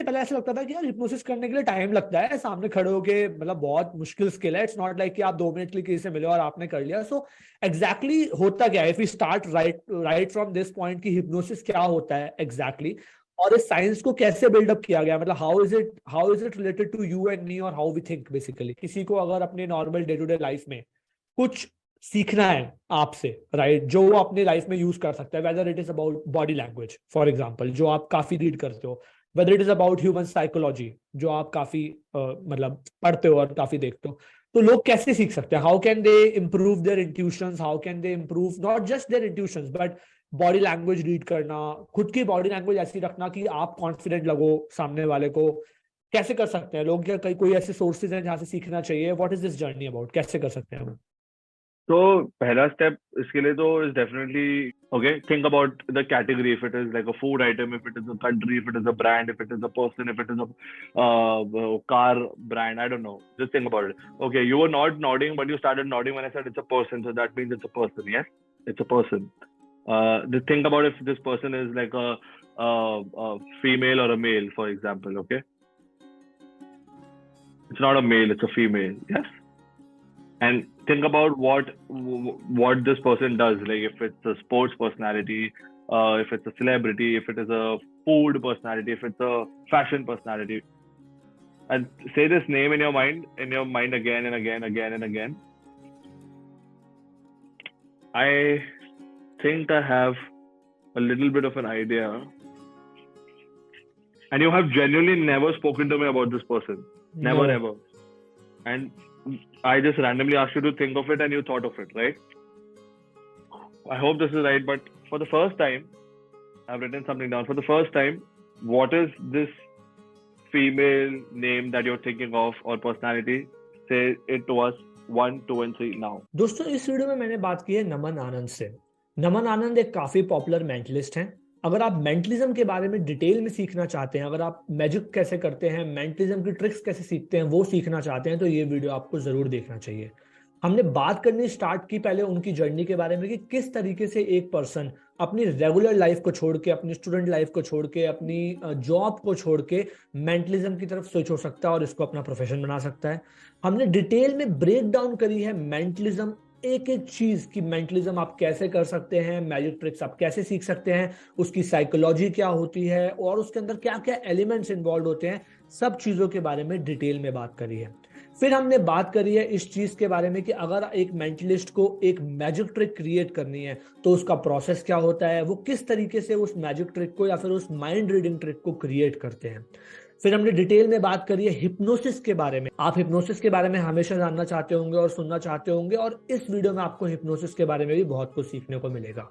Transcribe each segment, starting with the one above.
पहले ऐसा लगता था कि यार हिप्नोसिस करने के लिए टाइम लगता है, सामने खड़े होके, मतलब बहुत मुश्किल स्किल है। इट्स नॉट लाइक कि आप 2 मिनट के लिए किसी से मिले और आपने कर लिया। सो एग्जैक्टली होता क्या है, if we start right from this point, कि हिप्नोसिस क्या होता है एग्जैक्टली और इस साइंस को कैसे बिल्डअप किया गया, मतलब how is it related to you and me और हाउ वी थिंक बेसिकली। किसी को अगर अपने normal day to day life में कुछ सीखना है आपसे, राइट, जो वो अपनी लाइफ में यूज कर सकता है, whether it is about body language for example, जो आप काफी रीड करते हो, whether it is about human psychology, जो आप काफी मतलब पढ़ते हो और काफी देखते हो, तो लोग कैसे सीख सकते हैं? How can they improve their intuitions, how can they improve not just their intuitions but body language read करना, खुद की बॉडी लैंग्वेज ऐसी रखना कि आप कॉन्फिडेंट लगो सामने वाले को। कैसे कर सकते हैं लोग? क्या कोई ऐसे सोर्सेज हैं जहां से सीखना चाहिए? What is this journey about? कैसे कर सकते हैं? तो पहला स्टेप इसके लिए तो is definitely okay, think about the category, if it is like a food item, if it is a country, if it is a brand, if it is a person, if it is a car brand, I don't know, just think about it. Okay, you were not nodding but you started nodding when I said it's a person, so that means it's a person. Yes, it's a person. Just think about if this person is like a female or a male, for example. Okay, it's not a male, it's a female. Yes, and think about what this person does, like if it's a sports personality, if it's a celebrity, if it is a food personality, if it's a fashion personality, and say this name in your mind again and again. I think I have a little bit of an idea, and you have genuinely never spoken to me about this person. Never. No. Ever. And I just randomly asked you to think of it and you thought of it, right? I hope this is right, but for the first time, I've written something down. For the first time, what is this female name that you're thinking of or personality? Say it to us, 1, 2, and 3 now. दोस्तों, इस video में मैंने बात की है नमन आनंद से। नमन आनंद एक काफी पॉपुलर मेंटलिस्ट हैं। अगर आप मेंटलिज्म के बारे में डिटेल में सीखना चाहते हैं, अगर आप मैजिक कैसे करते हैं, मेंटलिज्म की ट्रिक्स कैसे सीखते हैं, वो सीखना चाहते हैं, तो ये वीडियो आपको जरूर देखना चाहिए। हमने बात करनी स्टार्ट की पहले उनकी जर्नी के बारे में कि किस तरीके से एक पर्सन अपनी रेगुलर लाइफ को छोड़ के, अपनी स्टूडेंट लाइफ को छोड़ के, अपनी जॉब को छोड़ के मेंटलिज्म की तरफ स्विच हो सकता है और इसको अपना प्रोफेशन बना सकता है। हमने डिटेल में ब्रेक डाउन करी है मेंटलिज्म, एक एक चीज की मेंटलिज्म आप कैसे कर सकते हैं, मैजिक ट्रिक्स आप कैसे सीख सकते हैं, उसकी साइकोलॉजी क्या होती है और उसके अंदर क्या क्या एलिमेंट्स इन्वॉल्व होते हैं, सब चीजों के बारे में डिटेल में बात करी है। फिर हमने बात करी है इस चीज के बारे में कि अगर एक मेंटलिस्ट को एक मैजिक ट्रिक क्रिएट करनी है तो उसका प्रोसेस क्या होता है, वो किस तरीके से उस मैजिक ट्रिक को या फिर उस माइंड रीडिंग ट्रिक को क्रिएट करते हैं। फिर हमने डिटेल में बात करी है हिप्नोसिस के बारे में। आप हिप्नोसिस के बारे में हमेशा जानना चाहते होंगे और सुनना चाहते होंगे, और इस वीडियो में आपको हिप्नोसिस के बारे में भी बहुत कुछ सीखने को मिलेगा।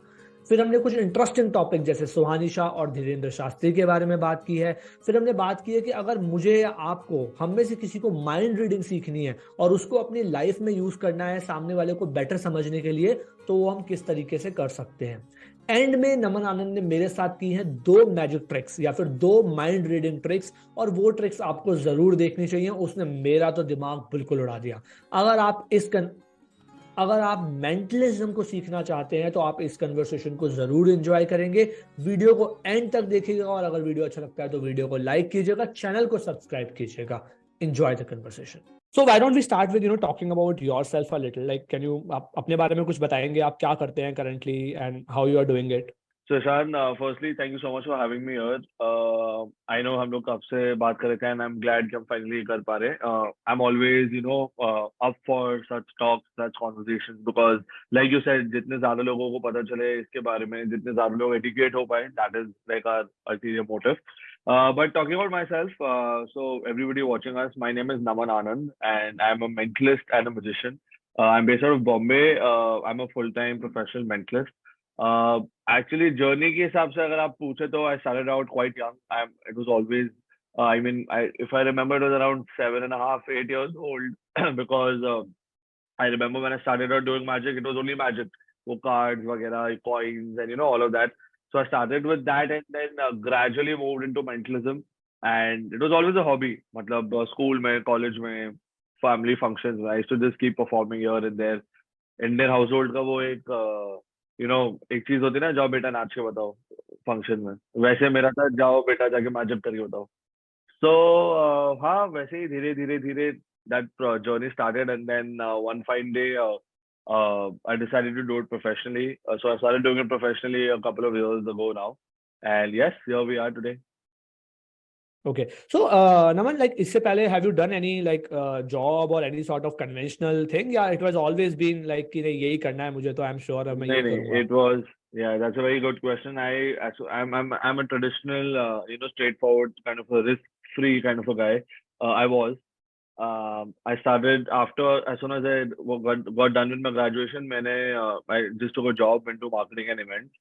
फिर हमने कुछ इंटरेस्टिंग टॉपिक जैसे सुहानी शाह और धीरेन्द्र शास्त्री के बारे में बात की है। फिर हमने बात की है कि अगर मुझे या आपको, हम में से किसी को माइंड रीडिंग सीखनी है और उसको अपनी लाइफ में यूज करना है सामने वाले को बेटर समझने के लिए, तो वो हम किस तरीके से कर सकते हैं। एंड में नमन आनंद ने मेरे साथ की हैं 2 मैजिक ट्रिक्स या फिर 2 माइंड रीडिंग ट्रिक्स, और वो ट्रिक्स आपको जरूर देखनी चाहिए। उसने मेरा तो दिमाग बिल्कुल उड़ा दिया। अगर आप मेंटलिज्म को सीखना चाहते हैं तो आप इस कन्वर्सेशन को जरूर एंजॉय करेंगे। वीडियो को एंड तक देखिएगा, और अगर वीडियो अच्छा लगता है तो वीडियो को लाइक कीजिएगा, चैनल को सब्सक्राइब कीजिएगा। Enjoy the conversation. So why don't we start with talking about yourself a little, like can you, आप अपने बारे में कुछ बताएंगे, आप क्या करते हैं currently and how you are doing it? So Ishaan, firstly, thank you so much for having me here. I know हम लोग कब से बात कर रहे थे and I'm glad कि हम finally कर पा रहे हैं. I'm always, up for such talks, such conversations because, like you said, जितने ज़्यादा लोगों को पता चले इसके बारे में, जितने ज़्यादा लोग educate हो पाए, that is like our ulterior motive. But talking about myself, so everybody watching us, my name is Naman Anand and I'm a mentalist and a magician. I'm based out of Bombay. I'm a full-time professional mentalist. Actually journey के हिसाब से अगर आप पूछे तो I started out quite young. It was always if I remember it was around 7.5, 8 years old because I remember when I started out doing magic, it was only magic, वो cards वगैरह, coins and all of that. So I started with that and then gradually moved into mentalism, and it was always a hobby. मतलब school में, college में, family functions में, I used to just keep performing here and there. Indian household का वो एक एक चीज होती है ना, जाओ बेटा नाच के बताओ फंक्शन में, वैसे मेरा था जाओ बेटा जाके मैजिक करके बताओ। So हाँ वैसे ही धीरे धीरे धीरे that journey started, and then one fine day I decided to do it professionally. So I started doing it professionally a couple of years ago now, and yes, here we are today. Okay. So, Naman, like, इससे पहले have you done any like job or any sort of conventional thing? Yeah, it was always been like कि नहीं यही करना है मुझे तो I'm sure अब मैं नहीं ये नहीं, करूँगा. it was, yeah, that's a very good question. I'm a traditional straightforward kind of a risk free kind of a guy. I was. I started after, as soon as I got done with my graduation, I just took a job into marketing and events.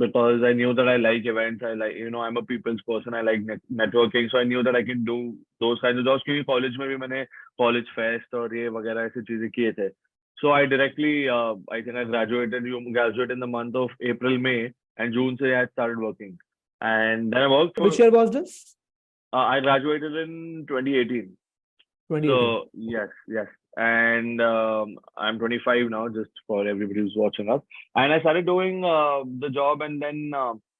Because I knew that I like events. I like, I'm a people's person. I like networking. So I knew that I can do those kinds of jobs. क्योंकि college में भी मैंने college fest और ये वगैरह ऐसी चीजें किए थे. So I directly, I think I graduated. You graduated in the month of April, May, and June. So I started working, and then I worked for. Which year was this? I graduated in 2018. 2018. So yes, yes, and I'm 25 now. Just for everybody who's watching us, and I started doing the job, and then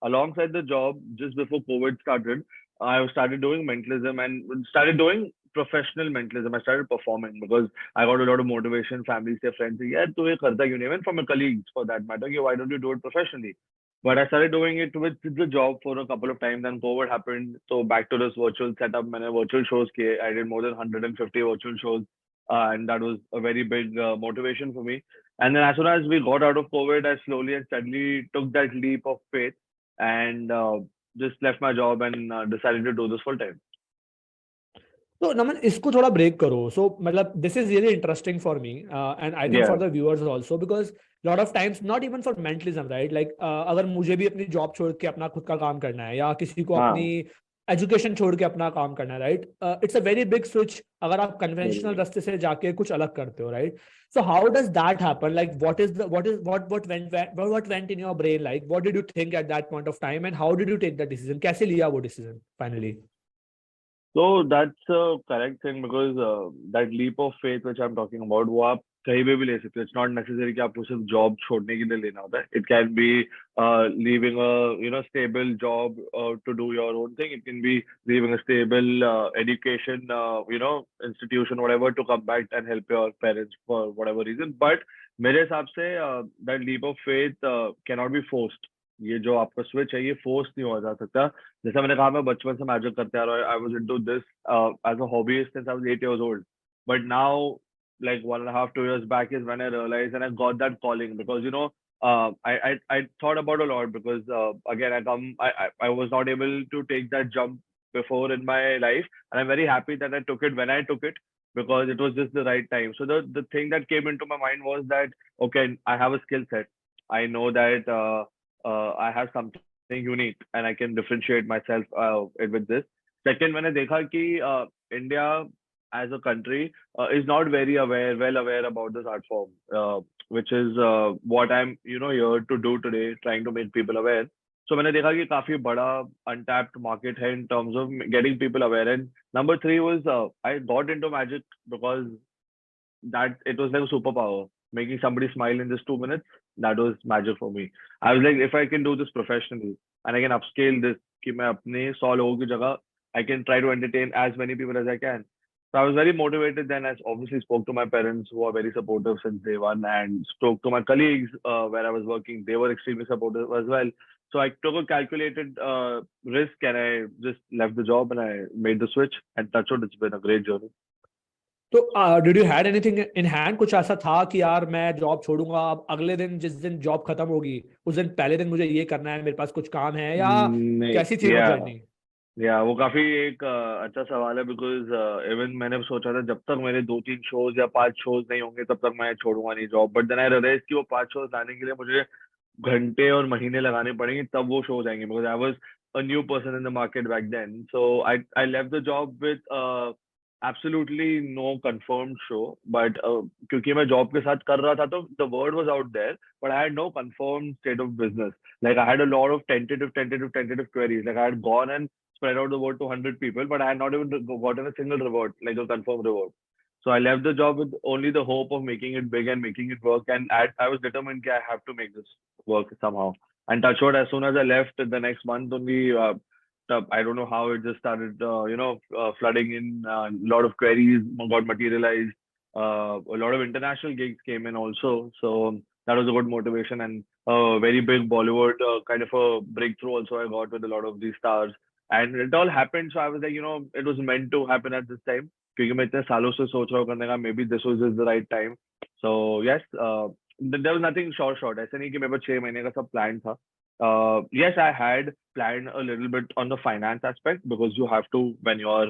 alongside the job, just before COVID started, I started doing mentalism and started doing professional mentalism. I started performing because I got a lot of motivation. Family say, friends say, yeah, तू ये करता क्यों नहीं? Even from my colleagues, for that matter, "Okay, why don't you do it professionally?" But I started doing it with the job for a couple of times, and COVID happened. So back to this virtual setup. मैंने virtual shows किए. I did more than 150 virtual shows, and that was a very big motivation for me. And then as soon as we got out of COVID, I slowly and steadily took that leap of faith and just left my job and decided to do this full time. तो नमन इसको थोड़ा break करो. सो मतलब this is really interesting for me and I think for Yeah. The viewers also because lot of times not even for mentalism right like अगर मुझे भी अपनी job छोड़ के अपना खुद का काम करना है या किसी को अपनी हाँ. एजुकेशन छोड़ के अपना काम करना है right it's a very big switch अगर आप कन्वेंशनल Very. रास्ते से जाके कुछ अलग करते हो right. So how does that happen like what went in your brain like what did you think at that point of time and how did you take that decision कैसे लिया वो decision finally. So that's a correct thing because that leap of faith which I'm talking about, वो आप कहीं पे भी ले सकते हो. It's not necessary कि आपको सिर्फ job छोड़ने के लिए लेना होता है. It can be leaving a stable job to do your own thing. It can be leaving a stable education institution whatever to come back and help your parents for whatever reason. But मेरे हिसाब से that leap of faith cannot be forced. ये जो आपका switch है ये force नहीं हो जा सकता. जैसा मैंने कहा मैं बचपन से मैजिक करते आ रहा हूँ. I was into this as a hobby since I was 8 years old. But now, like 1.5, 2 years back is when I realized and I got that calling because I thought about a lot because again I was not able to take that jump before in my life, and I'm very happy that I took it when I took it because it was just the right time. So the thing that came into my mind was that okay, I have a skill set. I know that I have something unique and I can differentiate myself with this. Second, मैंने देखा कि India as a country is not very well aware about this art form, which is what I'm here to do today, trying to make people aware. So मैंने देखा कि काफी बड़ा untapped market है in terms of getting people aware. And number three was I got into magic because that it was like a superpower. Making somebody smile in just 2 minutes, that was magic for me. I was like, if I can do this professionally and I can upscale this, कि मैं अपने 100 लोगों की जगह I can try to entertain as many people as I can. So I was very motivated then. I obviously spoke to my parents who are very supportive since day one, and spoke to my colleagues where I was working. They were extremely supportive as well. So I took a calculated risk and I just left the job and I made the switch. And touch wood, it's been a great journey. तो did you had anything in hand कुछ ऐसा था कि यार मैं job छोड़ूंगा अब अगले दिन जिस दिन जॉब खत्म होगी उस दिन पहले दिन मुझे ये करना है मेरे पास कुछ काम है या नहीं, कैसी थी वो जर्नी. या वो काफी एक अच्छा सवाल है बिकॉज इवन मैंने सोचा था जब तक मेरे 2-3 शोज या 5 शोज नहीं होंगे तब तक मैं छोड़ूंगा नहीं job. But then I realize कि वो 5 शोज लाने के लिए मुझे घंटे और महीने लगाने पड़ेंगे तब वो शोज आएंगे because I was a new person in the market back then. So I left the job with absolutely no confirmed show, but क्योंकि मैं जॉब के साथ कर रहा था तो the word was out there, but I had no confirmed state of business. Like I had a lot of tentative queries. Like I had gone and spread out the word to 100 people, but I had not even gotten a single reward, like a confirmed reward. So I left the job with only the hope of making it big and making it work. And I was determined that I have to make this work somehow. And touch wood, as soon as I left the next month only, I don't know how it just started, flooding in. A lot of queries got materialized. A lot of international gigs came in also. So that was a good motivation, and a very big Bollywood kind of a breakthrough also I got with a lot of these stars. And it all happened. So I was like, it was meant to happen at this time. क्योंकि मैं इतने सालों से सोच रहा हूँ करने का, maybe this was just the right time. So yes, there was nothing short. ऐसे नहीं कि मेरे पास 6 महीने का सब plan था. Yes, I had planned a little bit on the finance aspect because you have to when you're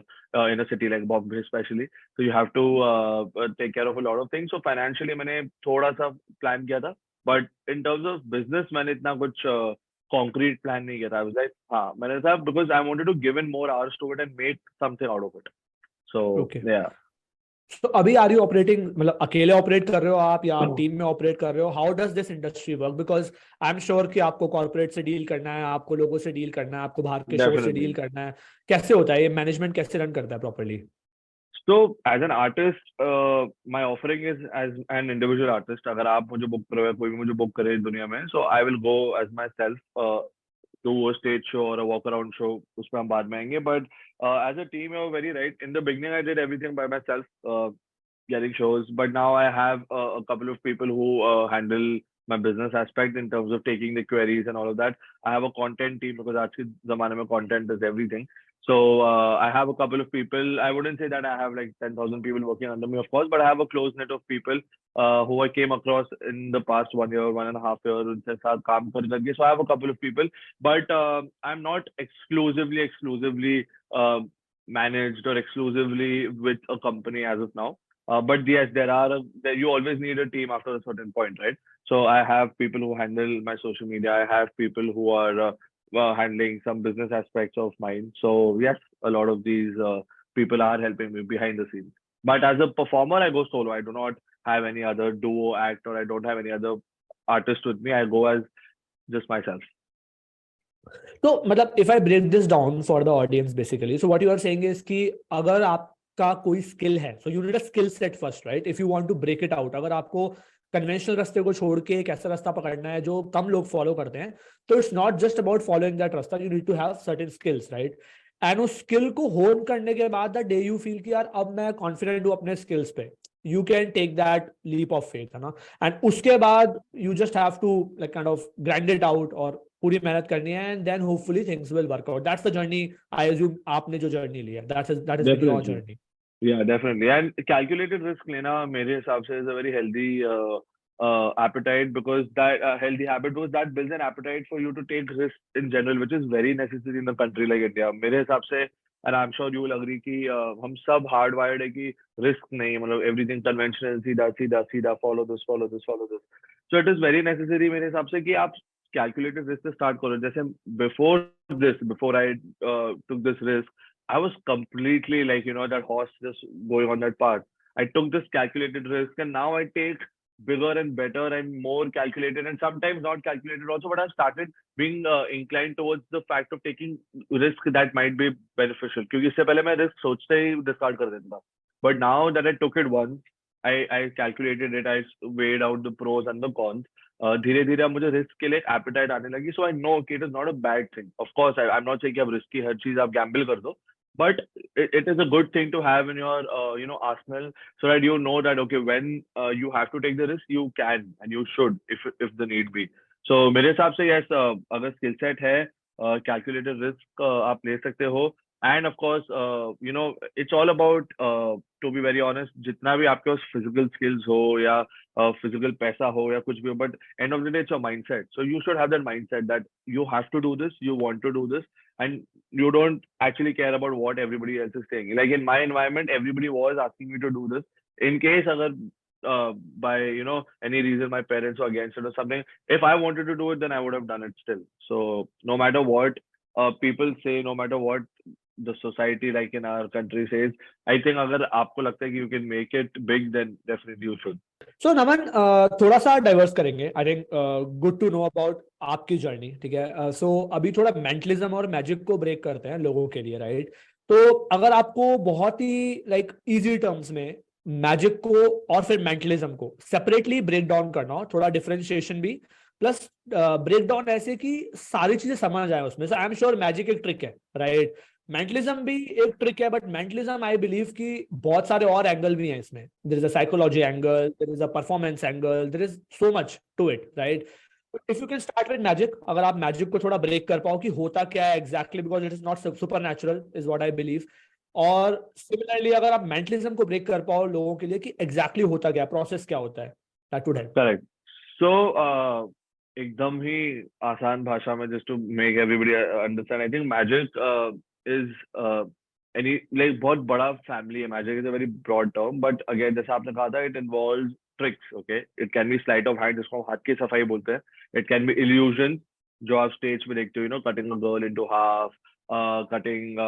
in a city like Bombay especially, so you have to take care of a lot of things. So financially मैंने थोड़ा सा plan किया था, but in terms of business मैंने इतना कुछ concrete plan नहीं किया था. I was like, हाँ मैंने था because I wanted to give in more hours to it and make something out of it. So Okay. yeah. तो अभी आर यू ऑपरेटिंग, मतलब अकेले ऑपरेट कर रहे हो आप या टीम में ऑपरेट कर रहे हो? How does this industry work? Because I am sure कि आपको कॉर्पोरेट से डील करना है, आपको लोगों से डील करना है, आपको बाहर के शो से डील करना है. कैसे होता है ये मैनेजमेंट, कैसे रन करता है properly? So as an artist, my offering is as an individual artist. अगर आप मुझे बुक करो या कोई भी मुझे बुक करे इस दुनिया में, so I will go as myself to a stage show or a walk around show. उस पर हम बाद में आएंगे. But as a team, you're very right. In the beginning, I did everything by myself, getting shows. But now I have a couple of people who handle my business aspect in terms of taking the queries and all of that. I have a content team because आज के ज़माने में content is everything. So I have a couple of people. I wouldn't say that I have like 10,000 people working under me, of course, but I have a close net of people who I came across in the past 1 year, 1.5 years. उनसे साथ काम करके. So I have a couple of people, but I'm not exclusively managed or exclusively with a company as of now. But yes, you always need a team after a certain point, right? So I have people who handle my social media. I have people who are handling some business aspects of mine. So yes, a lot of these people are helping me behind the scenes. But as a performer, I go solo. I do not have any other duo act, or I don't have any other artist with me. I go as just myself. तो मतलब if I break this down for the audience basically, so what you are saying is कि अगर आपका कोई skill है, so you need a skill set first, right? If you want to break it out, अगर आपको conventional रास्ते को छोड़ के एक ऐसा रास्ता पकड़ना है जो कम लोग फॉलो करते हैं, तो it's not just about following that रास्ता, you need to have certain skills, right? And उस स्किल को होन करने के बाद द डे यू फील कि यार अब मैं कॉन्फिडेंट हूं अपने स्किल्स पे, you can take that leap of faith, है ना? एंड उसके बाद you just have to like kind of grind it out और पूरी मेहनत करनी है, and then hopefully things will work out. That's the journey I assume आपने जो जर्नी ली है, that is your journey. Yeah, definitely. And calculated risk लेना मेरे हिसाब से is a very healthy appetite, because that healthy habit, because that builds an appetite for you to take risks in general, which is very necessary in a country like India. मेरे हिसाब से, and I'm sure you will agree कि हम सब hardwired है कि risk नहीं, मतलब everything conventional, सीधा follow this. So it is very necessary मेरे हिसाब से कि आप calculated risk से start करो. जैसे before I took this risk, I was completely like, that horse just going on that path. I took this calculated risk, and now I take bigger and better and more calculated, and sometimes not calculated also, but I've started being inclined towards the fact of taking risk that might be beneficial. क्योंकि इससे पहले मैं risk सोचते ही discard कर देता था. But now that I took it once, I calculated it, I weighed out the pros and the cons. धीरे धीरे अब मुझे रिस्क के लिए एपेटाइट आने लगी. सो आई नो कि it is not a bad thing. Of course I am not saying कि आप रिस्की हर चीज आप गैम्बल कर दो, but it is a good thing to have in your arsenal, so that you know that okay, when you have to take the risk, you can and you should if the need be. So मेरे हिसाब से yes, अगर skill set है, calculated risk आप ले सकते हो. And of course, it's all about, to be very honest, जितना भी आपके पास physical skills हो या physical पैसा हो या कुछ भी हो, but end of the day it's your mindset. So you should have that mindset that you have to do this, you want to do this, and you don't actually care about what everybody else is saying. Like in my environment, everybody was asking me to do this. In case agar by any reason my parents were against it or something, if I wanted to do it, then I would have done it still. So no matter what people say, no matter what the society like in our country says, I think अगर आपको लगता है कि you can make it big, then definitely you should. So नमन, थोड़ा सा diverse करेंगे. I think good to know about आपकी journey, ठीक है? सो अभी थोड़ा मेंटलिज्म और मैजिक को ब्रेक करते हैं लोगों के लिए, राइट? तो अगर आपको बहुत ही लाइक इजी टर्म्स में मैजिक को और फिर मेंटलिज्म को सेपरेटली ब्रेक डाउन करना हो, थोड़ा डिफरेंशिएशन भी, प्लस ब्रेक डाउन ऐसे कि सारी चीजें समझ आए उसमें. आई एम श्योर मैजिक एक ट्रिक है, राइट? मेंटलिज्म भी एक ट्रिक है, बट मेंटलिज्म आई बिलीव कि बहुत सारे और एंगल भी हैं इसमें. There is a psychology angle, there is a performance angle, there is so much to it, right? If you can start with magic, अगर आप मैजिक को थोड़ा ब्रेक कर पाओ कि होता क्या है exactly, because it is not super natural is what I believe. और सिमिलरली अगर आप मेंटलिज्म को ब्रेक कर पाओ लोगों के लिए कि एग्जैक्टली होता क्या है, प्रोसेस क्या होता है, that would help. Correct. So एकदम ही आसान भाषा में, just to make everybody understand, I think magic is any like बहुत बड़ा फैमिली है. Magic is a very broad term, but again जैसे आपने कहा था, it involves tricks. Okay, it can be sleight of hand, जिसको हम हाथ की सफाई बोलते हैं. इट कैन बी इल्यूजन, जो आप स्टेज पे देखते हो, cutting a girl into half, cutting,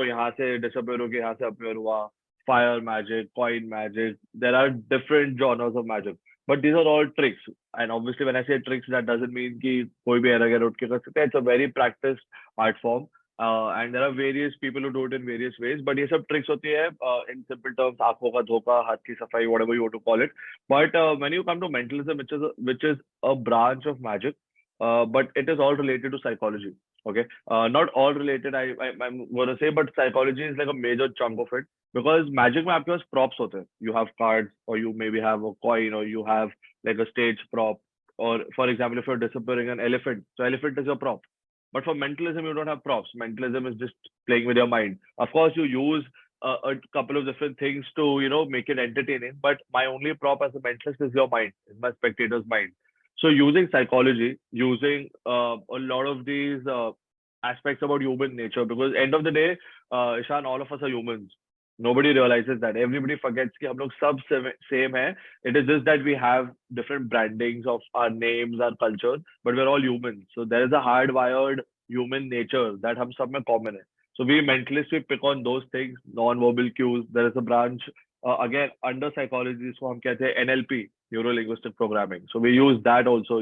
यहाँ से डिसअपियर होके यहाँ से अपियर हुआ. Fire magic, coin magic, there are different genres of magic. But these are all tricks. And obviously, when I say tricks, that doesn't mean कि कोई भी ऐरा गैरा उठ के कर सकता है. It's a very practiced art form. And there are various people who do it in various ways. But ये सब tricks होती है in simple terms, आंखों का धोखा, हाथ की सफाई, whatever you want to call it. But when you come to mentalism, which is a branch of magic, but it is all related to psychology. Okay, not all related. I'm going to say, but psychology is like a major chunk of it. Because magic में आपके पास props होते हैं. You have cards, or you maybe have a coin, or you have like a stage prop. Or for example, if you're disappearing an elephant, so elephant is your prop. But for mentalism, you don't have props. Mentalism is just playing with your mind. Of course, you use a couple of different things to make it entertaining. But my only prop as a mentalist is your mind, is my spectator's mind. So using psychology, using a lot of these aspects about human nature, because end of the day, Ishaan, all of us are humans. Nobody realizes that. Everybody forgets कि हम लोग सब same है. It is just that we have different brandings of our names, our cultures, but we're all humans. So there is a hardwired human nature that हम सब में common है. So we mentalists, we pick on those things, non-verbal cues. There is a branch again under psychology, जिसको हम कहते हैं NLP, neuro linguistic programming. So we use that also,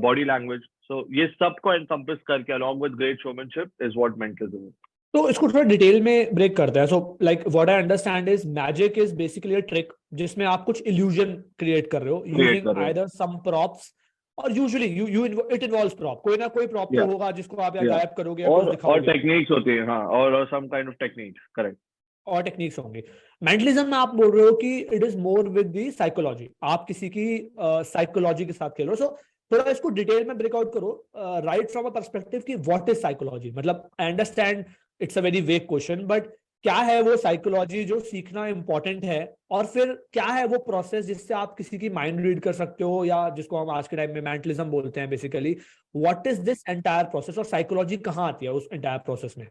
body language. So ये सब को encompass करके along with great showmanship is what mentalism is. तो इसको थोड़ा डिटेल में ब्रेक करते हैं. So like what I understand is magic is basically a trick जिसमें आप कुछ इल्यूजन क्रिएट कर रहे हो Create यूजिंग कर रहे हो. आइदर सम प्रॉप्स, और usually you it involves prop. कोई ना कोई प्रॉप तो Yeah. होगा जिसको आप या Yeah. गायब करोगे या कुछ और दिखाओगे, टेक्निक्स होती है, हाँ, और some kind of techniques. Correct. और टेक्निक्स होंगे. मेंटलिज्म में आप बोल रहे हो कि it is more with the psychology, आप किसी की साइकोलॉजी के साथ खेल रहे हो. सो थोड़ा इसको डिटेल में ब्रेकआउट करो, राइट फ्रॉम अ पर्सपेक्टिव कि व्हाट इज साइकोलॉजी. मतलब I understand it's a very vague question, but क्या है वो साइकोलॉजी जो सीखना इंपॉर्टेंट है, और फिर क्या है वो प्रोसेस जिससे आप किसी की माइंड रीड कर सकते हो, या जिसको हम आज के टाइम में मेंटलिज्म बोलते हैं basically. What is this entire process, और साइकोलॉजी कहाँ आती है उस एंटायर प्रोसेस में?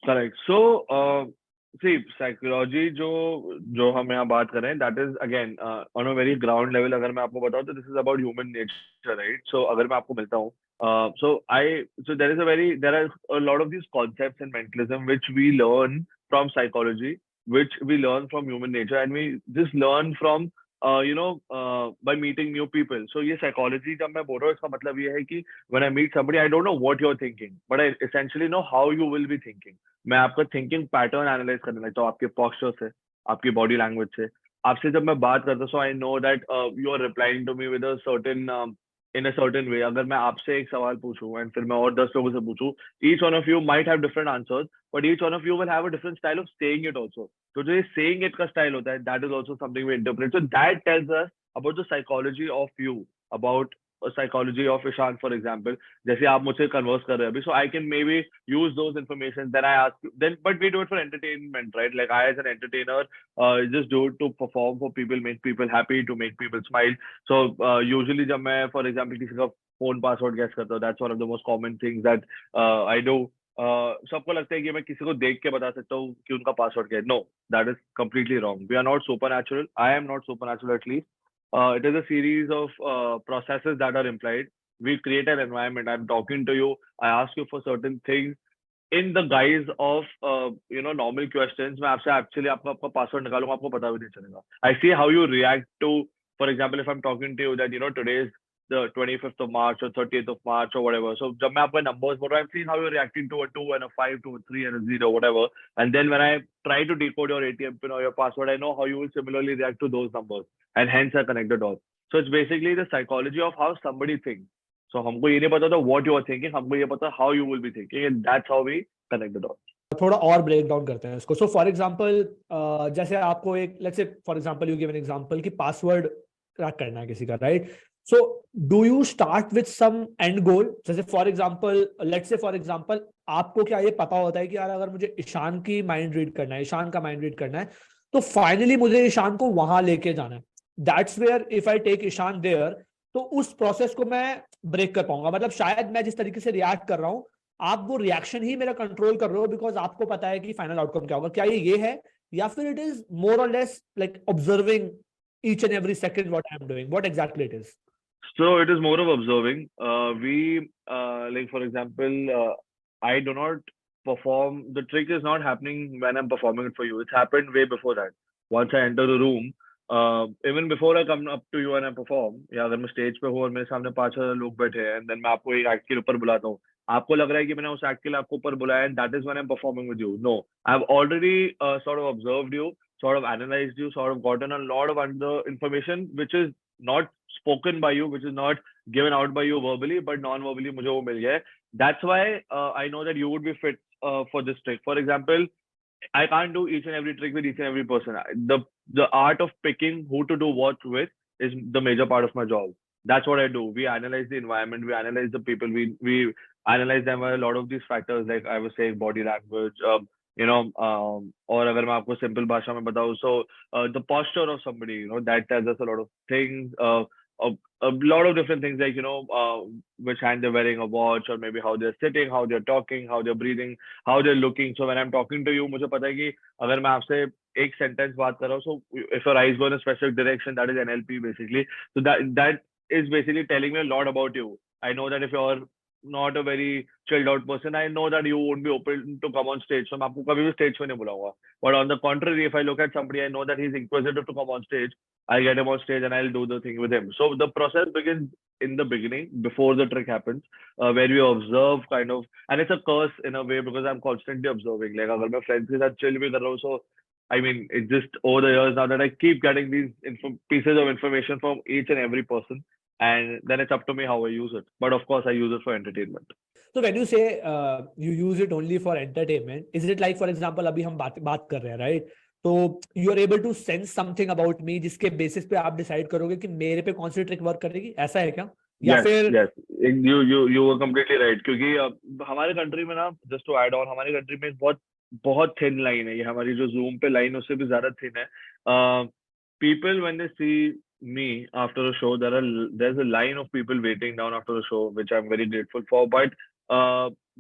करेक्ट. सो सी साइकोलॉजी जो हम यहाँ बात कर रहे हैं, that is again on a very ground level. अगर मैं आपको बताऊँ तो this is about human nature, right? So अगर मैं आपको मिलता हूँ, so there are a lot of these concepts in mentalism which we learn from psychology, which we learn from human nature, and we just learn from by meeting new people. So ये psychology जब मैं बोल रहा हूँ, इसका मतलब ये है कि when I meet somebody, I don't know what you're thinking, but I essentially know how you will be thinking. मैं आपका थिंकिंग पैटर्न एनालाइज करने लगता हूँ, आपके पॉस्चर से, आपकी बॉडी लैंग्वेज से. आपसे जब मैं बात करता हूँ, so I know that you are replying to me with a certain in a certain way. अगर मैं आपसे एक सवाल पूछूं एंड फिर मैं और 10 लोगों से पूछूं, each one of you might have different answers, but each one of you will have a different style of saying it also. तो जो ये सेइंग इट का स्टाइल होता है, that is also something we interpret. So that tells us about the psychology of you, about psychology of Ishaan, for example. जैसे आप मुझसे converse कर रहे हैं अभी, so I can maybe use those information, then I ask you, then but we do it for entertainment, right? Like I as an entertainer just do it to perform for people, make people happy, to make people smile. So usually जब मैं for example किसी का phone password gas करता हूँ, that's one of the most common things that I do. सबको लगता है कि मैं किसी को देख के बता सकता हूँ कि उनका पासवर्ड क्या है. No, that is completely wrong. We are not supernatural. I am not supernatural, at least. It is a series of processes that are implied. We create an environment. I'm talking to you. I ask you for certain things in the guise of normal questions. मैं आपसे actually आपका password निकालूंगा, आपको पता भी नहीं चलेगा. I see how you react to, for example, if I'm talking to you that today is the 25th of March or 30th of March or whatever. So जब मैं आपको numbers बोल रहा हूँ, I'm seeing how you're reacting to a 2 and a 5 to a 3 and a 0, whatever. And then when I try to decode your ATM pin or your password, I know how you will similarly react to those numbers. And hence I connect the dots. So it's basically the psychology of how somebody thinks. So हमको ये नहीं पता था what you are thinking, हमको ये पता how you will be thinking, and that's how we connect the dots. थोड़ा और ब्रेक डाउन करते हैं इसको. सो फॉर एग्जांपल जैसे आपको एक let's say for example you give an example कि पासवर्ड क्रैक करना है किसी का, right? So do you start with some end goal? जैसे for example let's say for example आपको क्या ये पता होता है कि यार अगर मुझे ईशान की माइंड रीड करना है, ईशान का माइंड रीड करना है, तो फाइनली मुझे ईशान को वहां लेके जाना है. That's where if I take Ishaan there, तो उस प्रोसेस को मैं ब्रेक कर पाऊंगा. मतलब शायद मैं जिस तरीके से रिएक्ट कर रहा हूँ, आप वो रिएक्शन ही मेरा कंट्रोल कर रहे हो बिकॉज आपको पता है कि फाइनल आउटकम क्या होगा. क्या ये है, या फिर इट इज मोर और less like observing each and every second what I'm doing? What exactly it is? So it is more of observing. Like for example, I do not perform. The trick is not happening when I'm performing it for you. It's happened way before that. Once I enter the room, even before I come up to you and I perform, या अगर मैं stage पे हूँ और मेरे सामने 5,000 लोग बैठे हैं, and then मैं आपको एक एक्ट के ऊपर बुलाता हूँ, आपको लग रहा है कि मैंने उस एक्ट के लिए आपको ऊपर बुलाया, and that is when I'm performing with you. No, I've already sort of observed you, sort of analyzed you, sort of gotten a lot of other information which is not spoken by you, which is not given out by you verbally, but non-verbally मुझे वो मिल गया है. That's why I know that you would be fit for this trick. For example, I can't do each and every trick with each and every person. The art of picking who to do what with is the major part of my job. That's what I do. We analyze the environment, we analyze the people, we analyze them by a lot of these factors, like I was saying, body language, और अगर मैं आपको simple भाषा में बताऊँ, so the posture of somebody, that tells us a lot of things. A lot of different things, like which hand they're wearing a watch, or maybe how they're sitting, how they're talking, how they're breathing, how they're looking. So when I'm talking to you, मुझे पता है कि अगर मैं आपसे एक sentence बात कर रहा हूँ, so if your eyes go in a specific direction, that is NLP basically. So that is basically telling me a lot about you. I know that if you're not a very chilled out person, I know that you won't be open to come on stage. So मैं आपको कभी भी stage पे नहीं बुलाऊंगा. But on the contrary, if I look at somebody, I know that he's inquisitive to come on stage. I'll get him on stage and I'll do the thing with him. So the process begins in the beginning, before the trick happens, where we observe kind of, and it's a curse in a way because I'm constantly observing. Like अगर मैं friends के साथ chill भी कर रहा हूँ, so I mean, it's just over the years now that I keep getting these pieces of information from each and every person. And then it's up to me how I use it. But of course, I use it for entertainment. So when you say you use it only for entertainment, is it like, for example, अभी हम बात कर रहे हैं, right? तो you are able to sense something about me जिसके basis पे आप डिसाइड करोगे कि मेरे पे कौन सी ट्रिक वर्क करेगी, ऐसा है क्या? या फिर yes, you were completely right. क्योंकि हमारे कंट्री में ना, just to add on, हमारी कंट्री में बहुत थिन लाइन है. ये हमारी जो जूम पे लाइन उससे भी ज्यादा थिन है. People when they see me after a show, there's a line of people waiting down after the show, which I'm very grateful for. But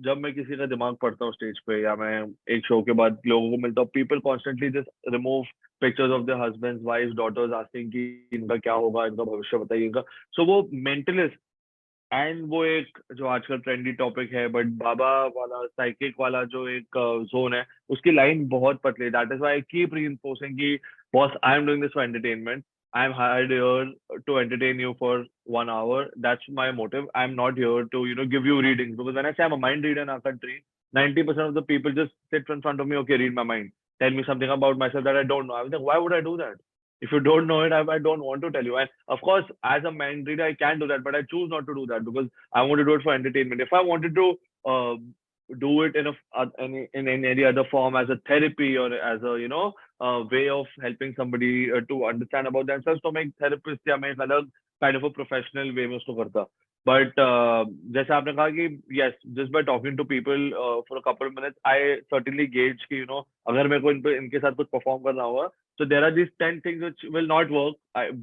जब मैं किसी का दिमाग पढ़ता हूँ स्टेज पे, या मैं एक शो के बाद लोगों को मिलता हूँ, people constantly just remove pictures of their husbands, wives, daughters, asking कि इनका क्या होगा, इनका भविष्य बताइए इनका. So वो mentalist एंड वो एक जो आजकल ट्रेंडी टॉपिक है, बट बाबा वाला साइकिक वाला जो एक जोन है, उसकी लाइन बहुत पतली. That is why I keep reinforcing कि boss, I am doing this for entertainment. I am hired here to entertain you for 1 hour. That's my motive. I'm not here to give you readings, because when I say I'm a mind reader in our country, 90% of the people just sit in front of me. Okay, read my mind, tell me something about myself that I don't know. I was like, why would I do that? If you don't know it, I don't want to tell you. And of course, as a mind reader, I can do that, but I choose not to do that because I want to do it for entertainment. If I wanted to do it in any other form, as a therapy, or as a way of helping somebody to understand about themselves, तो मैं एक therapist या मैं एक अलग kind of a professional way में उसको करता. But जैसे आपने कहा कि yes, just by talking to people for a couple of minutes, I certainly gauge कि अगर मेरे को इनके साथ कुछ perform करना होगा, so there are these 10 things which will not work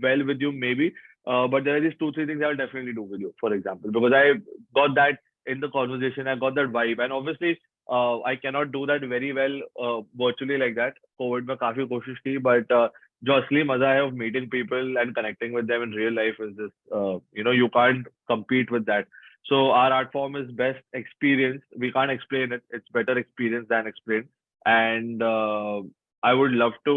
well with you maybe, but there are these 2-3 things I will definitely do with you, for example, because I got that in the conversation, I got that vibe. And obviously I cannot do that very well virtually like that. COVID में काफी कोशिश की, but जो असली मजा है of meeting people and connecting with them in real life is this, you can't compete with that. So our art form is best experienced. We can't explain it. It's better experience than explained. And I would love to,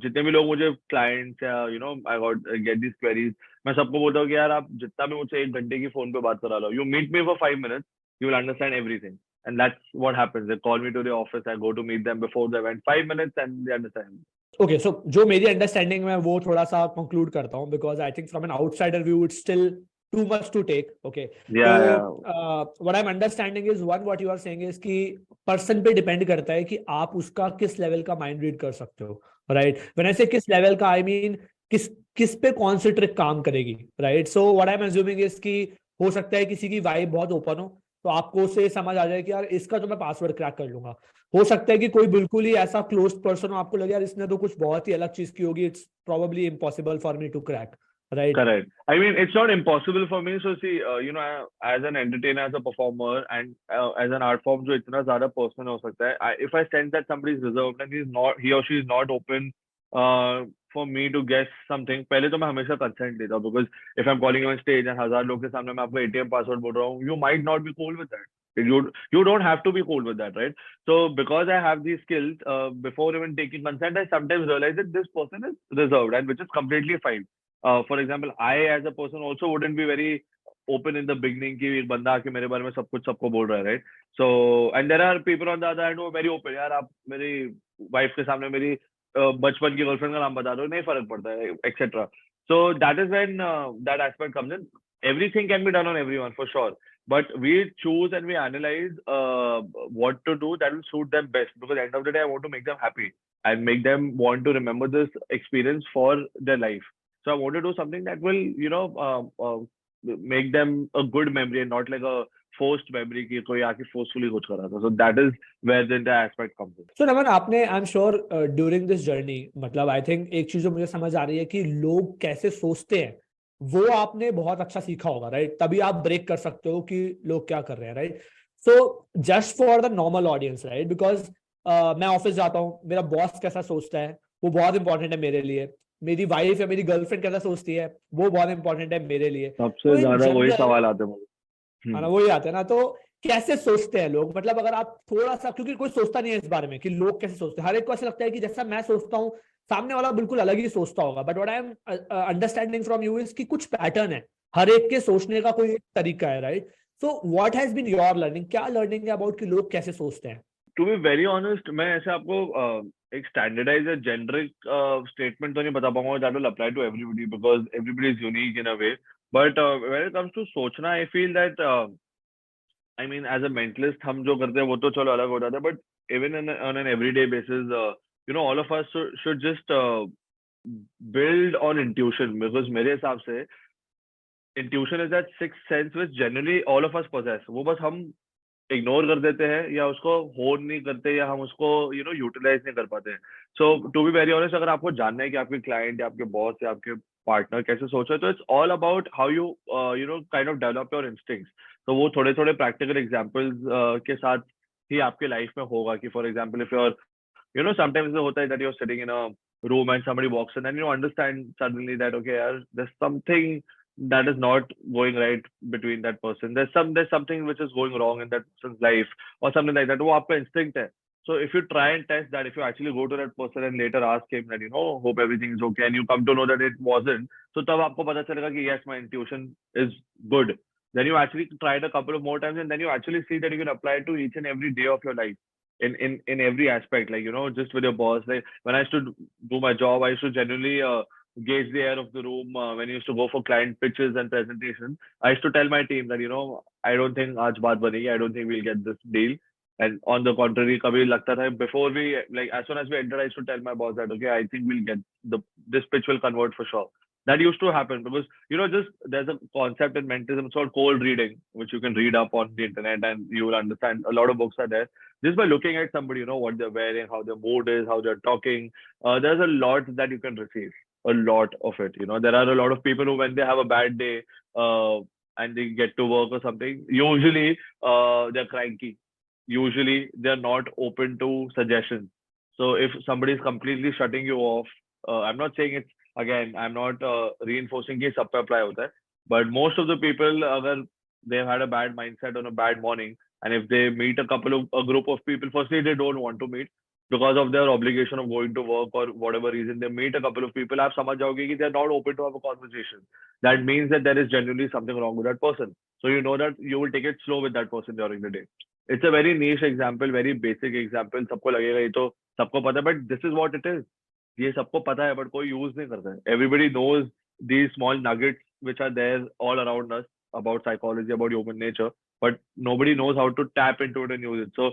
जितने भी लोग मुझे clients या I get these queries, मैं सबको बोलता हूँ कि यार आप जितना भी मुझसे 1 घंटे की फोन पे बात करा लो, you meet me for 5 minutes, you will understand everything. And that's what happens. They call me to the office, I go to meet them before the event, 5 minutes, and they understand. Okay so जो मेरी understanding में वो थोड़ा सा conclude करता हूँ, because I think from an outsider view it's still too much to take. Okay, तो what I am understanding is one, what you are saying is कि पर्सन पे डिपेंड करता है कि आप उसका किस लेवल का माइंड रीड कर सकते हो, राइट? व्हेन आई से किस लेवल का, आई मीन किस किस पे कौन सी ट्रिक काम करेगी, right? So what I am assuming is कि हो सकता है किसी की वाइब बहुत ओपन हो, तो आपको उससे समझ आ जाए कि यार इसका तो मैं पासवर्ड क्रैक कर लूंगा. हो सकता है कि कोई बिल्कुल ही ऐसा क्लोज पर्सन हो, आपको लगे यार इसने तो कुछ बहुत ही अलग चीज की होगी, it's probably impossible for me to crack, right? Correct. I mean, it's not impossible for me. So see, as an entertainer, as a performer, and as an art form, जो इतना ज़्यादा personal हो सकता है. If I sense that somebody is reserved and he or she is not open, for me to guess something, पहले तो मैं हमेशा consent देता हूँ, because if I'm calling you on stage and 1,000 लोग के सामने मैं आपको ATM password बोल रहा हूँ, you might not be cool with that. You don't have to be cool with that, right? So because I have these skills, before even taking consent, I sometimes realize that this person is reserved, and which is completely fine. For example, I as a person also wouldn't be very open in the beginning कि एक बंदा आके मेरे बारे में सब कुछ सबको बोल रहा है, right? So and there are people on the other hand who are very open. यार आप मेरी वाइफ के सामने मेरी बचपन की गर्लफ्रेंड का नाम बता दो, नहीं फर्क पड़ता है, etc. So that is when that aspect comes in. Everything can be done on everyone for sure, but we choose and we analyze what to do that will suit them best, because at the end of the day I want to make them happy and make them want to remember this experience for their life. So I want to do something that will, make them a good memory and not like a forced memory कि कोई आके forcefully कुछ कर रहा था. So that is where the entire aspect comes in. सो नमन, आपने I am sure during this journey, मतलब I think एक चीज जो मुझे समझ आ रही है कि लोग कैसे सोचते हैं, वो आपने बहुत अच्छा सीखा होगा, राइट? तभी आप ब्रेक कर सकते हो कि लोग क्या कर रहे हैं, right? So just for the normal audience, right, because मैं ऑफिस जाता हूँ, मेरा बॉस कैसा सोचता है वो बहुत इंपॉर्टेंट है मेरे लिए. मेरी वाइफ या मेरी गर्लफ्रेंड कैसा सोचती है वो बहुत इंपॉर्टेंट है मेरे लिए. तो सबसे इन ज्यादा वही जनरल, सवाल आते हैं मुझे. है ना, वही आते हैं ना. तो कैसे सोचते हैं लोग, मतलब अगर आप थोड़ा सा, क्योंकि कोई सोचता नहीं है इस बारे में कि लोग कैसे सोचते हैं, हर एक को ऐसा लगता है कि जैसा मैं सोचता हूँ सामने वाला बिल्कुल अलग ही सोचता होगा. But what I am understanding from you is कि कुछ पैटर्न है, हर एक के सोचने का कोई एक तरीका है, right? So what has been your learning, क्या लर्निंग है अबाउट कि लोग कैसे सोचते हैं? टू बी वेरी ऑनेस्ट, मैं ऐसे आपको एक स्टैंडर्डाइज या जेनरिक स्टेटमेंट तो नहीं बता पाऊंगा that will apply to everybody, because everybody is unique in a way. But when it comes to सोचना, I feel that, I mean as a mentalist हम जो करते हैं वो तो चलो अलग हो जाता है, but even on an everyday basis, all of us should just build on intuition, because मेरे हिसाब से intuition is that sixth sense which generally all of us possess. वो बस हम इग्नोर कर देते हैं या उसको होल्ड नहीं करते या हम उसको यूटिलाइज नहीं कर पाते हैं. सो टू बी वेरी ऑनेस्ट, अगर आपको जानना है कि आपके क्लाइंट या आपके बॉस या आपके पार्टनर कैसे सोच रहे हैं, तो it's all about how you kind of develop your instincts. तो वो थोड़े थोड़े प्रैक्टिकल एग्जांपल्स के साथ ही आपके लाइफ में होगा कि for example if your sometimes it होता है that you're sitting in a room and somebody walks in and you understand suddenly that okay yaar, there's something that is not going right between that person. There's something which is going wrong in that person's life or something like that. वो आपका instinct है. So if you try and test that, if you actually go to that person and later ask him that hope everything is okay, and you come to know that it wasn't, so तब आपको पता चलेगा कि yes, my intuition is good. Then you actually try it a couple of more times and then you actually see that you can apply it to each and every day of your life in every aspect. Like just with your boss, like when I used to do my job, I used to genuinely gauge the air of the room. When I used to go for client pitches and presentations, I used to tell my team that I don't think aaj baat banegi, I don't think we'll get this deal. And on the contrary, kabhi lagta tha, before we, like as soon as we entered, I used to tell my boss that okay, I think we'll get this pitch will convert for sure. That used to happen because just there's a concept in mentalism, it's called cold reading, which you can read up on the internet and you will understand. A lot of books are there. Just by looking at somebody, what they're wearing, how their mood is, how they're talking, there's a lot that you can receive. A lot of it. There are a lot of people who, when they have a bad day and they get to work or something, usually they're cranky. Usually they're not open to suggestions. So if somebody is completely shutting you off, I'm not saying it's, again, I'm not reinforcing कि सब पे apply होता है, but most of the people, अगर they've had a bad mindset on a bad morning, and if they meet a group of people, firstly they don't want to meet because of their obligation of going to work or whatever reason, they meet a couple of people, आप समझ जाओगे कि they're not open to have a conversation. That means that there is genuinely something wrong with that person. So you know that you will take it slow with that person during the day. It's a very niche example, very basic example. सबको लगेगा ये तो सबको पता है, but this is what it is. ये सबको पता है बट कोई यूज नहीं करता है. Everybody knows these small nuggets which are there all around us about psychology, about human nature, but nobody knows how to tap into it and use it. So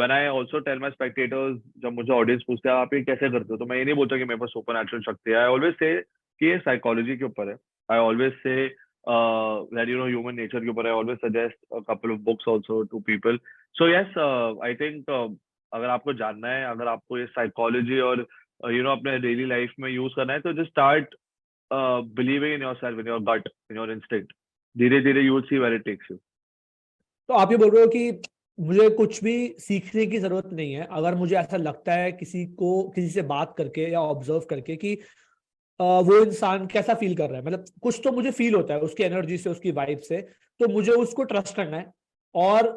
when I also tell my spectators, जब मुझे audience पूछते हैं आप ये कैसे करते हो, तो मैं ये नहीं बोलता कि मेरे पास सुपर नेचुरल शक्ति है. आई ऑलवेज से कि ये साइकोलॉजी के ऊपर है. I always say that human nature के ऊपर. I always suggest a couple of books also to people. So yes, I think अगर आपको जानना है, अगर आपको ये साइकोलॉजी और अपने डेली लाइफ में यूज करना है, तो just start believing in yourself, in your gut, in your instinct. धीरे धीरे you will see where it takes you. तो आप ये बोल रहे हो कि मुझे कुछ भी सीखने की जरूरत नहीं है, अगर मुझे ऐसा लगता है किसी से बात करके या ऑब्जर्व करके कि वो इंसान कैसा फील कर रहा है, मतलब कुछ तो मुझे फील होता है उसकी एनर्जी से, उसकी वाइब से, तो मुझे उसको ट्रस्ट करना है और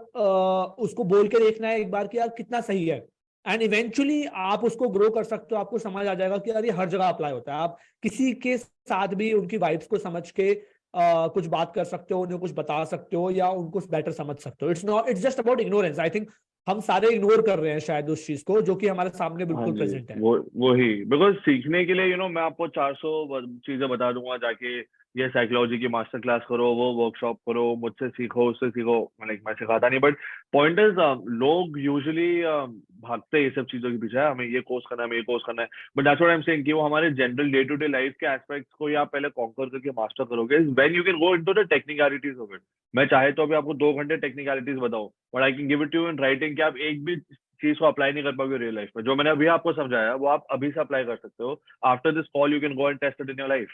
उसको बोल के देखना है एक बार कि यार कितना सही है. एंड इवेंचुअली आप उसको ग्रो कर सकते हो. आपको समझ आ जाएगा कि यार ये हर जगह अप्लाई होता है. आप किसी के साथ भी उनकी वाइब्स को समझ के कुछ बात कर सकते हो, उन्हें कुछ बता सकते हो या उनको बेटर समझ सकते हो. It's just about ignorance. I think हम सारे इग्नोर कर रहे हैं शायद उस चीज को जो कि हमारे सामने हाँ बिल्कुल जी, प्रेजेंट है. वही. बिकॉज सीखने के लिए मैं आपको 400 चीजें बता दूंगा. जाके ये साइकोलॉजी की मास्टर क्लास करो, वो वर्कशॉप करो, मुझसे सीखो, उससे सीखो. मैं सिखाता नहीं, बट पॉइंट इज लोग यूजुअली भागते हैं ये सब चीजों के पीछे. हमें ये कोर्स करना है, हमें ये कोर्स करना है. But that's what I am saying कि वो हमारे general day to day life के एस्पेक्ट्स को ही आप पहले कॉन्कर करके मास्टर करोगे, when you can go into the technicalities of it. मैं चाहे तो अभी आपको 2 घंटे टेक्निकलिटीज बताऊं, but I can give it to you in writing कि आप एक भी चीज को अप्लाई नहीं कर पाओगे रियल लाइफ में. जो मैंने अभी आपको समझाया वो आप अभी से अप्लाई कर सकते हो. After this call you can go and test it in your life.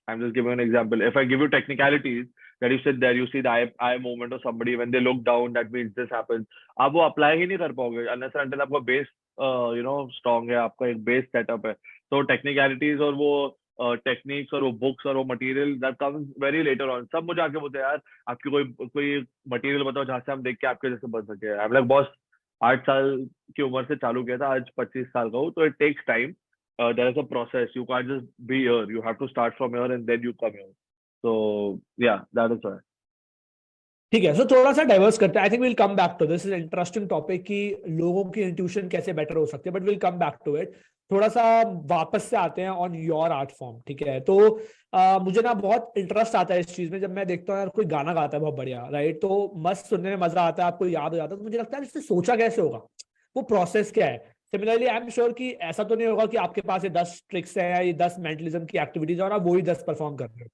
I'm just giving an example. If I give you technicalities that you sit there, you see the eye movement of somebody when they look down, that means this happens. आप वो apply ही नहीं कर पाओगे unless and until आपका base strong है, आपका एक base setup है. तो टेक्निकलिटीज और वो टेक्निक्स और वो बुक्स और वो material that comes very later on. सब मुझे आके बोलते हैं यार आपकी कोई मटेरियल बताओ जहाँ से हम देख के आपके जैसे बन सके. आई एम लाइक बॉस, 8 साल की उम्र से चालू किया था, आज 25 साल का हूँ. तो it takes time. There is a process. You can't just be here. You have to start from here and then you come here. So yeah, that is why. ठीक है. सो थोड़ा सा डाइवर्स करते हैं. I think will come back to this. Is interesting topic कि लोगों की intuition कैसे बेटर हो सकती है, but will come back to it. थोड़ा सा वापस से आते हैं ऑन योर आर्ट फॉर्म. ठीक है. तो मुझे ना बहुत इंटरेस्ट आता है इस चीज में जब मैं देखता हूँ यार कोई गाना गाता है बहुत बढ़िया, राइट, तो मस्त सुनने में मजा आता है, आपको याद हो जाता है, तो मुझे लगता है इससे सोचा कैसे होगा, वो प्रोसेस क्या है. सिमिलरली आई एम श्योर कि ऐसा तो नहीं होगा कि आपके पास ये 10 ट्रिक्स है या ये 10 मेंटलिज्म की एक्टिविटीज है और आप वही 10 परफॉर्म कर रहे हो.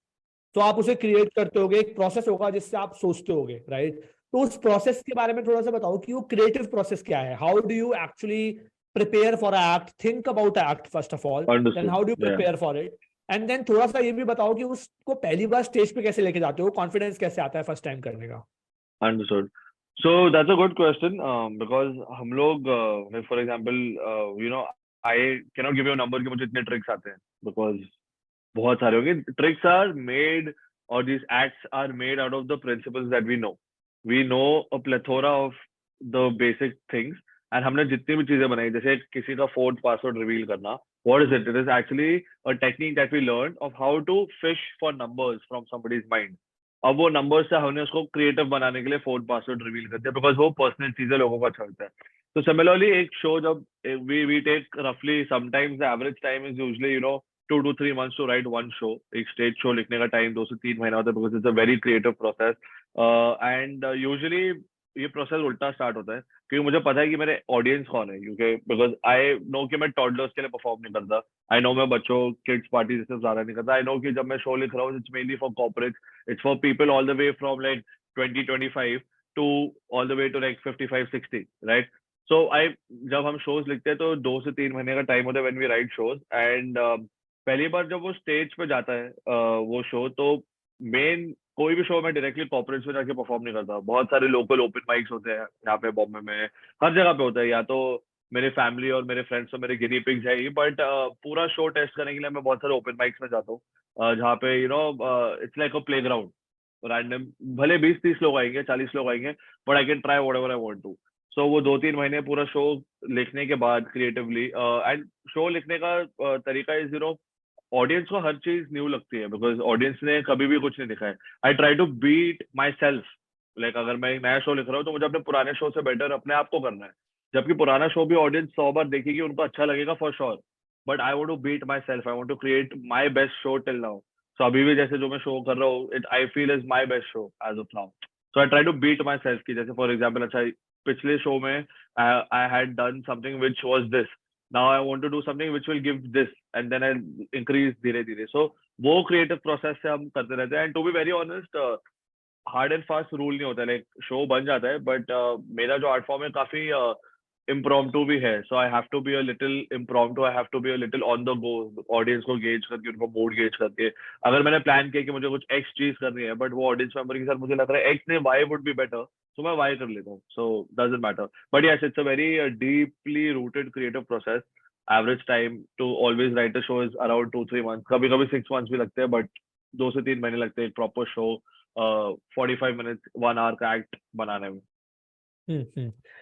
तो आप उसे क्रिएट करते होगे, एक प्रोसेस होगा जिससे आप सोचते होगे, राइट. तो उस प्रोसेस के बारे में थोड़ा सा बताओ कि वो क्रिएटिव प्रोसेस क्या है. How do you actually prepare for act, think about act first of all, then Understood. How do you Yeah. Prepare for it, and then थोड़ा सा ये भी बताओ कि उसको पहली बार स्टेज पे कैसे लेके जाते हो, कॉन्फिडेंस कैसे आता है फर्स्ट टाइम करने का. Understood. So that's a good question. Because हम लोग like for example, I cannot give you a number कि मुझे इतने ट्रिक्स आते हैं, because बहुत सारे होंगे. ट्रिक्स आर मेड और these acts are made out of the principles that we know. We know a plethora of the basic things. And हमने जितनी भी चीजें बनाई, जैसे किसी का फोर्थ पासवर्ड रिवील करना, what is it? It is actually a technique that we learned of how to fish for numbers from somebody's mind. अब वो नंबर से हमने उसको क्रिएटिव बनाने के लिए फोर्थ पासवर्ड रिवील कर दिया, बिकॉज वो पर्सनल चीजें लोगों को अच्छा लगता है. तो सिमिलरली एक शो जब वी टेक रफली sometimes the average time is usually 2 to 3 months to write one show. एक स्टेज शो लिखने का टाइम 2 से 3 महीना होता है, because it's a very creative process. And usually ये प्रोसेस उल्टा स्टार्ट होता है क्योंकि मुझे पता है कि मेरे ऑडियंस कौन है. क्योंकि बिकॉज आई नो कि मैं टॉडलर्स के लिए परफॉर्म नहीं करता. आई नो मैं बच्चों किड्स पार्टी जैसे ज्यादा नहीं करता. आई नो कि जब मैं शो लिख रहा हूँ it's mainly for corporate. It's for people all the way from like 20-25 to all the way to like 55-60, right? So जब हम shows लिखते हैं तो 2 से 3 महीने का टाइम होता है when we write shows. And पहली बार जब वो स्टेज पे जाता है वो शो, तो मेन कोई भी शो मैं डायरेक्टली कॉर्पोरेट्स में जाके परफॉर्म नहीं करता. बहुत सारे लोकल ओपन माइक्स होते हैं यहाँ पे बॉम्बे में, हर जगह पे होता है. या तो मेरे फैमिली और मेरे फ्रेंड्स और मेरे गिनी पिग्स है ही, बट पूरा शो टेस्ट करने के लिए मैं बहुत सारे ओपन माइक्स में जाता हूँ, जहाँ पे it's like a playground. Random भले 20-30 लोग आएंगे, 40 लोग आएंगे, but I can try whatever I want to. So वो 2-3 महीने पूरा शो लिखने के बाद क्रिएटिवली, एंड शो लिखने का तरीका इज ऑडियंस को हर चीज न्यू लगती है, बिकॉज ऑडियंस ने कभी भी कुछ नहीं दिखा है. I try to beat myself. Like अगर मैं एक नया शो लिख रहा हूँ तो मुझे अपने पुराने शो से बेटर अपने आप को करना है. जबकि पुराना शो भी ऑडियंस 100 बार देखेगी, उनको अच्छा लगेगा for sure, but I want to beat myself. I want to create my best show till now. So अभी भी जैसे जो मैं शो कर रहा हूँ, it I feel is my best show as of now. So I try to beat myself कि जैसे for example अच्छा पिछले शो में I had done something which was this. Now I want to do something which will give this, and then I'll increase धीरे धीरे. So वो creative process से हम करते रहते हैं. And to be very honest, hard and fast rule नहीं होता है. लाइक शो बन जाता है, बट मेरा जो आर्ट फॉर्म है काफी इम्प्रॉम्प्टू भी है. So I have to be a little impromptu, I have to be a little on the go, audience को गेज करके, उनको मूड गेज करके. अगर मैंने प्लान किया कि मुझे कुछ एक्स चीज करनी है, बट वो ऑडियंस मेंबर के साथ मुझे लग रहा है एक्स ने वाई वुड बी बेटर, तो मैं वाई कर लेता हूँ. So doesn't matter. But yes, it's a very deeply rooted creative process. Average time to always write a show is around 2-3 months. कभी कभी 6 months भी लगते हैं, बट 2 से 3 महीने लगते हैं एक प्रॉपर शो 45 minutes 1 hour का एक्ट बनाने में.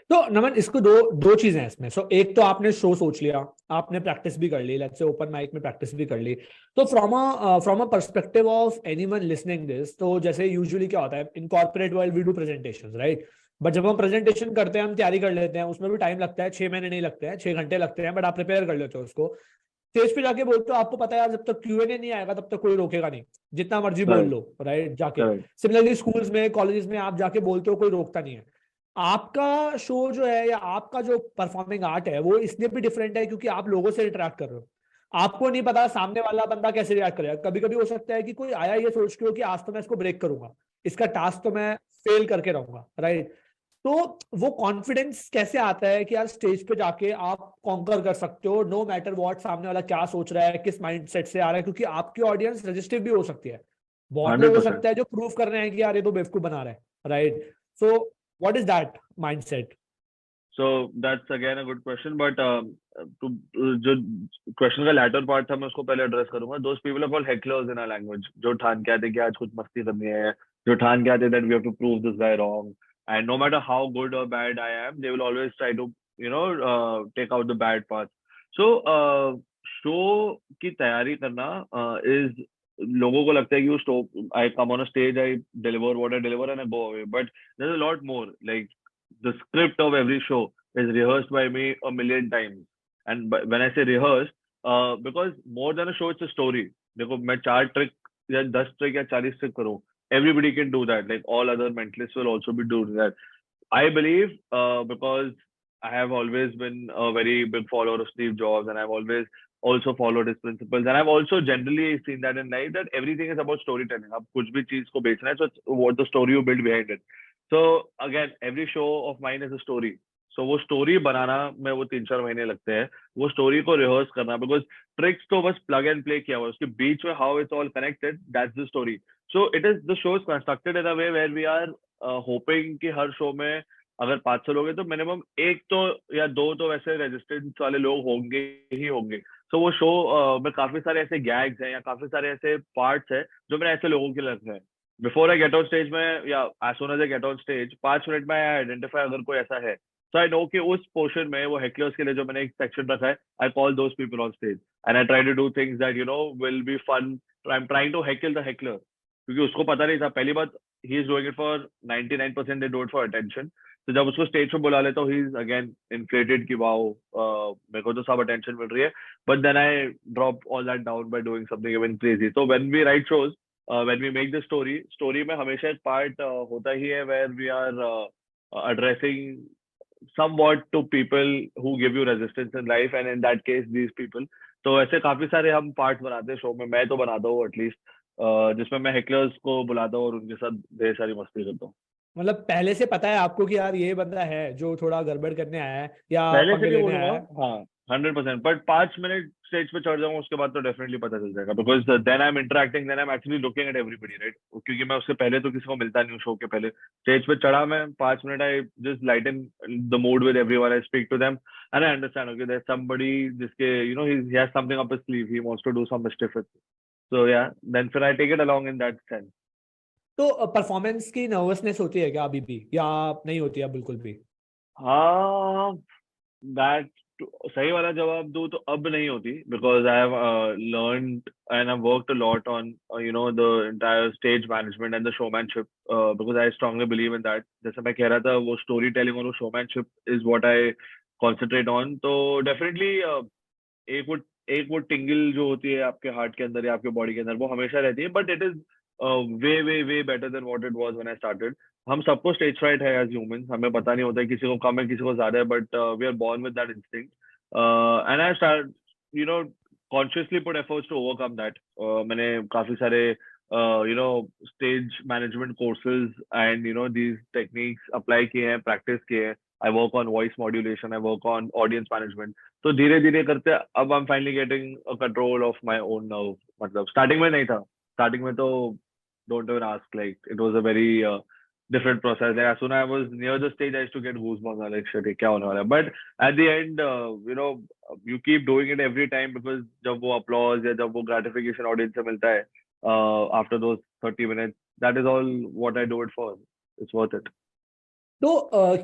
तो नमन, इसको दो दो चीजें हैं इसमें. सो एक तो आपने शो सोच लिया, आपने प्रैक्टिस भी कर ली, लेट्स से ओपन माइक में प्रैक्टिस भी कर ली. तो from a perspective of anyone listening this, तो जैसे यूजुअली क्या होता है in corporate world, we do presentations, right? But जब हम प्रेजेंटेशन करते हैं, हम तैयारी कर लेते हैं, उसमें भी टाइम लगता है. 6 महीने नहीं लगते हैं, 6 घंटे लगते हैं, बट आप प्रिपेयर कर लेते हो उसको. स्टेज पे जाके बोलते हो, आपको पता है यार जब तक क्यूएनए नहीं आएगा तब तक कोई रोकेगा नहीं, जितना मर्जी बोल Correct, लो, राइट? जाके correct. सिमिलरली स्कूल्स में, कॉलेजेस में आप जाके बोलते हो, कोई रोकता नहीं है. आपका शो जो है या आपका जो परफॉर्मिंग आर्ट है वो इसलिए भी डिफरेंट है क्योंकि आप लोगों से इंटरेक्ट कर रहे हो. आपको नहीं पता सामने वाला बंदा कैसे रिएक्ट करेगा. कभी कभी हो सकता है कि कोई आया ये सोच के हो कि आज तो मैं इसको ब्रेक करूंगा, इसका टास्क तो मैं फेल करके रहूंगा, राइट? तो वो कॉन्फिडेंस कैसे आता है कि यार स्टेज पे जाके आप कॉन्कर कर सकते हो, नो मैटर व्हाट सामने वाला क्या सोच रहा है, किस माइंडसेट से आ रहा है, क्योंकि आपकी ऑडियंस रजिस्टिव भी हो सकती है. बहुत लोग हो 100%. सकता है जो प्रूव कर रहे हैं कि यार ये तो बेवकूफ बना रहा है, right? So what is that mindset? So that's again a good question, but जो क्वेश्चन का लैटर पार्ट था मैं उसको पहले एड्रेस करूंगा. Those people are called hecklers in our language, जो ठान के आते कि आज कुछ मस्ती करनी है, जो ठान के आते that we have to prove this guy wrong, and no matter how good or bad I am, they will always try to take out the bad parts. So show की तैयारी करना is लोगों को लगता है कि वो I come on a stage, I deliver what I deliver and I go away, but there's a lot more. Like the script of every show is rehearsed by me a million times. And when I say rehearsed, because more than a show, it's a story. देखो मैं 4 trick या 10 trick या 40 trick करूँ, everybody can do that. Like all other mentalists will also be doing that. I believe because I have always been a very big follower of Steve Jobs, and I've always also followed his principles, and I've also generally seen that in life that everything is about storytelling. आप कुछ भी चीज को बेचना है, so it's what the story you build behind it. So again, every show of mine is a story. So वो story बनाना में वो 3-4 महीने लगते हैं. वो story को rehearse करना, because tricks तो बस plug and play किया हुआ है. उसके बीच में how it's all connected, that's the story. So it is, the show is constructed in a way where we are hoping कि हर show में अगर 500 लोग हैं तो मिनिमम 1 तो या 2 तो वैसे रेजिस्टेंस वाले लोग होंगे ही होंगे. सो वो शो में काफी सारे ऐसे गैग्स हैं या काफी सारे ऐसे पार्ट्स हैं जो मैंने ऐसे लोगों के लगते हैं. Before I get on stage में या as soon as I get on stage, 5 minute में आई आइडेंटिफाई अगर कोई ऐसा है, सो आई नो कि उस पोर्शन में वो हेकलर्स के लिए जो मैंने एक सेक्शन रखा है, I call those people on stage and I try to do things that will be fun. I am trying to heckle the heckler, क्योंकि उसको पता नहीं था. पहली बात, he is doing it for 99% they do it for attention. तो जब उसको स्टेज पे बुला लेता हूँ, ही इज अगेन इन्फ्लेटेड कि वाओ मेरे को तो सब अटेंशन मिल रही है. But then I drop all that down by doing something even crazy. तो when we write shows, when we make the story में हमेशा एक पार्ट होता ही है where we are addressing somewhat to people who give you resistance in life, and in that case these people. तो ऐसे काफी सारे हम पार्ट्स बनाते हैं शो में. मैं तो बनाता हूँ एटलीस्ट, जिसमें मैं हेकलर्स को बुलाता हूँ और उनके साथ ढेर सारी मस्ती करता हूँ. मतलब पहले से पता है आपको कि यार ये बंदा है जो थोड़ा गड़बड़ करने आया है या पहले से पंगे नहीं लेने बोलूंगा, आया है? हाँ 100%. बट 5 मिनट स्टेज पे चढ़ जाऊंगा उसके बाद तो डेफिनेटली पता चल जाएगा, because then I am interacting, then I am actually looking at everybody, right? क्योंकि मैं उससे पहले तो किसी को मिलता नहीं हूँ. शो के पहले स्टेज पे चढ़ा, मैं 5 minute I just lighten the mood with everyone, I speak to them and I understand okay there somebody जिसके he has something up his sleeve, he wants to do some mischief. So yeah then फिर I take it along in that sense. तो performance की nervousness होती है क्या अभी भी, या नहीं होती है बिल्कुल भी? हाँ, दैट सही वाला जवाब दूं तो अब नहीं होती, because I have learned and I worked a lot on the entire stage management and the showmanship, because I strongly believe in that. जैसे मैं कह रहा था, वो स्टोरी टेलिंग और वो showmanship is what I concentrate on. तो definitely एक वो एक वो टिंगल जो होती है आपके हार्ट के अंदर या आपके बॉडी के अंदर, वो हमेशा रहती है, but it is way way way better than what it was when I started. हम सबको स्टेज फ्राइट है एज ह्यूमंस, हमें पता नहीं होता है, किसी को कम है किसी को ज्यादा है, but we are born with that instinct. And I start, you know, consciously put efforts to overcome that. मैंने काफी सारे stage management courses and these techniques apply किए हैं, practice किए हैं. I work on voice modulation, I work on audience management. तो धीरे धीरे करते अब I'm finally getting a control of my own nerve. मतलब starting में नहीं था, starting में तो don't even ask, like it was a very different process. Like, as soon as I was near the stage, I used to get goosebumps. I was like, shit, ये क्या होने वाला है? But at the end, you keep doing it every time, because जब वो applause या जब वो gratification audience से मिलता है, after those 30 minutes, that is all what I do it for. It's worth it. तो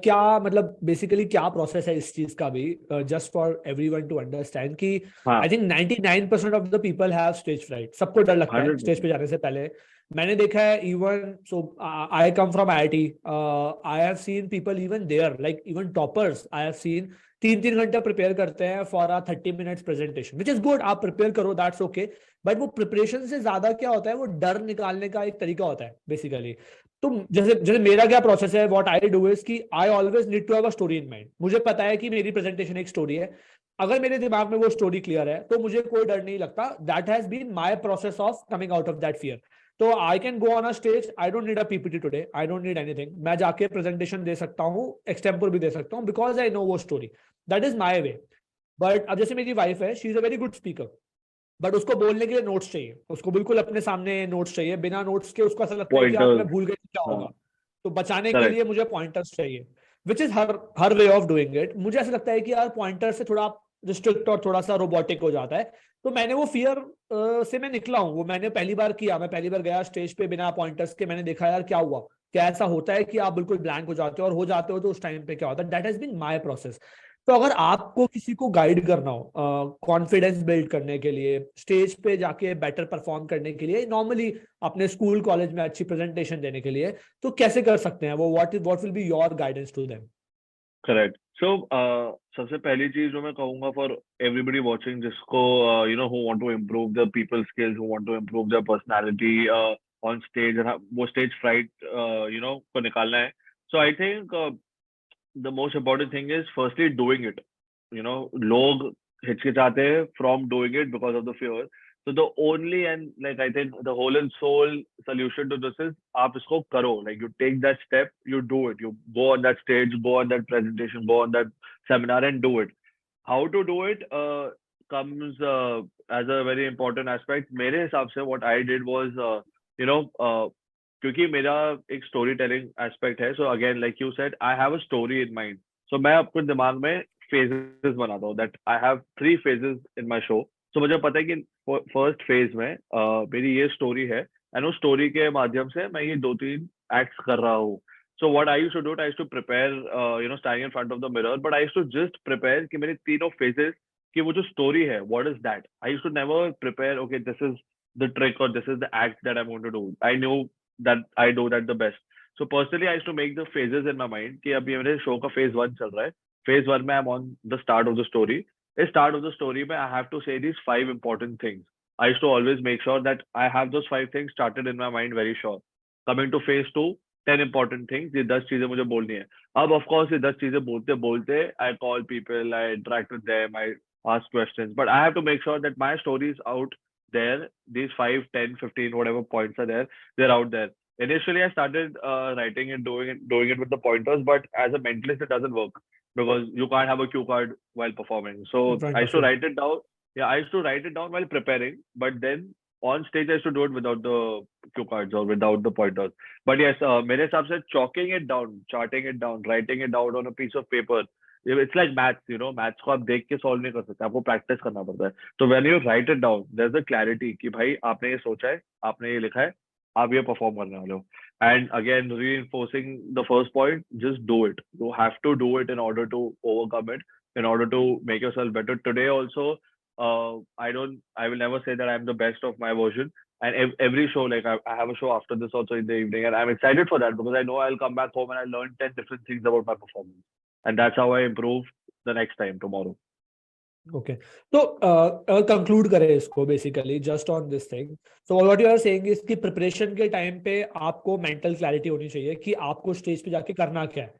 क्या मतलब बेसिकली क्या प्रोसेस है इस चीज का भी, just for everyone to understand कि हाँ, I think 99% of the people have stage fright. सबको डर लगता है स्टेज 100%. पे जाने से पहले. मैंने देखा है, even so I come from IIT, I have seen people even there, like even toppers I have seen 3-3 घंटा प्रिपेयर करते हैं for a 30 minutes presentation, which is good. आप प्रिपेयर करो, दैट्स ओके. बट वो प्रिपरेशन से ज्यादा क्या होता है, वो डर निकालने का एक तरीका होता है बेसिकली. तो जैसे जैसे मेरा क्या प्रोसेस है, व्हाट आई डू इज कि I always need to have a story in mind. मुझे पता है कि मेरी प्रेजेंटेशन एक स्टोरी है. अगर मेरे दिमाग में वो स्टोरी क्लियर है तो मुझे कोई डर नहीं लगता. That has been my process of coming out of that fear. तो I can go on a stage, I don't need a PPT today, I don't need anything. मैं जाके प्रेजेंटेशन दे सकता हूँ, एक्सटेम्पोर भी दे सकता हूँ, बिकॉज आई नो वो story. That is my way. But अब जैसे मेरी वाइफ है, she is a very good speaker, but उसको बोलने के लिए नोट्स चाहिए. उसको बिल्कुल अपने सामने नोट्स चाहिए. बिना नोट्स के उसको ऐसा लगता है कि यार Pointers. मैं भूल गया क्या होगा. हाँ, तो बचाने के correct. लिए मुझे पॉइंटर्स चाहिए, which is her her way of doing it. मुझे ऐसा लगता है कि यार पॉइंटर से थोड़ा रिस्ट्रिक्ट और थोड़ा सा रोबोटिक हो जाता है. तो मैंने वो फियर से मैं निकला हूँ. वो मैंने पहली बार किया. मैं पहली बार गया स्टेज पे बिना पॉइंटर्स के. मैंने देखा यार क्या हुआ, क्या ऐसा होता है कि आप बिल्कुल ब्लैंक हो जाते हो, और हो जाते हो तो उस टाइम पे क्या होता है. That has been my process. तो अगर आपको किसी को गाइड करना हो कॉन्फिडेंस बिल्ड करने के लिए, स्टेज पे जाके बेटर परफॉर्म करने के लिए, नॉर्मली अपने स्कूल कॉलेज में अच्छी प्रेजेंटेशन देने के लिए, तो कैसे कर सकते हैं वो? What will be your guidance to them? Correct. So सबसे पहली चीज जो मैं कहूंगा फॉर एवरीबडी वॉचिंग, जिसको who want to improve the people skills, who want to improve the personality on stage, वो स्टेज फ्राइट को निकालना है. So I think the most important thing is firstly doing it. Log हिचकिचाते हैं from doing it because of the fear. So the only and like I think the whole and soul solution to this is आप इसको करो. Like you take that step, you do it. You go on that stage, go on that presentation, go on that seminar and do it. How to do it comes as a very important aspect. मेरे हिसाब से what I did was क्योंकि मेरा एक story telling aspect है. So again like you said, I have a story in mind. So मैं अपने दिमाग में फेजेस बनाता हूँ. That I have 3 phases in my show. So मुझे पता है कि फर्स्ट फेज में मेरी ये स्टोरी है, एंड उस स्टोरी के माध्यम से मैं ये 2-3 एक्ट्स कर रहा हूँ. So what I used to do, I used to prepare standing in front of the mirror, but I used to just prepare कि मेरे तीनों फेजेस कि वो जो स्टोरी है, what is that. I used to never prepare okay this is the trick और this is the act that I want to do. I knew that I do that the best. So personally, I used to make the phases in my mind कि अभी मेरे show का phase 1 चल रहा है. Phase 1 में I'm on the start of the story. इस start of the story में I have to say these 5 important things. I used to always make sure that I have those 5 things started in my mind very sure. Coming to phase 2, 10 important things. ये 10 चीजें मुझे बोलनी है. अब of course ये 10 चीजें बोलते बोलते I call people, I interact with them, I ask questions. But I have to make sure that my story is out there. These 5, 10, 15, whatever points are there, they're out there. Initially, I started writing and doing it with the pointers, but as a mentalist, it doesn't work because you can't have a cue card while performing. So In front I of used to you. write it down. Yeah, I used to write it down while preparing, but then on stage I used to do it without the cue cards or without the pointers. But yes, मेरे हिसाब से chalking it down, charting it down, writing it down on a piece of paper. It's like maths, maths को आप देख के solve नहीं कर सकते, आपको practice करना पड़ता है. So when you write it down, there's a clarity कि भाई आपने ये सोचा है, आपने ये लिखा है, आप ये perform करने वाले हो. And again, reinforcing the first point, just do it. You have to do it in order to overcome it, in order to make yourself better. Today also, I will never say that I'm the best of my version. And every show, like I have a show after this also in the evening, and I'm excited for that because I know I'll come back home and I'll learn 10 different things about my performance. And that's how I improve the next time tomorrow. Okay, तो अगर conclude करें इसको basically just on this thing, so what you are saying is कि preparation के time पे आपको mental clarity होनी चाहिए कि आपको स्टेज पे जाके करना क्या है।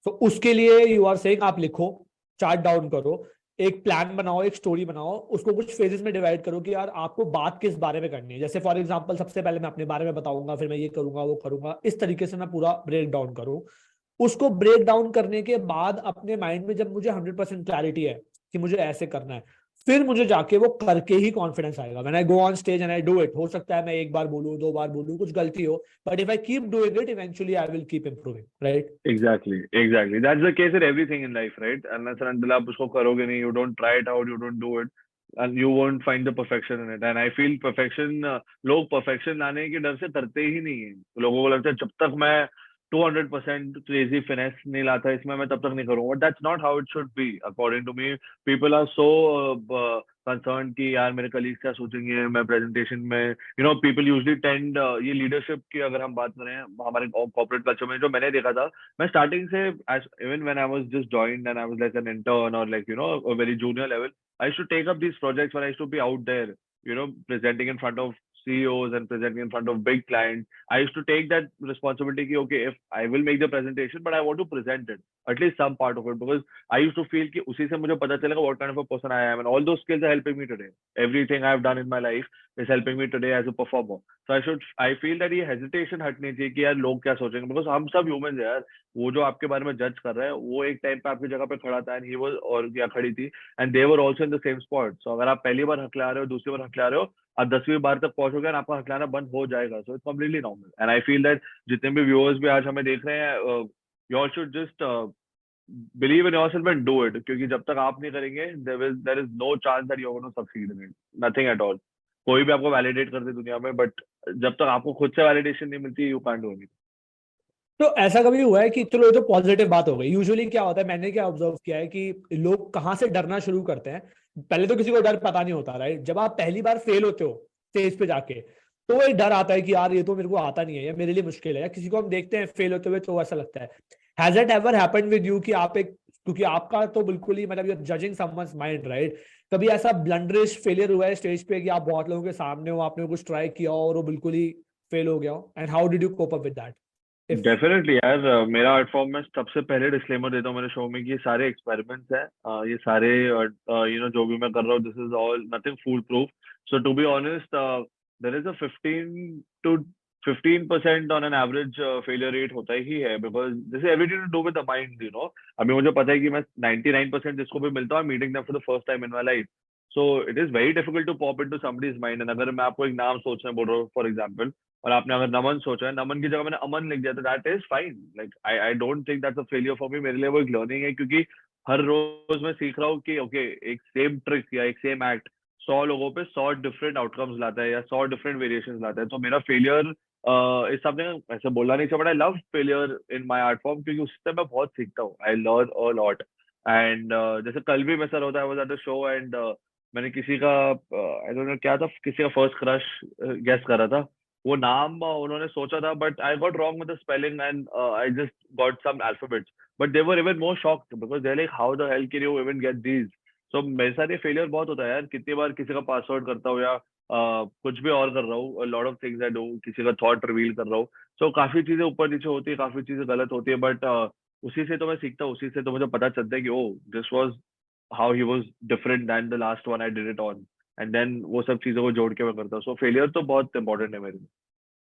तो उसके लिए यू आर सेइंग आप लिखो, चार्ट डाउन करो, एक प्लान बनाओ, एक स्टोरी बनाओ, उसको कुछ फेजेस में डिवाइड करो कि यार आपको बात किस बारे में करनी है। जैसे फॉर एग्जांपल सबसे पहले मैं अपने बारे में बताऊंगा, फिर मैं ये करूंगा वो करूंगा, इस तरीके से मैं पूरा ब्रेक डाउन करूँ। उसको ब्रेक डाउन करने के बाद अपने माइंड में जब मुझे 100% क्लैरिटी है कि मुझे ऐसे करना है, फिर मुझे जाके वो करके ही कॉन्फिडेंस आएगा। When I go on stage and I do it, हो सकता है मैं एक बार बोलूं, दो बार बोलूं, कुछ गलती हो, but if I keep doing it eventually I will keep improving, right? Exactly, exactly. That's the case in everything in life, right? Unless and until आप उसको करोगे नहीं, you don't try it out, you don't do it, and you won't find the perfection in it. And I feel perfection, लोग perfection लाने के डर से करते ही नहीं है। लोगों को लगता है जब तक मैं 200% crazy finesse नहीं लाता इसमें, मैं तब तक नहीं करूँगा. But that's not how it should be, according to me. People are so concerned कि यार मेरे colleagues क्या सोचेंगे मैं presentation में, people usually tend, ये leadership की अगर हम बात करें हमारे corporate culture में, जो मैंने देखा था, मैं starting से, even when I was just joined and I was like an intern or like a very junior level, I used to take up these projects when I used to be out there, presenting in front of CEOs and presenting in front of big clients. I used to take that responsibility कि okay, if I will make the presentation, but I want to present it, at least some part of it, because I used to feel कि उसी से मुझे पता चलेगा what kind of a person I am, and all those skills are helping me today. Everything I've done in my life is helping me today as a performer. So I feel that ये hesitation हटनी चाहिए कि यार लोग क्या सोचेंगे, because हम सब humans हैं यार. वो जो आपके बारे में जज कर रहा है वो एक टाइम पे आपकी जगह पे खड़ा था, and he was, और या खड़ी थी, and they were also in the same spot. So अगर आप पहली बार हकला रहे हो, दूसरी बार हकला रहे हो, आप 10वीं बार तक पहुंचोगे और आपका हकलाना बंद हो जाएगा. So it's completely normal. And I feel that जितने भी viewers भी आज हमें देख रहे हैं, you all should just believe in yourself and do it, क्योंकि जब तक आप नहीं करेंगे there is no chance that you're going to succeed in it. Nothing at all. कोई भी आपको वैलिडेट कर दे दुनिया में, बट जब तक आपको खुद से वैलिडेशन नहीं मिलती, यू कांट डू एनीथिंग. तो ऐसा कभी हुआ है कि चलो ये तो पॉजिटिव बात हो गई, यूजुअली क्या होता है, मैंने क्या ऑब्जर्व किया है कि लोग कहाँ से डरना शुरू करते हैं। पहले तो किसी को डर पता नहीं होता, राइट? जब आप पहली बार फेल होते हो स्टेज पे जाके, तो वो एक डर आता है कि यार ये तो मेरे को आता नहीं है, या मेरे लिए मुश्किल है, या किसी को हम देखते हैं फेल होते हुए तो ऐसा लगता है। Has it ever happened with you कि आप एक, क्योंकि आपका तो बिल्कुल ही मतलब, you are judging someone's mind, right? कभी ऐसा ब्लंडरिश फेलियर हुआ है स्टेज पे कि आप बहुत लोगों के सामने हो, आपने कुछ ट्राई किया हो और वो बिल्कुल ही फेल हो गया हो, and how did you cope up with that, if? Definitely यार, मेरा आर्ट फॉर्म में सबसे पहले डिस्क्लेमर देता हूँ मेरे शो में कि ये सारे एक्सपेरिमेंट्स हैं. ये सारे जो भी मैं कर रहा हूँ, this is all nothing foolproof. So to be honest, there is a 15% on an average failure rate होता ही है, because this is everything to do with the mind. अभी मुझे पता है कि मैं 99% जिसको भी मिलता हूँ, meeting them for the first time in my life. So it is very difficult to pop in to somebody's mind. And अगर मैं आपको एक नाम सोचने बोल रहा हूँ फॉर एग्जाम्पल, और आपने अगर नमन सोचा है, नमन की जगह मैंने अमन लिख दिया, तो that is fine. Like I don't think that's a failure for me. मेरे लिए वो एक लर्निंग है, क्योंकि हर रोज मैं सीख रहा हूँ कि ओके, एक सेम ट्रिक या एक सेम एक्ट 100 लोगों पे 100 डिफरेंट आउटकम्स लाता है, या 100 डिफरेंट वेरिएशंस लाता है. तो मेरा फेलियर इस समथिंग, ऐसे बोलना नहीं चाहिए, but I love failure in my art form, क्योंकि उससे मैं बहुत सीखता हूँ. I learn a lot. And जैसे कल भी मैं सर होता है, I was at the show, and मैंने किसी का, आई डोंट नो क्या था, किसी का फर्स्ट क्रश गेस करा था. वो नाम उन्होंने सोचा था, but I got wrong with the spelling, and I just got some alphabets. But they were even more shocked, because they like how the hell can you even get these. So मेरे साथ ये failure बहुत होता है यार. कितनी बार किसी का पासवर्ड करता हूँ, या कुछ भी और कर रहा हूँ, lot of things I do, किसी का थॉट रिवील कर रहा हूँ. सो काफी चीजें ऊपर नीचे होती है, काफी चीजें गलत होती है, बट उसी से तो मैं सीखता हूँ. उसी से तो मुझे पता चलता है कि oh, this was how he was different than the last one I did it on. And then वो सब चीजों को जोड़ के मैं करता हूँ. सो फेलियर तो बहुत इंपॉर्टेंट है मेरे लिए.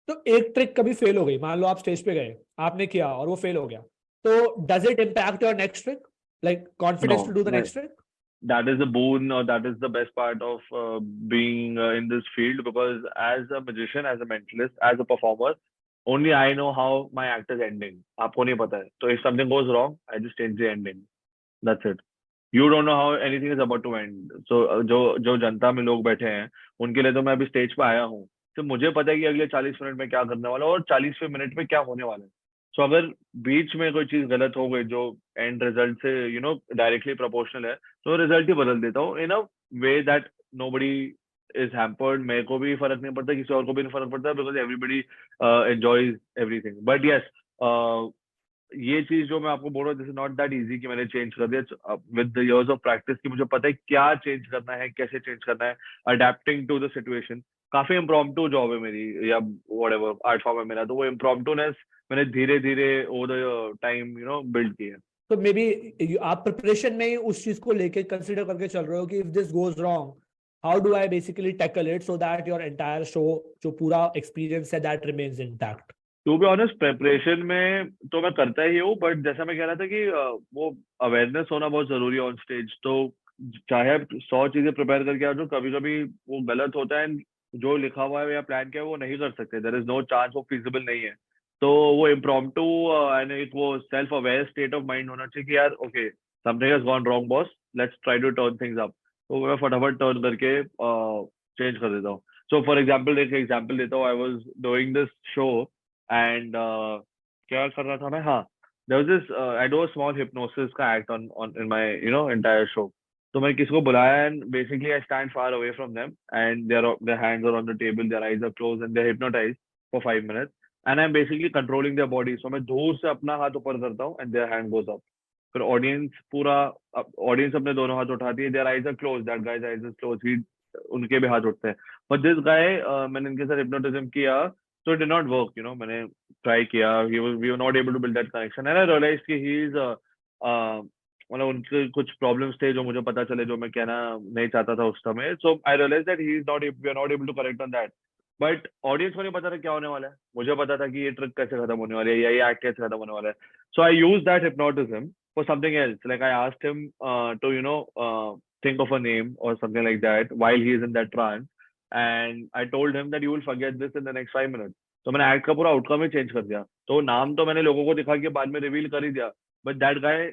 तो एक ट्रिक कभी फेल हो गई, मान लो आप स्टेज पे गए, आपने किया और वो फेल हो गया, तो does it impact your next trick, like confidence to No, do the no, next trick? that is the boon, or that is the best part of being in this field, because as a magician, as a mentalist, as a performer, only I know how my act is ending. आपको नहीं पता है. So if something goes wrong, I just change the ending. That's it. You don't know how anything is about to end. So जो जो जनता में लोग बैठे हैं, उनके लिए तो मैं अभी स्टेज पे आया हूँ. तो मुझे पता है कि अगले 40 मिनट में क्या करने वाला है, और 40वें मिनट में क्या होने वाला है. सो अगर बीच में कोई चीज गलत हो गई जो एंड रिजल्ट से डायरेक्टली प्रोपोर्शनल है, तो रिजल्ट ही बदल देता हूँ in a way that nobody is hampered. मेरे को भी फर्क नहीं पड़ता, किसी और को भी नहीं फर्क पड़ता, because everybody enjoys everything. But yes, ये चीज जो मैं आपको बोल रहा हूँ, this is not that easy कि मैंने चेंज कर दिया with the years of practice, कि मुझे पता है क्या चेंज करना है, कैसे चेंज करना है, अडेप्टिंग टू द सिचुएशन। काफी इम्प्रॉम्प्टू जॉब है मेरी, या व्हाटएवर आर्ट फॉर्म है मेरा, तो वो इम्प्रॉम्प्टूनेस मैंने धीरे धीरे ओवर द टाइम बिल्ड की है। तो मे बी आप प्रिपरेशन में ही उस चीज को लेके कंसिडर करके चल रहे हो कि if this goes wrong, how do I basically tackle it so that your entire show जो पूरा एक्सपीरियंस है that remains intact. To be honest, preparation में तो मैं करता ही हूँ, बट जैसा मैं कह रहा था कि वो अवेयरनेस होना बहुत जरूरी है ऑन स्टेज। तो चाहे आप 100 चीजें प्रिपेयर करके आ जाओ, कभी कभी वो गलत होता है, जो लिखा हुआ है या प्लान किया है वो नहीं कर सकते, देयर इज नो चांस, वो फिजिबल नहीं है। तो वो इम्प्रॉम्प्टू एंड एक वो self aware state of mind होना चाहिए कि यार okay, something has gone wrong boss, let's try to turn things up. तो मैं फटाफट टर्न करके चेंज कर देता हूँ। सो फॉर एग्जाम्पल, एक एग्जाम्पल देता हूँ, I was doing this show and क्या कर रहा था मैं, हाँ, there was this I do a small hypnosis का act on in my entire show। तो मैं किसी को बुलाया and basically I stand far away from them and their hands are on the table, their eyes are closed and they're hypnotized for 5 minutes and I'm basically controlling their body। So मैं दूर से अपना हाथ ऊपर करता हूँ and their hand goes up। फिर audience अपने दोनों हाथ उठाती है, their eyes are closed, that guy's eyes is closed, he उनके भी हाथ उठते हैं। but this guy मैंने इनके साथ hypnotism किया, so it did not work, मैंने ट्राई किया, we were not able to build that connection and I realized कि he is मतलब उनके कुछ प्रॉब्लम्स थे जो मुझे पता चले, जो मैं कहना नहीं चाहता था उस समय। So I realise that he is not we are not able to correct on that. But audience को नहीं पता था क्या होने वाला है, मुझे पता था कि ये ट्रिक कैसे खत्म होने वाली है या ये एक्ट कैसे खत्म होने वाला है। So I use that hypnotism for something else, like I asked him to think of a name or something like that while he is in that trance, and I told him that you will forget this in the next 5 minutes। तो मैंने act का पूरा outcome ही change कर दिया। तो नाम तो मैंने लोगों को दिखा के बाद में रिवील कर ही दिया, but that guy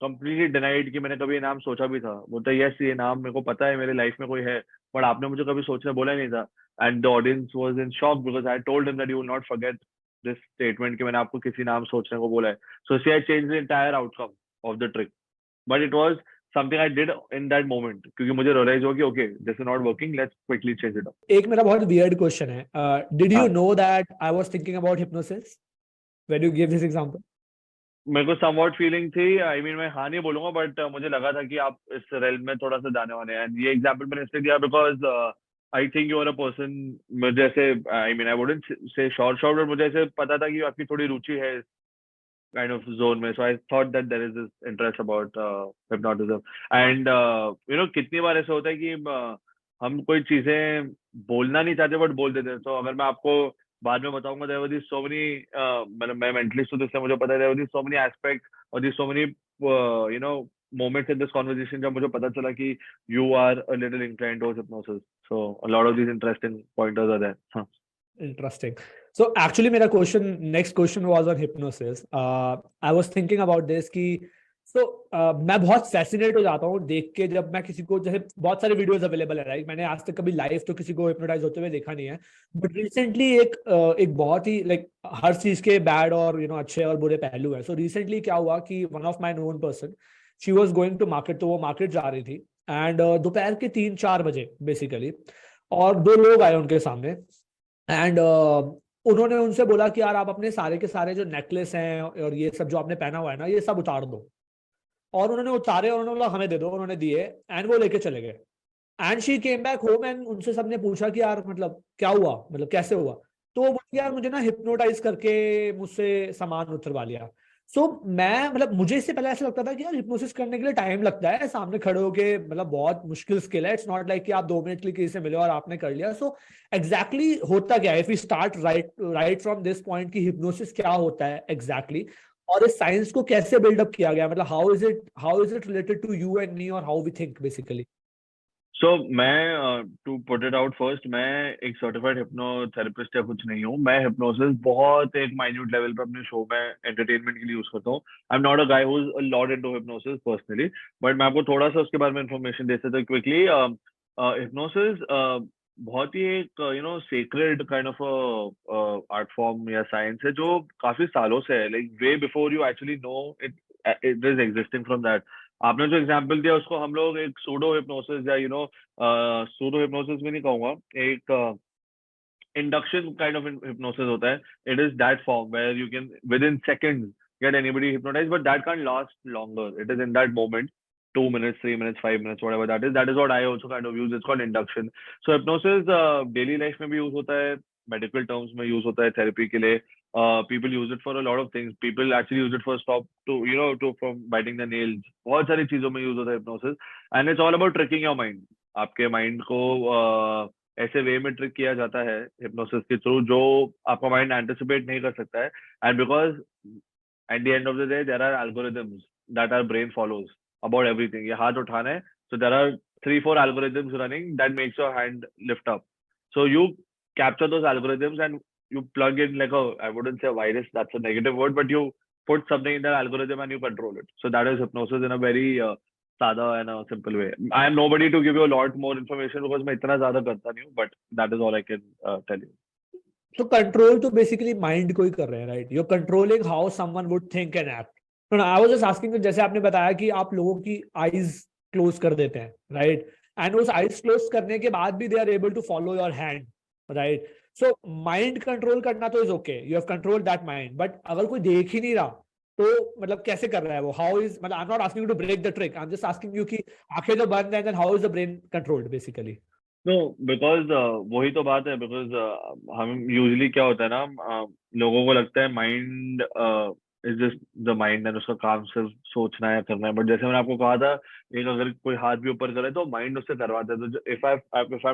completely denied कि मैंने कभी ये नाम सोचा भी था। बोलता है यस, ये नाम मेरे को पता है, मेरे लाइफ में कोई है, बट आपने मुझे कभी सोचने बोला ही नहीं था। And the audience was in shock because I told him that you will not forget this statement कि मैंने आपको किसी नाम सोचने को बोला है। So see I change the entire outcome of the trick, but it was something I did in that moment, क्योंकि मुझे रियलाइज हो कि okay this is not working, let's quickly change it up. एक मेरा बहुत वियर्ड क्वेश्चन है, did you हाँ, know that I was thinking about hypnosis when you give this example? मेरे को समवॉट फीलिंग थी, आई मीन मैं हाँ नहीं बोलूंगा, बट मुझे लगा था कि आप इस रेल में थोड़ा सा जाने वाले हैं। ये एग्जांपल मैंने इसलिए दिया because I think you are a person, मुझे ऐसे I mean I wouldn't say short but मुझे ऐसे पता था कि आपकी थोड़ी रुचि है काइंड ऑफ जोन में। So I thought that there is this interest about hypnotism. And कितनी बार ऐसा होता है कि हम कोई चीजें बोलना नहीं चाहते बट बोल देते हैं। तो अगर मैं आपको बाद में बताऊंगा, there were this so many, मतलब मैं मेंटलिस्ट हूँ तो इसलिए मुझे पता है there were this so many aspect और this so many moments in this conversation जब मुझे पता चला कि you are a little inclined towards hypnosis, so a lot of these interesting pointers are there। हाँ। Interesting. So actually मेरा next question was on hypnosis. I was thinking about this कि मैं बहुत फैसिनेट हो जाता हूँ देख के, जब मैं किसी को, जैसे बहुत सारे वीडियोस अवेलेबल है, राइट? मैंने आज तक कभी लाइव तो किसी को हिप्नोटाइज होते हुए देखा नहीं है, बट रिसेंटली एक बहुत ही हर चीज के बैड और अच्छे और बुरे पहलू है। सो रिसेंटली क्या हुआ कि one of my known person, she was going to market, तो वो मार्केट जा रही थी एंड दोपहर के 3-4 बजे बेसिकली, और दो लोग आए उनके सामने एंड उन्होंने उनसे बोला कि यार आप अपने सारे के सारे जो नेकलेस हैं और ये सब जो आपने पहना हुआ है ना, ये सब उतार दो। और उन्होंने उतारे और उन्होंने बोला हमें दे दो, उन्होंने दिए एंड वो लेके चले गए। And she came back home and उनसे सबने पूछा कि यार मतलब क्या हुआ, मतलब कैसे हुआ? तो वो बोली यार मुझे ना हिप्नोटाइज करके मुझसे सामान उतरवा लिया। मैं मतलब मुझे इससे पहले ऐसा लगता था कि यार हिप्नोसिस करने के लिए टाइम लगता है, सामने खड़े होके, मतलब बहुत मुश्किल स्किल है, इट्स नॉट लाइक कि आप 2 मिनट के लिए किसी से मिले और आपने कर लिया। एग्जैक्टली होता क्या है, if we start right from this point कि हिप्नोसिस क्या होता है एग्जैक्टली और इस साइंस को कैसे बिल्डअप किया गया, मतलब how is it related to you and me और how we think basically? So मैं to put it out first, मैं एक सर्टिफाइड हिप्नोथेरेपिस्ट या कुछ नहीं हूँ। मैं हिप्नोसिस बहुत एक माइन्यूट लेवल पे अपने शो में एंटरटेनमेंट के लिए यूज करता हूँ। I am not a guy who is a lot into hypnosis personally, but मैं आपको थोड़ा सा उसके बारे में इंफॉर्मेशन दे सकता हूँ क्विकली। हिप्नोसिस बहुत ही एक sacred kind of art form या साइंस है जो काफी सालों से है, like way before you actually know it, it is existing from that. आपने जो एग्जांपल दिया उसको हम लोग एक सूडो हिप्नोसिस या सूडो हिप्नोसिस भी नहीं कहूंगा, एक induction kind of hypnosis होता है। It is that form where you can within seconds get anybody hypnotized, but that can't last longer. It is in that moment, 2 minutes, 3 minutes, 5 minutes, whatever that is. That is what I also kind of use. It's called induction. So hypnosis daily life में भी use होता है, medical terms में use होता है therapy के लिए. People use it for a lot of things. People actually use it for stop to from biting the nails. बहुत सारी चीजों में use होता है hypnosis, and it's all about tricking your mind. आपके mind को ऐसे वे में ट्रिक किया जाता है हिप्नोसिस के थ्रू जो आपका माइंड एंटिसिपेट नहीं कर सकता है. And because at the end of the day, there are algorithms that our brain follows about everything. ये हाथ उठाना है, so there are 3-4 algorithms running that makes your hand lift up. So you capture those algorithms and you plug in like I wouldn't say a virus, that's a negative word, but you put something in that algorithm and you control it. So that is hypnosis in a very sada and a simple way. I am nobody to give you a lot more information because मैं इतना ज़्यादा करता नहीं हूँ, but that is all I can tell you. तो control तो basically mind को ही कर रहे हैं, right? You are controlling how someone would think and act. No, I was just asking, जैसे आपने बताया कि आप लोगों की आईज क्लोज कर देते हैं, राइट? एंड उस आईज क्लोज करने के बाद भी they are able to follow your hand, right? So mind control करना तो is okay, you have control that mind, but अगर कोई देख ही नहीं रहा तो मतलब कैसे कर रहा है वो? हाउ इज, मतलब I am not asking you to break the trick, I am just asking you कि आंखें तो बंद हैं, then how is the brain controlled basically? No, because वही तो बात है. बिकॉज हम यूजली क्या होता है ना, लोगों को लगता है mind is just the mind and उसका काम सिर्फ सोचना है, करना है. बट जैसे मैंने आपको कहा था, एक अगर कोई हाथ भी ऊपर करे तो माइंड उससे करवाता है. तो if I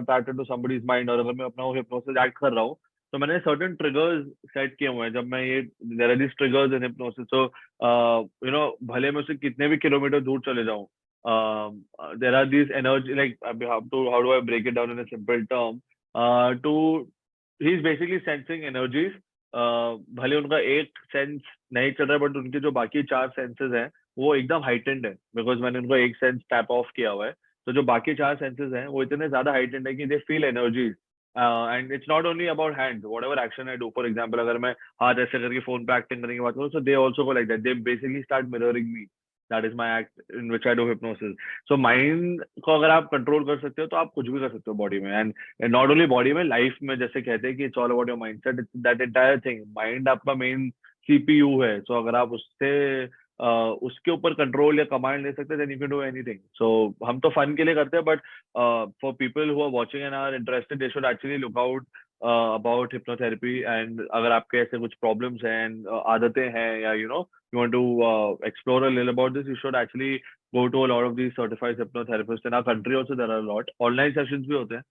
targeted to somebody's mind, और अगर मैं अपना हिप्नोसिस एक्ट कर रहा हूँ, तो मैंने सर्टेन ट्रिगर्स सेट किए हुए हैं. जब मैं ये there are these triggers in hypnosis, तो भले मैं उससे कितने भी किलोमीटर दूर चले जाऊं, there are these energy, like how do I break it down in a simple term? He's basically sensing energies. भले उनका एक सेंस नहीं चल रहा है, बट उनके जो बाकी 4 सेंसेस हैं वो एकदम हाइटेंड है, बिकॉज मैंने उनको एक सेंस टैप ऑफ किया हुआ है. तो जो बाकी 4 सेंसेस हैं वो इतने ज्यादा हाइटेंड है कि they feel energies. And it's not only about hand, what ever action I do. For example, अगर मैं हाथ ऐसे करके फोन पे एक्टिंग करने की बात करूँ, so they also go like that. They basically start mirroring me. That is my act in which I do hypnosis. So mind को अगर आप कंट्रोल कर सकते हो तो आप कुछ भी कर सकते हो बॉडी में. एंड नॉट ओनली बॉडी में, लाइफ में जैसे कहते हैं कि it's all about your mindset, that entire thing. Mind आपका मेन सीपीयू है. सो अगर आप उससे उसके ऊपर कंट्रोल या कमांड ले सकते हैं, then you can do anything. So हम तो फन के लिए करते हैं, but for people who are watching and are interested, they should actually look out about hypnotherapy. And अगर आपके ऐसे कुछ problems हैं, आदतें हैं, या you want to explore a little about this, you should actually go to a lot of these certified hypnotherapists in our country. Also there are a lot online sessions भी होते हैं,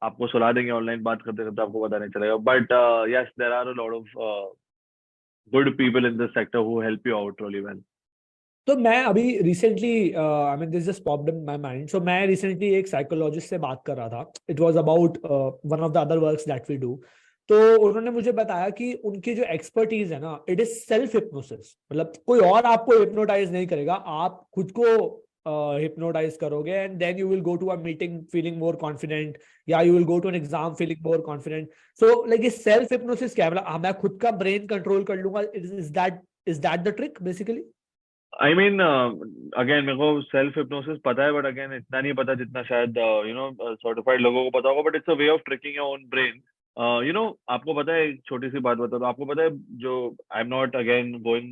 आपको सुला देंगे ऑनलाइन बात करते करते, आपको पता नहीं चलेगा. But yes, there are a lot of good people in this sector who help you out really well. तो मैं अभी recently, I mean this just popped in my mind. So मैं रिसेंटली एक साइकोलॉजिस्ट से बात कर रहा था. It was about one of the other works that we do. तो उन्होंने मुझे बताया कि उनकी जो एक्सपर्टीज है ना, इट इज सेल्फ हिप्नोसिस. मतलब कोई और आपको हिप्नोटाइज नहीं करेगा, आप खुद को हिप्नोटाइज करोगे, and then you will go to a meeting feeling more confident, या you will go to an exam feeling more confident. So like ये सेल्फ हिप्नोसिस क्या है? मतलब मैं खुद का ब्रेन कंट्रोल कर लूंगा. Is that the trick basically? I mean, again, मेरे को सेल्फ हिप्नोसिस पता है, बट अगेन इतना नहीं पता जितना शायद सर्टिफाइड लोगों को पता होगा. But it's a way of tricking your own brain. आपको पता है, एक छोटी सी बात बता दो. आपको पता है, जो I am not again going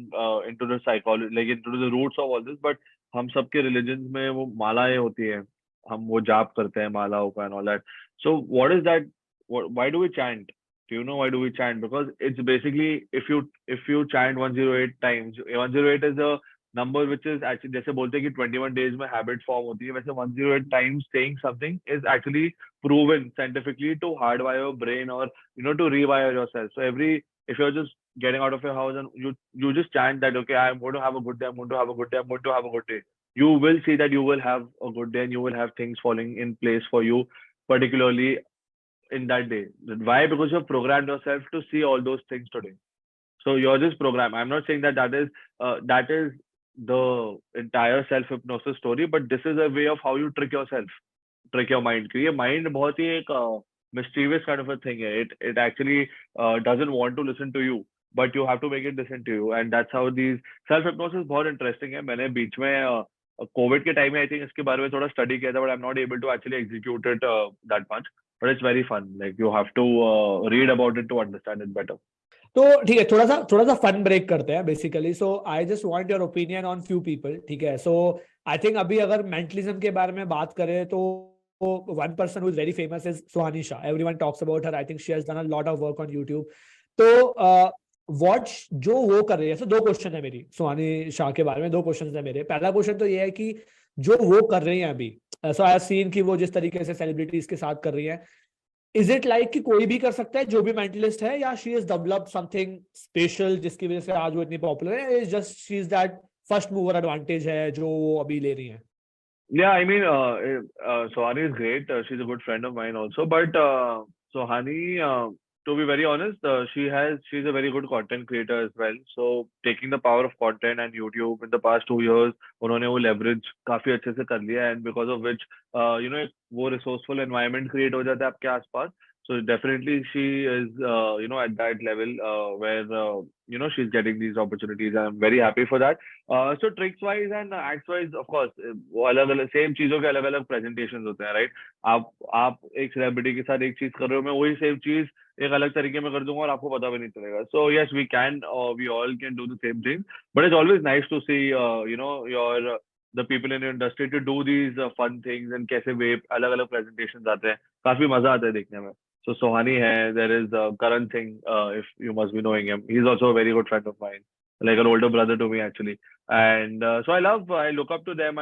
into the psychology, like into the roots of all this, but हम सबके रिलीजन में वो मालाएं होती है, हम वो जाप करते हैं मालाओं का and all that. So what is that? Why do we chant? Do you know why do we chant? Because it's basically, if you chant 108 times, 108 is a number which is actually, जैसे बोलते हैं कि 21 days में habit form होती है, वैसे 108 times saying something is actually proven scientifically to hardwire your brain, or to rewire yourself. So if you're just getting out of your house and you just chant that, okay, I'm going to have a good day, I'm going to have a good day, I'm going to have a good day, you will see that you will have a good day and you will have things falling in place for you, particularly in that day. Why? Because you've programmed yourself to see all those things today. So you're just programmed. I'm not saying that that is the entire self hypnosis story, but this is a way of how you trick yourself, trick your mind. क्योंकि mind बहुत ही एक mischievous kind of a thing है. It actually doesn't want to listen to you, but you have to make it listen to you. And that's how these self hypnosis बहुत interesting है. मैंने बीच में Covid के time में I think इसके बारे में थोड़ा स्टडी किया था, but I am not able to actually execute it that much. But it's very fun. Like, you have to read about it to understand it better. तो ठीक है, थोड़ा सा फन ब्रेक करते हैं बेसिकली. सो I just want your opinion on few people. ठीक है, सो आई थिंक अभी अगर मेंटलिज्म के बारे में बात करें तो one person who is very famous is Suhani Shah. Everyone talks about her. I think she has done a lot of work on YouTube. तो व्हाट जो वो कर रही है, so दो क्वेश्चन है मेरी सुहानी शाह के बारे में. दो क्वेश्चन है मेरे. पहला क्वेश्चन तो ये है कि जो वो कर रही है अभी, सो आई हैव सीन कि वो जिस तरीके से सेलिब्रिटीज के साथ कर रही है, इज इट लाइक कि कोई भी कर सकता है जो भी मेंटलिस्ट है, या she is developed something special जिसकी वजह से आज वो इतनी पॉपुलर है? Is just she is that first mover advantage है जो वो अभी ले रही है? Yeah, I mean, Sohani is great. She's a good friend of mine also. But Sohani, to be very honest, she's a very good content creator as well. So taking the power of content and YouTube in the past 2 years, उन्होंने वो leverage काफी अच्छे से कर लिया, and because of which, एक वो resourceful environment create हो जाता है आपके आसपास. So definitely she is, at that level where, she's getting these opportunities, and I'm very happy for that. So tricks wise and acts wise, of course, वो अलग अलग सेम चीजों के अलग अलग प्रेजेंटेशन होते हैं, राइट? आप एक सेलिब्रिटी के साथ एक चीज कर रहे हो, मैं वही सेम चीज एक अलग तरीके में कर दूंगा और आपको पता भी नहीं चलेगा. So yes, we all can do the same thing, but it's always nice to see your the people in industry to do these fun things, and कैसे वे अलग अलग प्रेजेंटेशन आते हैं, काफी मजा आता है देखने में. So Sohani hai, there is Karan Singh, if you must be knowing him. He's also a very good friend of mine, like an older brother to me actually. And so I look up to them.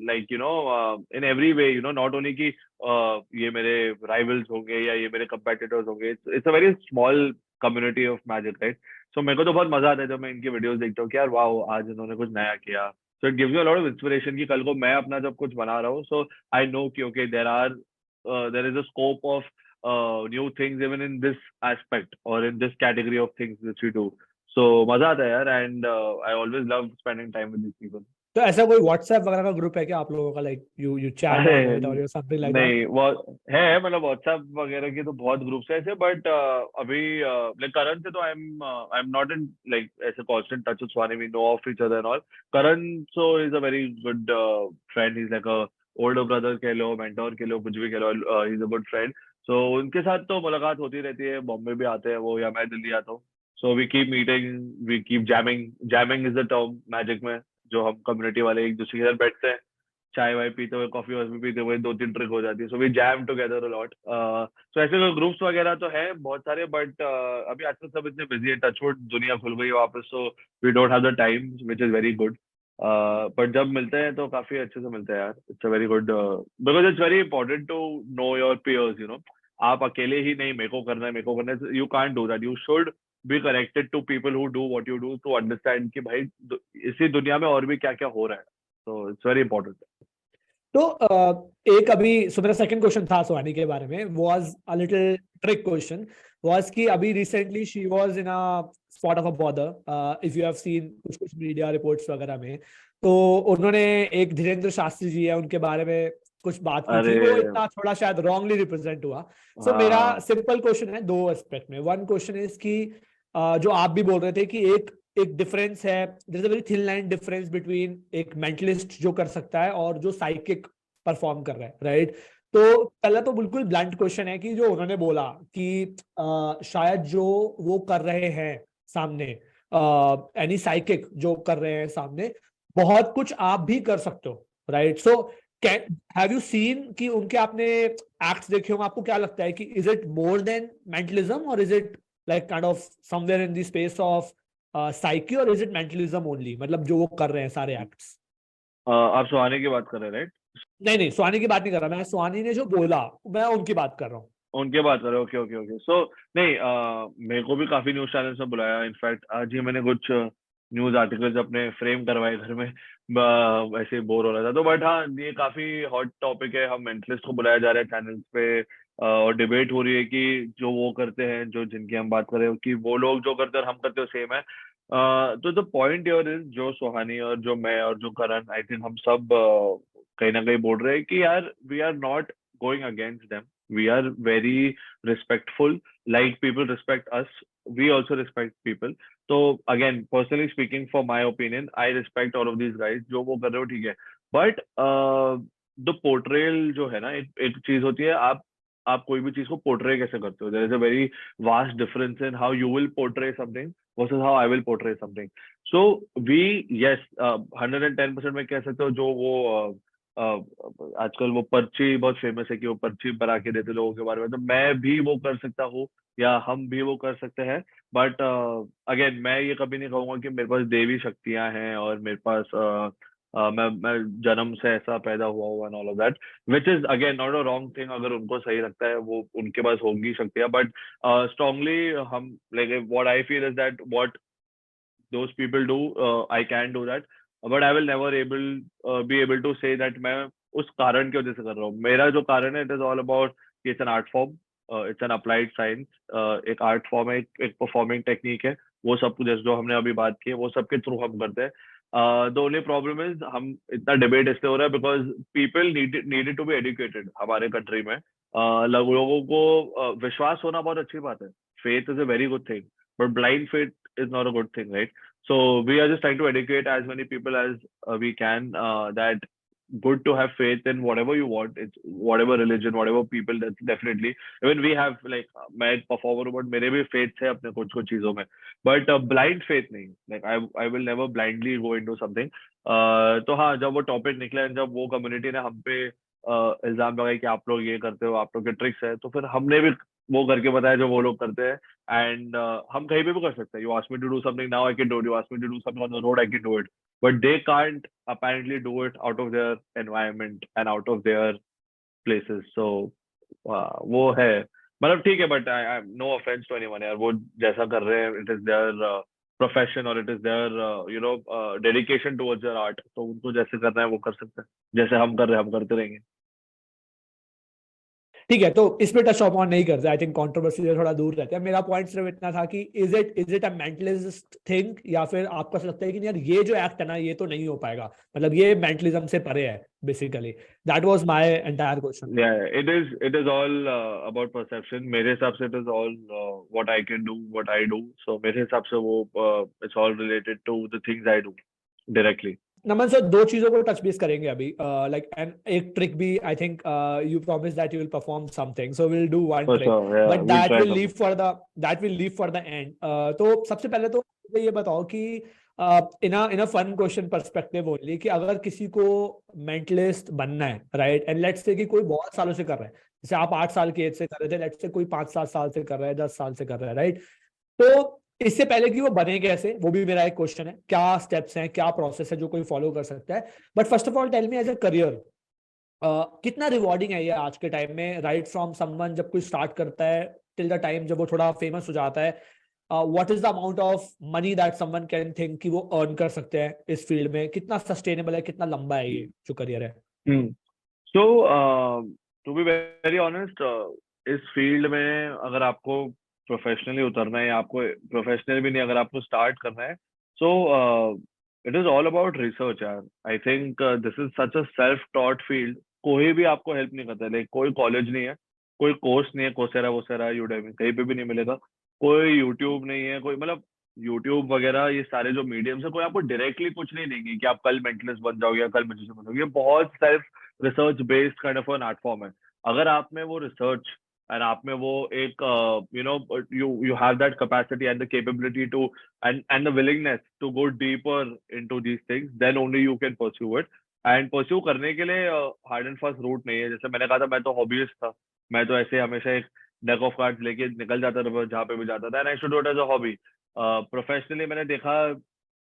Like, in every way, not only कि ये मेरे rivals होंगे या ये मेरे competitors होंगे. It's a very small community of magic, right? So मेरे को तो बहुत मजा आता है जब मैं इनके videos देखता हूँ कि यार वाह, आज इन्होंने कुछ नया किया. So it gives you a lot of inspiration कि कल को मैं अपना जब कुछ बना रहा हूँ, so I know कि okay, there is a scope of new things even in this aspect or in this category of things which we do. So मजा आता है यार, and I always love spending time with these people. तो ऐसा कोई WhatsApp वगैरह का group है क्या आप लोगों का? लाइक यू चैट अरे ऑन इट और समथिंग लाइक दैट? नहीं, वो है मतलब व्हाट्सएप वगैरह की तो बहुत ग्रुप्स है ऐसे, बट अभी लाइक करण से तो I am not in like ऐसे constant touch with Swani, we know of each other and all. Karan so is a very good friend, is like a older brother कह लो, मेंटोर कह लो, कुछ भी कह लो, he is a good friend. So उनके साथ तो मुलाकात होती रहती है, बॉम्बे भी आते हैं वो या मैं दिल्ली आता हूँ. So we keep meeting, we keep jamming. Jamming is the term magic में, जो हम कम्युनिटी वाले एक दूसरे के साथ बैठते हैं, चाय वाय पीते हुए, कॉफी वॉफी पीते हुए, दो तीन ट्रिक हो जाती है. So we jam together a lot. So ऐसे ग्रुप्स वगैरह तो है बहुत सारे, बट अभी आजकल सब इतने बिजी है, टचवुड दुनिया खुल गई है वापस, so we don't have the time, which is very good. But जब मिलते हैं तो काफी अच्छे से मिलते हैं यार. It's a very good, because it's very important to know your peers. आप अकेले ही नहीं मेरे को करना है, you can't do that. You should be connected to people who do what you do, to understand कि भाई इसी दुनिया में और भी क्या क्या हो रहा है. So it's very important. तो एक अभी सो मेरा सेकंड क्वेश्चन था सुहानी के बारे में, was a little trick question. Was कि अभी recently she was in a spot of a bother, if you have seen कुछ कुछ मीडिया रिपोर्ट्स वगैरह में. तो उन्होंने एक धीरेन्द्र शास्त्री जी है उनके बारे में कुछ बात की अरे थी, वो इतना थोड़ा शायद रॉन्गली रिप्रेजेंट हुआ. सो हाँ मेरा हाँ सिंपल क्वेश्चन है दो एस्पेक्ट में. वन क्वेश्चन इज कि जो आप भी बोल रहे थे कि एक एक डिफरेंस है, there is a very thin line difference between एक मेंटलिस्ट जो कर सकता है और जो साइकिक परफॉर्म कर रहा है, राइट? तो पहला तो बिल्कुल ब्लंट क्वेश्चन है कि जो उन्होंने बोला कि शायद जो वो कर रहे हैं सामने, एनी साइकिक जो कर रहे हैं सामने, बहुत कुछ आप भी कर सकते हो, right? So have you seen कि उनके आपने एक्ट्स देखे होंगे, आपको क्या लगता है कि is it more than mentalism और is it like kind of somewhere in the space of psyche, और इज इट मेंटलिज्म ओनली, मतलब जो वो कर रहे हैं सारे एक्ट्स? आप सुहाने की बात कर रहे हैं, राइट? नहीं नहीं, सुहानी की बात नहीं कर रहा मैं. सुहानी ने जो बोला मैं उनकी बात कर रहा हूँ. उनके बात कर रहे हो, ओके ओके ओके. सो नहीं, मेरे को भी काफी न्यूज चैनल्स ने बुलाया. इनफैक्ट आज ही मैंने कुछ न्यूज आर्टिकल्स अपने फ्रेम करवाए घर में, ऐसे बोर हो रहा था तो. बट हाँ, ये काफी हॉट टॉपिक है. हम मेंटलिस्ट को बुलाया जा रहा है चैनल्स पे, और डिबेट हो रही है कि जो वो करते हैं, जो जिनकी हम बात कर रहे हो, कि वो लोग जो करते हैं और हम करते हो सेम है. तो द पॉइंट योर इज, जो सुहानी और जो मैं और जो करण, आई थिंक हम सब कहीं ना कहीं बोल रहे हैं कि यार we are not going against them. We are very respectful, like people respect us, we also respect people. So again, personally speaking, for my opinion, I respect all of these guys. जो वो कर रहे हो ठीक है, but the portrayal जो है ना, एक चीज होती है. आप आप कोई भी चीज को पोर्ट्रे कैसे करते हो. There is a very vast difference in how you will portray something versus how I will portray something. So we, yes, 110% में कह सकते हो. जो वो आजकल वो पर्ची बहुत फेमस है कि वो पर्ची बना के देते लोगों के बारे में, तो मैं भी वो कर सकता हूँ या हम भी वो कर सकते हैं. बट अगेन मैं ये कभी नहीं कहूंगा कि मेरे पास देवी शक्तियां हैं और मेरे पास मैं जन्म से ऐसा पैदा हुआ हुआ and all of that, which is again not a wrong thing. अगर उनको सही लगता है वो उनके पास होंगी शक्तियां, बट स्ट्रांगली हम like what I feel is that what those people do, I can do that, but I will never be able to say that मैं उस कारण की वजह से कर रहा हूँ. मेरा जो कारण है, it is all about, it's an art form, it's an applied science, एक आर्ट फॉर्म है, एक परफॉर्मिंग टेक्निक है. वो सब कुछ जो हमने अभी बात की है वो सब के थ्रू हम करते हैं. द ओनली प्रॉब्लम इज हम इतना डिबेट इसलिए हो रहा है because people needed to be educated हमारे कंट्री में. लोगों को विश्वास होना बहुत अच्छी बात है. Faith is a very good thing, but blind faith is not a good thing, right? So we are just trying to educate as many people as we can, that good to have faith in whatever you want. It's whatever religion, whatever people. That's definitely, even we have like मैं एक performer हूँ, but मेरे भी faith है अपने कुछ कुछ चीजों में, but blind faith नहीं. Like I will never blindly go into something. तो हाँ, जब वो topic निकला, जब वो community ने हम पे इल्जाम लगाया कि आप लोग ये करते हो, आप लोग के ट्रिक्स है, तो फिर हमने भी वो करके बताया जो वो लोग करते हैं. And हम कहीं पे भी कर सकते हैं. You ask me to do something, now I can do it. You ask me to do something on the road, I can do it. But they can't apparently do it out of their environment and out of their places. So वो है. मतलब ठीक है, but I no offense to anyone यार, वो जैसा कर रहे हैं, it is their profession or it is their dedication towards their art. तो उनको जैसे करना है वो कर सकते हैं, जैसे हम कर रहे हैं हम करते रहेंगे. ठीक है, तो इस पे टच अपॉन नहीं करते. आई थिंक कंट्रोवर्सी से थोड़ा दूर रहते हैं. मेरा पॉइंट सिर्फ इतना था कि is it a mentalist thing, या फिर आपको ऐसा लगता है कि यार ये जो एक्ट है ना ये तो नहीं हो पाएगा, मतलब ये मेंटलिज्म से परे है. Basically that was my entire question. Yeah, it is all about perception. मेरे हिसाब से it is all what I can do, what I do. So मेरे हिसाब से वो it's all related to the things I do directly. Naman sir, दो चीजों को टच बेस करेंगे अभी. लाइक एंड एक ट्रिक भी, I think you promise that you will perform something, so will do one For trick, sure, yeah, but we'll try something. That will leave for the end. तो सबसे पहले तो मुझे ये बताओ कि in a fun question perspective only, कि अगर किसी को मेंटलिस्ट बनना है, राइट, एंड लेट्स से कि कोई बहुत सालों से कर रहा है, जैसे आप 8 साल की एज से कर रहे थे, लेट्स से कोई 5-7 साल से कर रहा है, 10 साल से कर रहा है, राइट. तो इससे पहले कि वो बने कैसे, वो भी मेरा एक क्वेश्चन है. क्या स्टेप्स हैं, क्या प्रोसेस है जो कोई फॉलो कर सकता है. But first of all tell me, as a career कितना रिवॉर्डिंग है ये आज के टाइम में, राइट फ्रॉम समवन जब कोई स्टार्ट करता है टिल द टाइम जब वो थोड़ा फेमस हो जाता है. What is the amount of money that someone can think कि वो अर्न कर सकते हैं इस फील्ड में, कितना सस्टेनेबल है, कितना लंबा है ये जो करियर है. Hmm. So to be very honest, इस फील्ड में अगर आपको प्रोफेशनली उतरना है या आपको प्रोफेशनल भी नहीं, अगर आपको स्टार्ट करना है, so it is all about research यार. I think this is such a self taught field. कोई भी आपको हेल्प नहीं करता. लाइक कोई कॉलेज नहीं है, कोई कोर्स नहीं है, कोसेरा वोसेरा यूडेमी कहीं पे भी नहीं मिलेगा. कोई यूट्यूब नहीं है, कोई मतलब यूट्यूब वगैरह ये सारे जो मीडियम्स है, कोई आपको डायरेक्टली कुछ नहीं देंगे कि आप कल मेंटलिस्ट बन जाओगे या कल म्यूजिशियन बन जाओगे. ये बहुत self research based kind of an art form है. अगर आप में वो रिसर्च एंड आप में वो एक you have that capacity and the capability to and the willingness to go deeper into these things, then only you can pursue it. And pursue करने के लिए हार्ड एंड फास्ट रूट नहीं है. जैसे मैंने कहा था, मैं तो हॉबीस्ट था. मैं तो ऐसे हमेशा एक डेक ऑफ कार्ड्स लेके निकल जाता था जहाँ पे भी जाता था, and I should do it as a hobby. Professionally मैंने देखा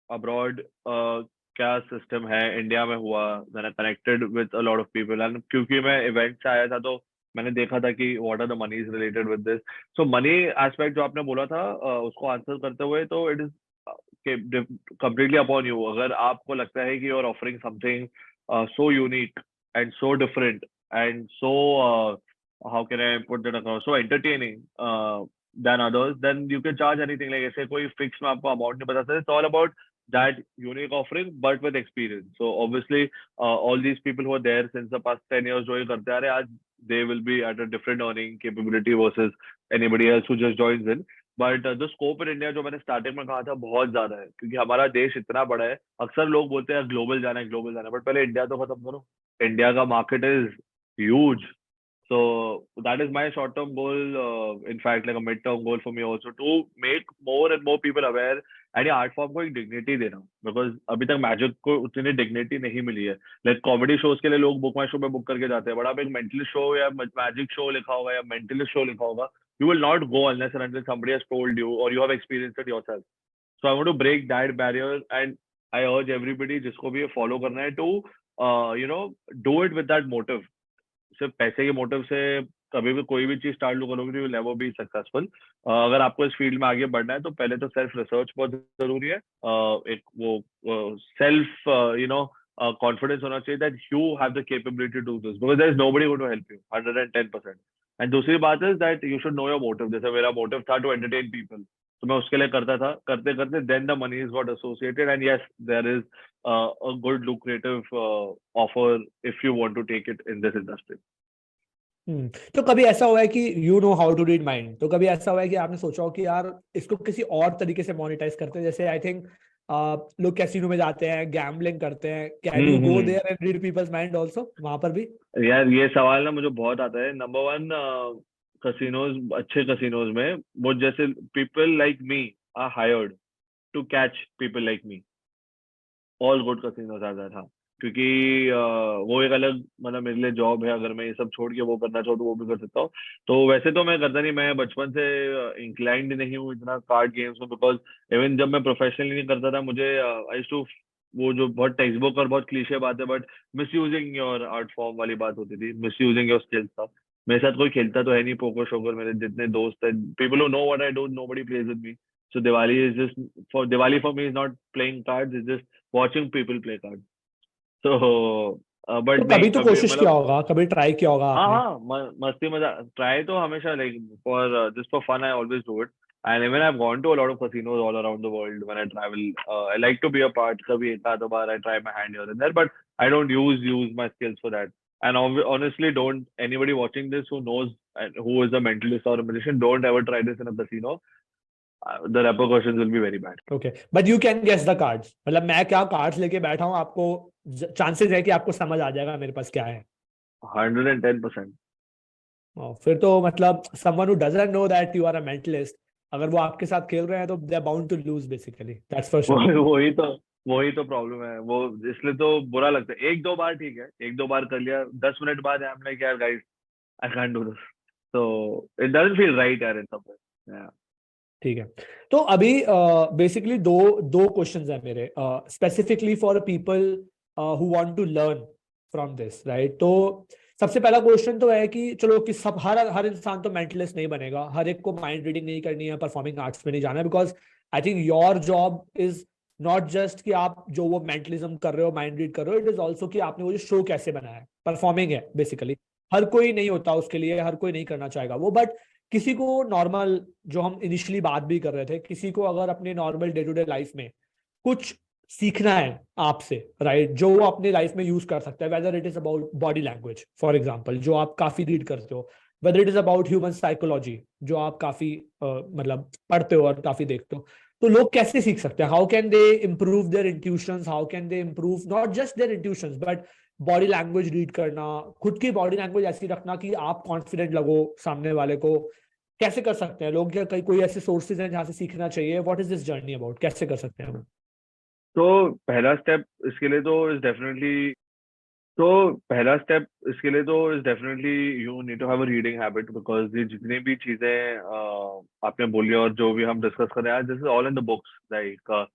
अब्रॉड क्या सिस्टम है. इंडिया में हुआ, मैंने connected with a lot of people, and क्योंकि मैं इवेंट से आया था तो मैंने देखा था कि what are the monies related with this. So money aspect जो आपने बोला था, उसको आंसर करते हुए, तो it is completely upon you. अगर आपको लगता है कि you're offering something so unique and so different and so how can I put that across, so entertaining than others, then you can charge anything. Like ऐसे कोई fix में आपको amount नहीं बता सकते. It's all about that unique offering but with experience. So obviously all these people who are there since the past 10 years जो ये करते आ रहे हैं, आज they will be at a different earning capability versus anybody else who just joins in. But the scope in India, जो मैंने starting में कहा था, बहुत ज्यादा है. क्योंकि हमारा देश इतना बड़ा है. अक्सर लोग बोलते हैं ग्लोबल जाना है, ग्लोबल जाना है, बट पहले इंडिया तो खत्म करो. इंडिया का market is huge. So that is my short-term goal. In fact, like a mid-term goal for me also to make more and more people aware and ये आर्ट फॉर्म को एक dignity देना, because अभी तक magic को उतनी dignity नहीं मिली है. लाइक कॉमेडी शोज के लिए लोग बुक माई शो पे बुक करके जाते हैं, बट आप एक मेंटलिस्ट शो या मैजिक शो लिखा होगा या मेंटलिस्ट शो लिखा होगा, you will not go unless and until somebody has told you or you have experienced it yourself. So I want to break that barrier, and I urge everybody जिसको भी ये follow करना है to do it with that motive. सिर्फ पैसे के motive से कभी भी कोई भी चीज स्टार्ट करोगे, यू नेवर बी सक्सेसफुल. अगर आपको इस फील्ड में आगे बढ़ना है तो पहले तो सेल्फ रिसर्च बहुत जरूरी है. एक वो सेल्फ कॉन्फिडेंस होना चाहिए that you have the capability to this, because there is nobody going to help you 110%. And दूसरी बात is that you should know your motive. जैसे मेरा मोटिव था टू एंटरटेन पीपल, तो मैं उसके लिए करता था, करते करते then the money is got associated, and yes there is a good lucrative offer if you want to take it in this industry. तो कभी ऐसा हुआ है कि you know how to read mind, तो कभी ऐसा हुआ है कि आपने सोचा हो कि यार इसको किसी और तरीके से मोनेटाइज करते हैं, जैसे आई थिंक लोग कैसीनो में जाते हैं, गैम्बलिंग करते हैं, can you go there and read people's mind also वहां पर भी? यार ये सवाल ना मुझे बहुत आता है. नंबर वन, कसिनोज, अच्छे कसिनोज में वो जैसे people like me are hired to catch people like me. All good casinos are that. हाँ, क्योंकि वो एक अलग मतलब मेरे लिए जॉब है. अगर मैं ये सब छोड़ के वो करना चाहूँ तो वो भी कर सकता हूँ. तो वैसे तो मैं करता नहीं, मैं बचपन से इंक्लाइंड नहीं हूँ इतना कार्ड गेम्स में, बिकॉज इवन जब मैं प्रोफेशनली नहीं करता था मुझे आई टू वो जो बहुत टेक्स्ट बुक और बहुत क्लीशे बात है but miss using your art form वाली बात होती थी, मिस यूजिंग योर स्किल्स था. मेरे साथ कोई खेलता तो है नहीं पोकर शोकर. मेरे जितने दोस्त हैं, people who know what I do, nobody plays with me. So Diwali for me is not playing cards, it's just watching people play cards. So तो but कभी नहीं तो कभी कोशिश किया मतलब होगा, कभी ट्राई किया होगा हाँ आपने? हाँ मस्ती मजा ट्राई तो हमेशा like for just for fun I always do it. And even I've gone to a lot of casinos all around the world when I travel. I like to be a part. कभी एक आध बार I try my hand here and there, but I don't use my skills for that. And honestly, don't anybody watching this who knows and who is a mentalist or a magician, don't ever try this in a casino. The repercussions will be very bad. Okay, but you can guess the cards, मतलब मैं क्या cards लेके बैठा हूँ, आपको chances है कि आपको समझ आ जाएगा मेरे पास क्या है. 110%. फिर तो मतलब someone who doesn't know that you are a mentalist, अगर वो आपके साथ खेल रहे हैं तो they are bound to lose basically, that's for sure. वही तो प्रॉब्लम है. वो इसलिए तो बुरा लगता है. एक दो बार ठीक है, एक दो बार कर लिया, 10 मिनट बाद आई एम लाइक यार guys I can't do this. So it doesn't feel right यार इन सम वे. ठीक है, तो अभी बेसिकली दो दो क्वेश्चंस है मेरे specifically for people who want to learn from this, right? तो सबसे पहला क्वेश्चन तो है कि चलो कि सब हर इंसान तो मेंटलिस्ट नहीं बनेगा, हर एक को माइंड रीडिंग नहीं करनी है, परफॉर्मिंग आर्ट्स में नहीं जाना है, because I think your job is not just कि आप जो वो मेंटलिज्म कर रहे हो, माइंड रीड कर रहे हो, इट इज ऑल्सो कि आपने वो जो शो कैसे बनाया है, परफॉर्मिंग है बेसिकली. हर कोई नहीं होता उसके लिए, हर कोई नहीं करना चाहेगा वो, बट किसी को नॉर्मल, जो हम इनिशियली बात भी कर रहे थे, किसी को अगर अपने normal day to day life में कुछ सीखना है आपसे, राइट, जो वो अपने लाइफ में यूज कर सकता है, whether it is about body language for example जो आप काफी रीड करते हो, whether it is about human psychology जो आप काफी मतलब पढ़ते हो और काफी देखते हो, तो लोग कैसे सीख सकते हैं? How can they improve their intuitions, how can they improve not just their intuitions but body language read करना, खुद की बॉडी लैंग्वेज ऐसी रखना कि आप कॉन्फिडेंट लगो सामने वाले को? कैसे कर सकते हैं लोग? क्या कोई ऐसे सोर्सेज हैं जहां से सीखना चाहिए? What is this journey about? कैसे कर सकते हैं हम? तो पहला स्टेप इसके लिए तो is definitely you need to have a reading habit, because ये जितनी भी चीजें आपने बोली और जो भी हम डिस्कस कर रहे हैं this is all in the books. Like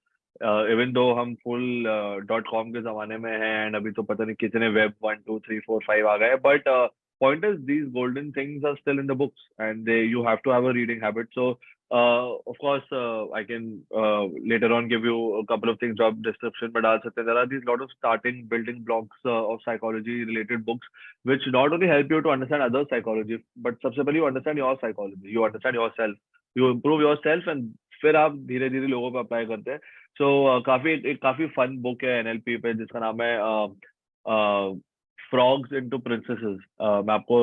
even though हम फुल .com के जमाने में हैं एंड अभी तो पता नहीं कितने वेब 1 2 3 4 5 आ गए, but point is these golden things are still in the books and you have to have a reading habit. So of course I can later on give you a couple of things job description but also there are these lot of starting building blocks of psychology related books which not only help you to understand other psychology but सबसे पहले you understand your psychology, you understand yourself, you improve yourself and फिर आप धीरे धीरे लोगों पे apply करते हैं. सो काफी फन बुक है एनएलपी पे जिसका नाम है फ्रॉग्स इनटू प्रिंसेसेस. मैं आपको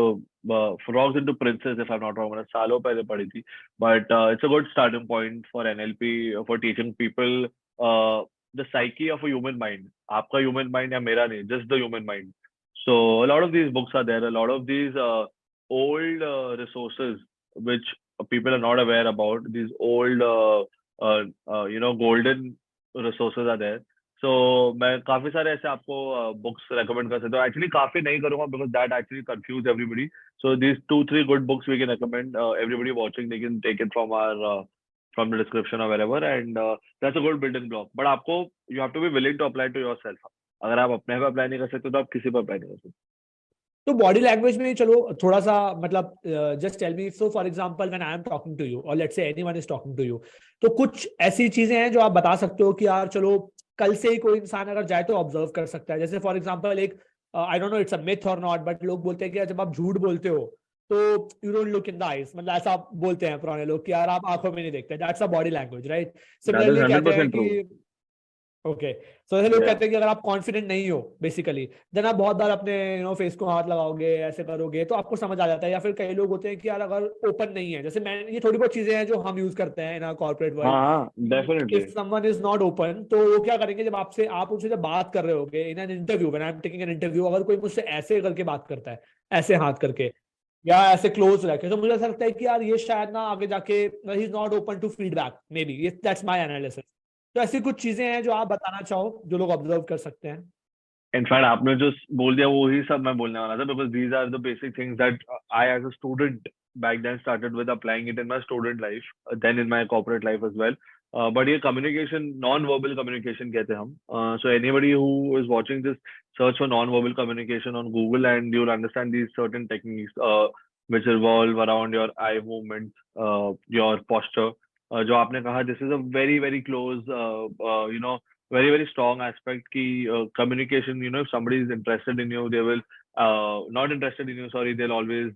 frogs into princess if I am not wrong मैंने सालों पहले पढ़ी थी, but it's a good starting point for NLP for teaching people the psyche of a human mind. आपका ह्यूमन माइंड या मेरा नहीं, just the human mind. So a lot of these books are there. A lot of these old resources which people are not aware about. These old golden resources are there. So मैं काफी सारे ऐसे आपको books recommend कर सकता हूँ. Actually काफी नहीं करूँगा because that actually confuse everybody. So these 2-3 good books we can recommend. Everybody watching, they can take it from our from the description or wherever, and that's a good building block. But आपको you have to be willing to apply to yourself. अगर आप अपने पे apply नहीं कर सकते तो आप किसी पे अप्लाई नहीं कर सकते. तो बॉडी लैंग्वेज में चलो थोड़ा सा मतलब just tell me, so for example when I am talking to you और let's say anyone is talking to you, तो कुछ ऐसी चीजें हैं जो आप बता सकते हो कि यार चलो कल से ही कोई इंसान अगर जाए तो ऑब्जर्व कर सकता है. जैसे फॉर एग्जांपल एक I don't know it's a myth और नॉट, बट लोग बोलते हैं कि जब आप झूठ बोलते हो तो you don't look in the eyes, मतलब ऐसा बोलते हैं पुराने लोग कि यार आप आंखों में नहीं देखते. That's a body language, right? That is similarly कहते हैं 100% कि true. ओके, सो ऐसे लोग Yeah. कहते हैं कि अगर आप कॉन्फिडेंट नहीं हो बेसिकली, देन आप बहुत बार अपने फेस को हाथ लगाओगे, ऐसे करोगे तो आपको समझ आ जाता है. या फिर कई लोग होते हैं कि यार अगर ओपन नहीं है, जैसे मैं, ये थोड़ी बहुत चीजें हैं जो हम यूज करते हैं इन आवर कॉर्पोरेट हाँ वर्ल्ड. हाँ if definitely. Someone is not open तो वो क्या करेंगे, जब आपसे आप उनसे जब बात कर रहे होगे in an interview, when I am taking an interview, अगर कोई मुझसे ऐसे करके बात करता है, ऐसे हाथ करके या ऐसे क्लोज रखे, तो मुझे ऐसा लगता है कि यार ये शायद ना आगे जाके ही is not open to feedback, maybe that's my analysis. तो ऐसी कुछ चीजें हैं जो आप बताना चाहो जो लोग ऑब्जर्व कर सकते हैं. इनफैक्ट आपने जो बोल दिया वो ही सब मैं बोलने वाला था, because these are the basic things that I as a student back then started with applying it in my student life, then in my corporate life as well. But ये communication, non-verbal communication कहते हैं हम. So anybody who is watching this, search for non-verbal communication on Google and you'll understand these certain techniques which revolve around your eye movement, your posture. जो आपने कहा, this is a very very close very very strong aspect की communication. If somebody is interested in you, they will not interested in you, sorry, they'll always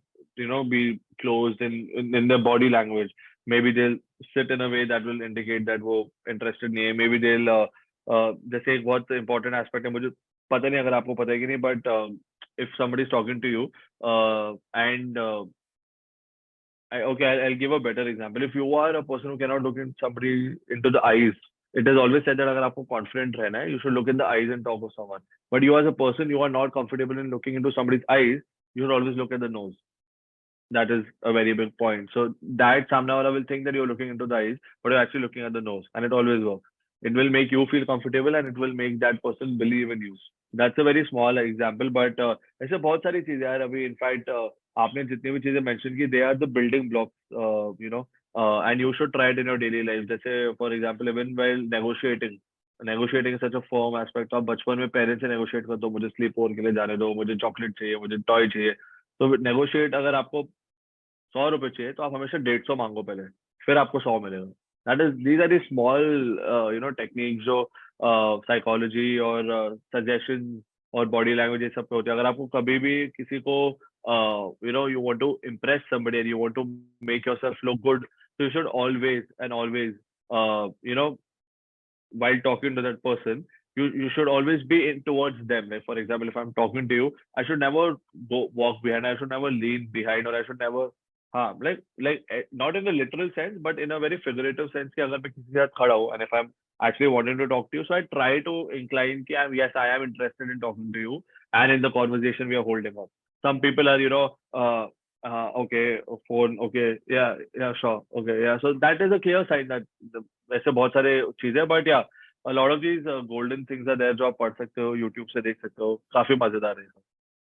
be closed in their body language. Maybe they'll sit in a way that will indicate that वो interested नहीं है. Maybe they'll जैसे एक बहुत important aspect है, मुझे पता नहीं अगर आपको पता है कि नहीं, but if somebody is talking to you and I'll give a better example. If you are a person who cannot look in somebody into the eyes, it is always said that अगर आपको confident रहना है, you should look in the eyes and talk to someone. But you as a person, you are not comfortable in looking into somebody's eyes, you should always look at the nose. That is a very big point. So that सामने वाला will think that you're looking into the eyes, but you're actually looking at the nose, and it always works. It will make you feel comfortable, and it will make that person believe in you. That's a very small example, but ऐसे बहुत सारी चीजें यार. अभी in fact आपने जितनी भी चीजें mention की, they are the building blocks, and you should try it in your daily life. जैसे for example, even while negotiating is such a firm aspect. तो आप बचपन में पेरेंट्स से negotiate करते हो, मुझे स्लीप ओवर के लिए जाने दो, मुझे चॉकलेट चाहिए, मुझे टॉय चाहिए. तो negotiate, अगर आपको 100 रुपए चाहिए तो आप हमेशा 150 मांगो पहले, फिर आपको 100 मिलेगा. These are the small techniques जो साइकोलॉजी और सजेशन और बॉडी लैंग्वेज ये सब पे होते हैं. अगर आपको कभी भी किसी को you want to impress somebody and you want to make yourself look good, so you should always and always while talking to that person, you should always be in towards them. Like for example, if I'm talking to you, I should never go walk behind, I should never lean behind, or I should never not in a literal sense, but in a very figurative sense कि अगर मैं किसी के साथ खड़ा हूँ and if I'm actually wanting to talk to you, so I try to incline कि yes, I am interested in talking to you and in the conversation we are holding up. Some people are okay, phone, okay, yeah, sure, okay, yeah. So that is a clear sign that ऐसे बहुत सारे चीजें, but yeah, a lot of these golden things are there जो आप पढ़ सकते हो, YouTube से देख सकते हो, काफी मजेदार है.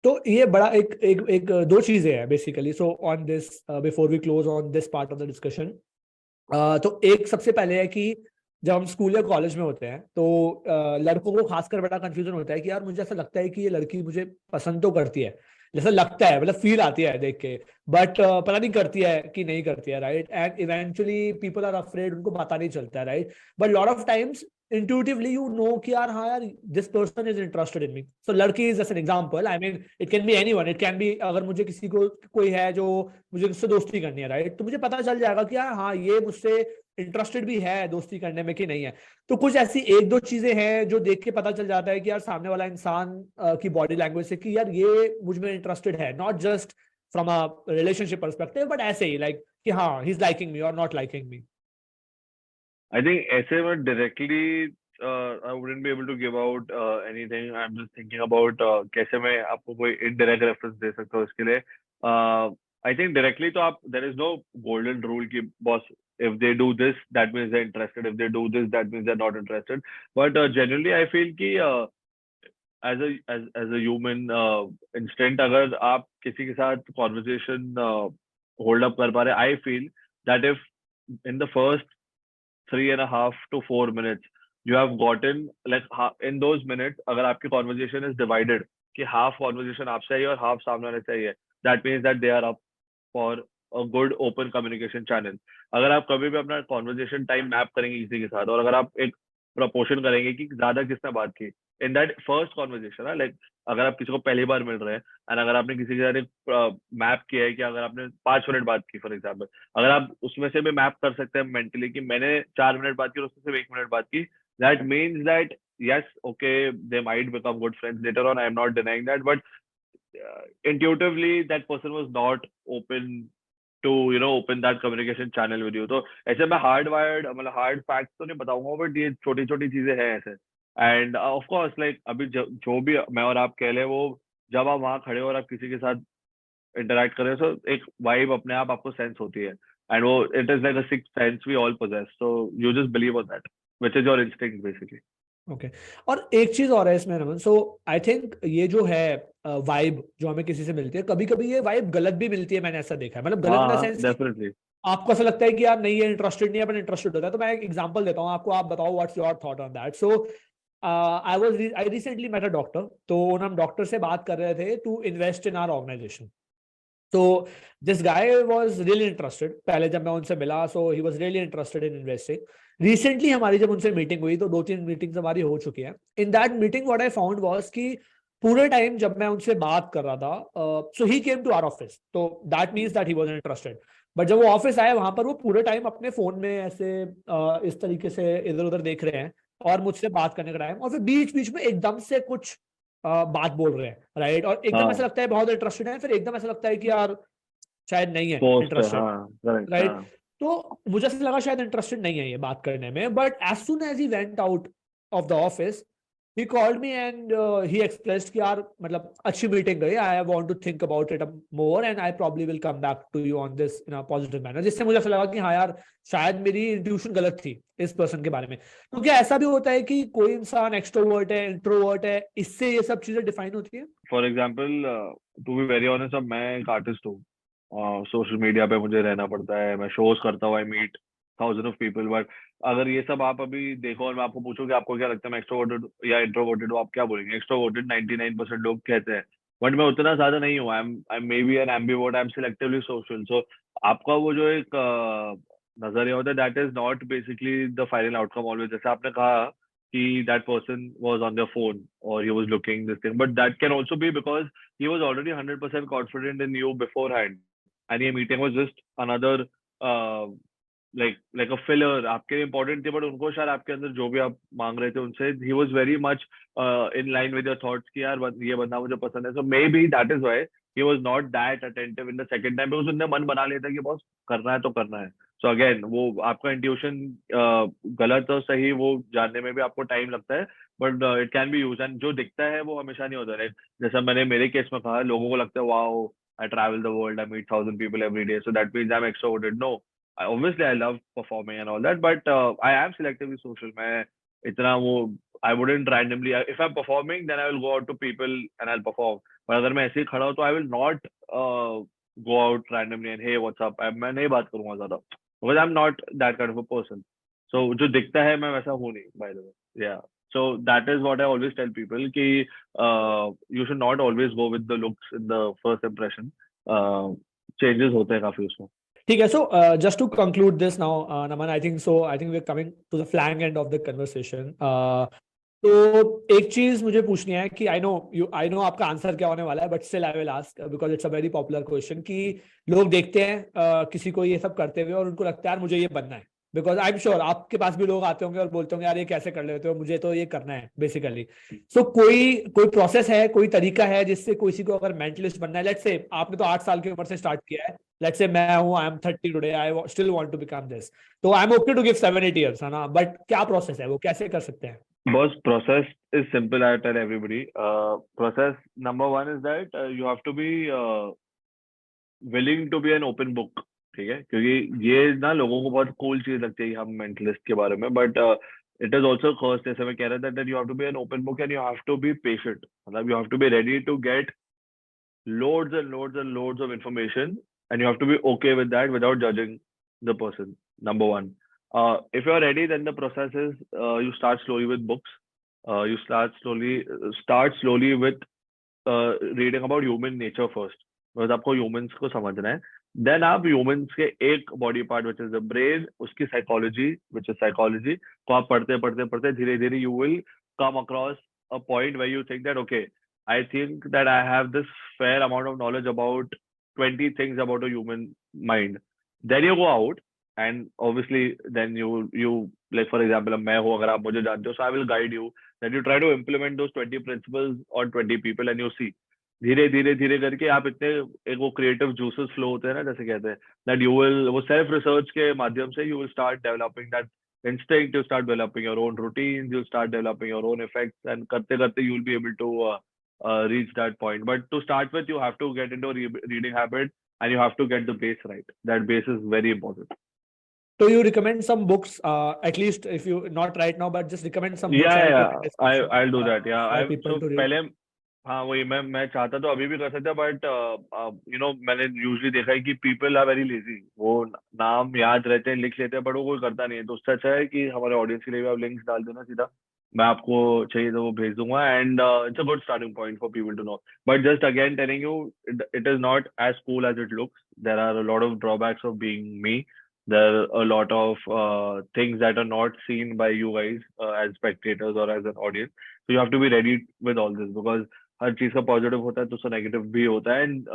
तो ये बड़ा एक दो चीजें हैं बेसिकली. So on this, before we close on this part of the discussion, तो एक सबसे पहले है कि जब हम स्कूल या कॉलेज में होते हैं तो लड़कों को खासकर बड़ा कंफ्यूजन होता है कि यार मुझे ऐसा लगता है कि ये लड़की मुझे पसंद तो करती है, जैसा लगता है, मतलब फील आती है देख के, बट पता नहीं करती है कि नहीं करती है, right? And eventually people are afraid, उनको पता नहीं चलता है, right? But lot of times intuitively you know कि यार हाँ यार this person is interested in me. So लड़की is just an example. I mean it can be anyone. It can be अगर मुझे किसी को कोई है जो मुझे उससे दोस्ती करनी है, राइट? तो मुझे पता चल जाएगा कि यार हाँ ये मुझसे इंटरेस्टेड भी है दोस्ती करने में कि नहीं है. तो कुछ ऐसी एक दो चीजें हैं जो देख के पता चल जाता है कि यार सामने वाला इंसान की बॉडी लैंग्वेज से कि यार ये मुझ में इंटरेस्टेड है, not just from a relationship perspective but ऐसे ही लाइक कि हाँ ही इज लाइकिंग मी और not liking me. I think ऐसे में directly I wouldn't be able to give out anything. I'm just thinking about कैसे मैं आपको कोई indirect reference दे सकता हूँ इसके लिए. I think directly तो आप there is no golden rule कि boss if they do this that means they're interested, if they do this that means they're not interested, but generally I feel कि as a human instinct अगर आप किसी के साथ conversation hold up कर पा रहे, I feel that if in the first 3.5 to 4 minutes you have gotten like in those minutes अगर आपकी conversation is divided कि half conversation आपसे चाहिए और half सामने वाले चाहिए, that means that they are up for a good open communication channel. अगर आप कभी भी अपना conversation time map करेंगे किसी के साथ और अगर आप एक proportion करेंगे कि ज्यादा किसने बात की in that first conversation, like अगर आप किसी को पहली बार मिल रहे हैं और अगर आपने किसी के साथ एक मैप किया है कि अगर आपने 5 मिनट बात की फॉर एग्जाम्पल, अगर आप उसमें से भी मैप कर सकते हैं मेंटली कि मैंने 4 मिनट बात की और उसमें से 1 मिनट बात की, that means that yes, okay, they might become good friends later on. I am not denying that, but intuitively that person was not open to open that communication channel with you. तो ऐसे मैं hard wired मतलब hard facts तो नहीं बताऊंगा, but ये छोटी छोटी चीजें हैं ऐसे. एंड ऑफ कोर्स लाइक अभी जो भी मैं और आप कह रहे हैं वो जब आप वहां खड़े हो और आप किसी के साथ इंटरेक्ट कर रहे हो तो एक वाइब अपने आप आपको सेंस होती है, एंड वो it is like a sixth sense we all possess, so you just believe on that which is your instinct basically. Okay और एक चीज और है इसमें नमन, सो आई थिंक ये जो है वाइब जो हमें किसी से मिलती है, कभी कभी ये वाइब गलत भी मिलती है, मैंने ऐसा देखा है, मतलब गलत इन द हाँ सेंस कि डेफिनेटली. आपको ऐसा लगता है कि यार नहीं ये इंटरेस्टेड नहीं है पर इंटरेस्टेड होता है. तो मैं एक एग्जांपल देता हूँ आपको, आप बताओ what's your thought on that. So I recently met a doctor, तो हम डॉक्टर से बात कर रहे थे to invest in our organisation. तो this guy was really interested, पहले जब मैं उनसे मिला so he was really interested in investing. Recently हमारी जब उनसे मीटिंग हुई तो 2-3 मीटिंग्स हमारी हो चुकी है. In that meeting what I found was कि पूरे टाइम जब मैं उनसे बात कर रहा था, सो ही केम टू आवर ऑफिस, तो that means that he was interested. But जब वो ऑफिस आए वहां पर वो पूरे टाइम अपने फोन में ऐसे इस तरीके से इधर उधर देख रहे हैं और मुझसे बात करने का टाइम, और फिर बीच बीच में एकदम से कुछ बात बोल रहे हैं, राइट, और एकदम ऐसा हाँ लगता है बहुत इंटरेस्टेड है, फिर एकदम ऐसा लगता है कि यार शायद नहीं है पोस्ट है, इंटरेस्टेड, हाँ करेक्ट, राइट. हाँ. तो मुझे ऐसा लगा शायद इंटरेस्टेड नहीं है ये बात करने में, but as soon as he went out of the office he called me and he expressed कि यार मतलब अच्छी मीटिंग गई, I want to think about it more and I probably will come back to you on this in a positive manner. जिससे मुझे ऐसा लगा कि हाँ यार शायद मेरी इंट्यूशन गलत थी इस पर्सन के बारे में. तो क्या ऐसा भी होता है कि कोई इंसान एक्सट्रोवर्ट है, इंट्रोवर्ट है, इससे ये सब चीजें डिफाइन होती है? For example to be very honest, अब मैं एक आर्टिस्ट हूँ, सोशल मीडिया पे मुझे रहना पड़ता है, मैं शोज करता हूँ, I meet thousand of people, but अगर ये सब आप अभी देखो और मैं आपको पूछूं कि आपको क्या लगता है मैं एक्सट्रोवर्टेड या इंट्रोवर्टेड हूँ, आप क्या बोलेंगे? एक्सट्रोवर्टेड 99% लोग कहते हैं, बट मैं उतना ज्यादा नहीं हूँ. I am maybe an ambivert, I am selectively social. So आपका वो जो एक नजरिया होता है that is not basically the final outcome always. जैसे आपने कहा कि that person was on their phone or he was looking this thing, but that can also be because he was already 100% confident in you beforehand, and ये meeting was just another uh, like a filler. आपके लिए important थे, but उनको शायद आपके अंदर जो भी आप मांग रहे थे उनसे he was very much in line with your thoughts कि यार ये बंदा मुझे पसंद है. So maybe that is why he was not that attentive in the second time, because उसने मन बना लिया था कि बॉस करना है तो करना है. सो अगेन वो आपका इंट्यूशन गलत और सही वो जानने में भी आपको टाइम लगता है, but it can B use, and जो दिखता है वो हमेशा नहीं होता, राइट. जैसा मैंने मेरे केस में कहा, लोगों को लगता है wow I travel the world, I meet 1,000 people every day, so that means I am extroverted. No, obviously I love performing and all that, but I am selectively social. मैं इतना वो I wouldn't randomly, if I'm performing then I will go out to people and I'll perform, but अगर मैं ऐसे ही खड़ा हूँ तो I will not go out randomly and hey what's up, मैं नहीं बात करूंगा ज्यादा, because I'm not that kind of a person. So जो दिखता है मैं वैसा हूँ नहीं, by the way. Yeah, so that is what I always tell people कि you should not always go with the looks in the first impression. Changes होते हैं काफी उसमें. ठीक है. So just to conclude this now Naman, I think we are coming to the fag end of the conversation. तो एक चीज मुझे पूछनी है कि आई नो आपका आंसर क्या होने वाला है, but still I will ask because it's a very popular question कि लोग देखते हैं किसी को ये सब करते हुए और उनको लगता है यार मुझे ये बनना है, बिकॉज आई एम श्योर आपके पास भी लोग आते होंगे और बोलते होंगे यार ये कैसे कर लेते हो, मुझे तो ये करना है बेसिकली. सो कोई प्रोसेस है, कोई तरीका है जिससे किसी को अगर मेंटलिस्ट बनना है, लेट्स से आपने तो 8 साल की उम्र से स्टार्ट किया है, लेट्स से मैं हूं, I am 30 today, I still want to become this, तो I am okay to give 7-8 years, है ना, बट क्या प्रोसेस है, वो कैसे कर सकते हैं? Boss, process is simple. I tell everybody. Process number one is that you have to be willing to be an open book, ठीक है, क्योंकि ये ना लोगों को बहुत कूल चीज लगती है हम मेंटलिस्ट के बारे में, but it is also curse, जैसे मैं कह रहा था, that you have to be an open book and you have to be patient, मतलब you have to be ready to get loads and loads and loads of information, and you have to be okay with that without judging the person. Number one. If you're ready, then the process is you start slowly with books. You start slowly with reading about human nature first. because आपको humans को समझना है. Then आप humans के एक body part which is the brain, उसकी psychology which is psychology को आप पढ़ते धीरे धीरे you will come across a point where you think that okay, I think that I have this fair amount of knowledge about 20 things about a human mind. Then you go out and obviously then you like for example मैं हूँ अगर आप मुझे जानते हो, so I will guide you that you try to implement those 20 principles on 20 people and you see धीरे धीरे धीरे करके आप इतने एक वो क्रिएटिव जूसेस फ्लो होते हैं ना, जैसे कहते हैं that you will वो सेल्फ रिसर्च के माध्यम से you will start developing that instinct, you start developing your own routines, you start developing your own effects, and करते करते you will be able to reach that point. But to start with, you have to get into a reading habit and you have to get the base right. That base is very important. So you recommend some books, at least if you not right now, but just recommend some books. I'll do that. Yeah, people to read. पहले हाँ वही मैं चाहता तो अभी भी कर सकता, बट मैंने यूजुअली देखा है कि पीपल आर वेरी लेजी, वो नाम याद रहते हैं लिख लेते हैं बट वो कोई करता नहीं है. तो उससे अच्छा है कि हमारे ऑडियंस के लिए भी आप लिंक्स डाल देना सीधा, मैं आपको चाहिए तो वो भेज दूंगा, and it's a good starting point for people to know. But just again telling you, it is not as cool as it looks. There are a lot of drawbacks of being me. There are a lot of things that are not seen by you guys as spectators or as an audience. So you have to be ready with all this, because हर चीज का positive होता है तो उसका negative भी होता है, and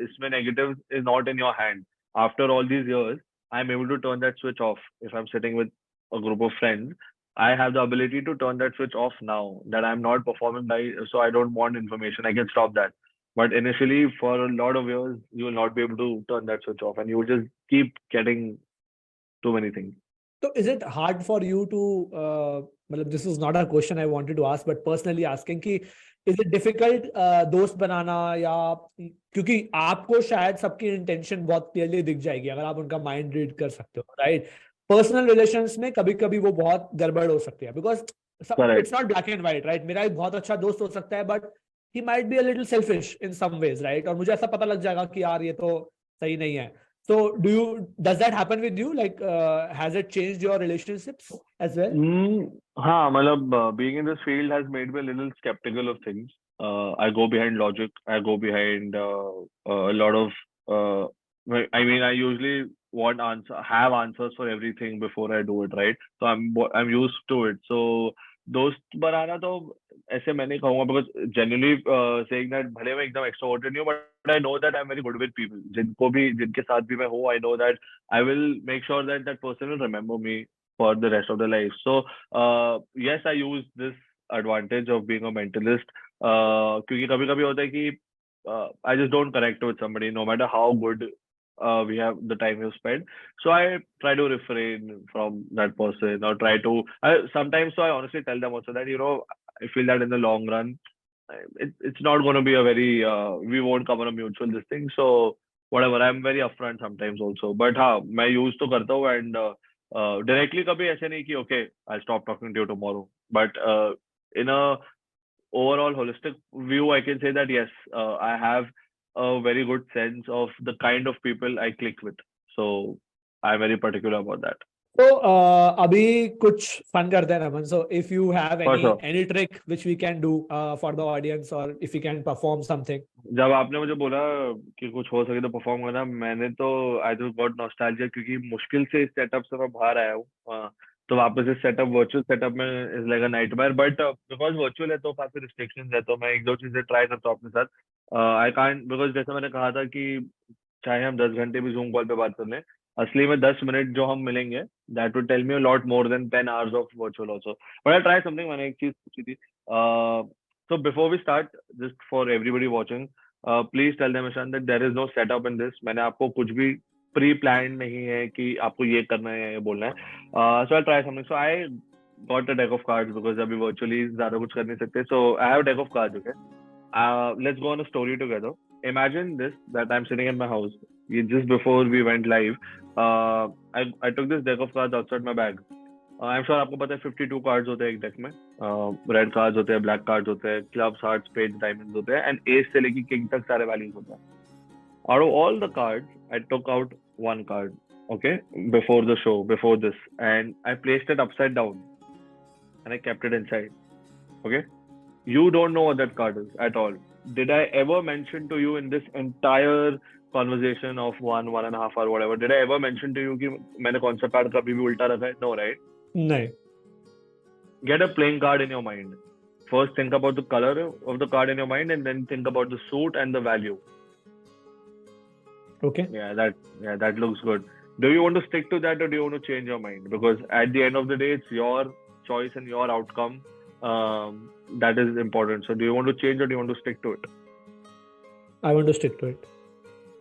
इसमें negative is not in your hand. After all these years I am able to turn that switch off. If I am sitting with a group of friends, I have the ability to turn that switch off now that I'm not performing by, so I don't want information. I can stop that. But initially, for a lot of years, you will not be able to turn that switch off, and you will just keep getting too many things. So is it hard for you to, this is not a question I wanted to ask, but personally asking कि is it difficult दोस्त बनाना, या क्योंकि आपको शायद सबकी intention बहुत clearly दिख जाएगी अगर आप उनका माइंड रीड कर सकते हो, राइट? पर्सनल रिलेशंस में कभी कभी वो बहुत गड़बड़ हो सकती है, because it's not black and white, right? मेरा एक बहुत अच्छा दोस्त हो सकता है but he might be a little selfish in some ways, right? और मुझे ऐसा पता लग जाएगा कि यार ये तो सही नहीं है. So does that happen with you? Like, has it changed your relationships as well? हाँ, मतलब being in this field has made me a little skeptical of things. I go behind logic. I go behind a lot of. I mean, I usually have answers for everything before I do it, right? So I'm used to it. So दोस्त बनाना तो ऐसे मैं नहीं कहूँगा, because generally saying that भले मैं एकदम extroverted नहीं हूँ, but I know that I'm very good with people. जिनके साथ भी मैं हूँ, I know that I will make sure that that person will remember me for the rest of their life. So yes, I use this advantage of being a mentalist, क्योंकि कभी कभी होता है कि I just don't connect with somebody no matter how good we have the time we spent. So I try to refrain from that person, or try to sometimes. So I honestly tell them also that I feel that in the long run, it's not going to be a very we won't come on a mutual this thing. So whatever, I'm very upfront sometimes also. But हाँ, मैं use तो करता हूँ, and directly कभी ऐसे नहीं कि okay, I'll stop talking to you tomorrow. But in a overall holistic view, I can say that yes, I have a very good sense of the kind of people I click with. So I'm very particular about that. So अभी कुछ fun करते हैं नमन. So if you have any trick which we can do for the audience, or if you can perform something. जब आपने मुझे बोला कि कुछ हो सके तो परफॉर्म करना, मैंने तो I just got nostalgia, क्योंकि मुश्किल से इस सेटअप से मैं बाहर आया हूँ. तो वापस इस सेटअप वर्चुअल सेटअप में is like a nightmare, but because virtual है तो काफी रिस्ट्रिक्शंस है, तो मैं एक दो चीजें ट्राई करता हूँ अपने साथ. आई कांट, बिकॉज जैसे मैंने कहा था कि चाहे हम 10 घंटे भी जूम कॉल पे बात कर लें, असली में 10 मिनट जो हम मिलेंगे, that would tell me a lot more than 10 hours of virtual also. But I try something. मैंने एक चीज पूछी थी. So before we start, just for everybody watching, please tell them Ishan that there is no setup in this. मैंने आपको कुछ भी pre plan नहीं है कि आपको ये करना है या ये बोलना है. So I try something. So I got a deck of cards, because अभी वर्चुअली ज्यादा कुछ कर नहीं सकते. So I have deck of cards. Okay, let's go on a story together. Imagine this, that I'm sitting in my house. just before we went live, I took this deck of cards outside my bag. I'm sure आपको पता है 52 cards होते हैं एक deck में. Red cards होते हैं, black cards होते हैं, clubs, hearts, spades, diamonds होते हैं, and ace से लेके king तक सारे values होते हैं. Out of all the cards, I took out one card, okay, before the show, before this, and I placed it upside down, and I kept it inside. Okay, you don't know what that card is at all. Did I ever mention to you in this entire conversation of 1.5 hour, whatever? Did I ever mention to you कि मैंने कौन सा card कभी भी उल्टा रखा है? No, right? नहीं. Get a playing card in your mind. First, think about the color of the card in your mind, and then think about the suit and the value. Okay. Yeah, that looks good. Do you want to stick to that, or do you want to change your mind? Because at the end of the day, it's your choice and your outcome. That is important. So do you want to change, or do you want to stick to it? I want to stick to it.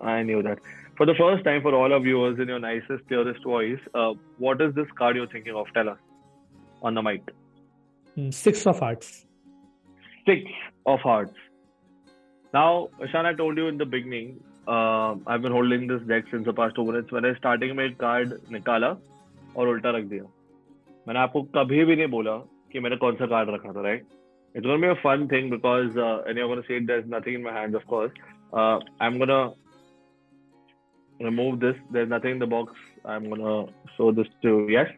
I knew that. For the first time, for all our viewers, in your nicest, purest voice, what is this card you're thinking of? Tell us on the mic. 6 of hearts. 6 of hearts. Now, Ishaan, I told you in the beginning, I've been holding this deck since the past 2 minutes. मैंने starting में एक card निकाला और उल्टा रख दिया. मैंने आपको कभी भी नहीं बोला कि मैंने कौन सा card रखा था, right? It's going to be a fun thing because, and you're going to see there's nothing in my hands, of course. I'm going to remove this. There's nothing in the box. I'm going to show this to you, yes?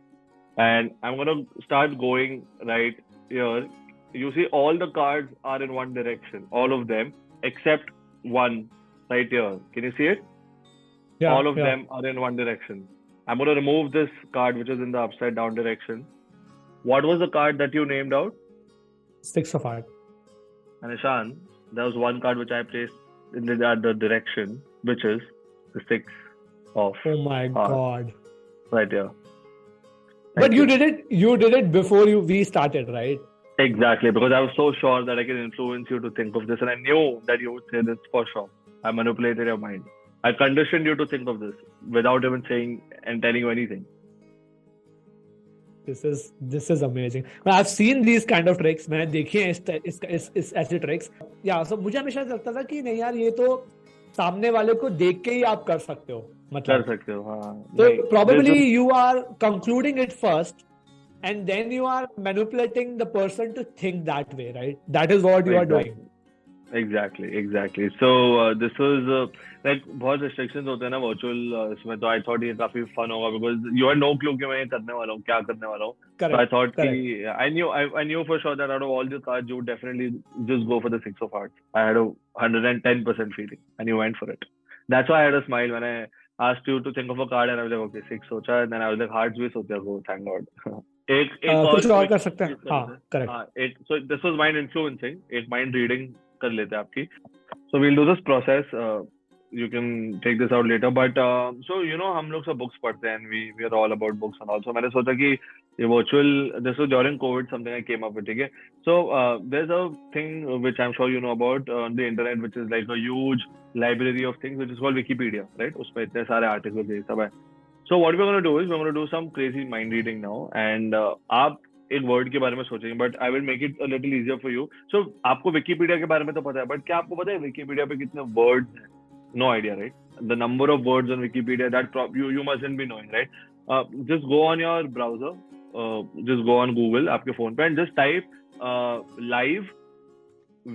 And I'm going to start going right here. You see all the cards are in one direction, all of them, except one right here. Can you see it? Yeah, all of them are in one direction. I'm going to remove this card, which is in the upside down direction. What was the card that you named out? 6 of hearts. And Ishaan, there was one card which I placed in the direction, which is the 6 of Oh my God. Right here. But you did it before we started, right? Exactly, because I was so sure that I can influence you to think of this, and I knew that you would say this for sure. I manipulated your mind. I conditioned you to think of this without even saying and telling you anything. This is amazing. I've seen these kind of tricks. मैंने देखे हैं इस ऐसे tricks. Yeah, so मुझे हमेशा लगता था कि नहीं यार, ये तो सामने वाले को देख के ही आप कर सकते हो. मतलब कर सकते हो, हाँ. So probably you are concluding it first, and then you are manipulating the person to think that way, right? That is what you are doing. Exactly. So this was like बहुत restrictions होते हैं ना virtual इसमें, तो I thought ये काफी fun होगा because you had no clue कि मैं ये करने वाला हूँ, क्या करने वाला हूँ. So I thought कि I knew for sure that out of all the cards you would definitely just go for the 6 of hearts. I had a 110% feeling, and you went for it. That's why I had a smile when I asked you to think of a card, and I was like, okay, 6 सोचा, and then I was like, hearts भी सोचा, go, thank God. कुछ और कर सकते हैं. हाँ, correct. So this was mind influencing, एक mind reading कर लेते हैं आपकी. So we'll do this process. You can take this out later. But so हम लोग सब books पढ़ते हैं, and we are all about books and all. So मैंने सोचा कि ये virtual, this was during COVID, something I came up with. ठीक है. So there's a thing which I'm sure you know about on the internet, which is like a huge library of things, which is called Wikipedia, right? उसमें इतने सारे articles ये सब है. So what we're going to do is we're going to do some crazy mind reading now, and आप एक word के बारे में सोचेंगे, but I will make it a little easier for you. So आपको विकिपीडिया के बारे में तो पता है, बट क्या आपको पता है विकिपीडिया पे कितने वर्ड्स हैं? No idea, right? The number of words on Wikipedia, that you mustn't be knowing, right? Just go on your browser, just go on Google आपके फोन पे, and just type live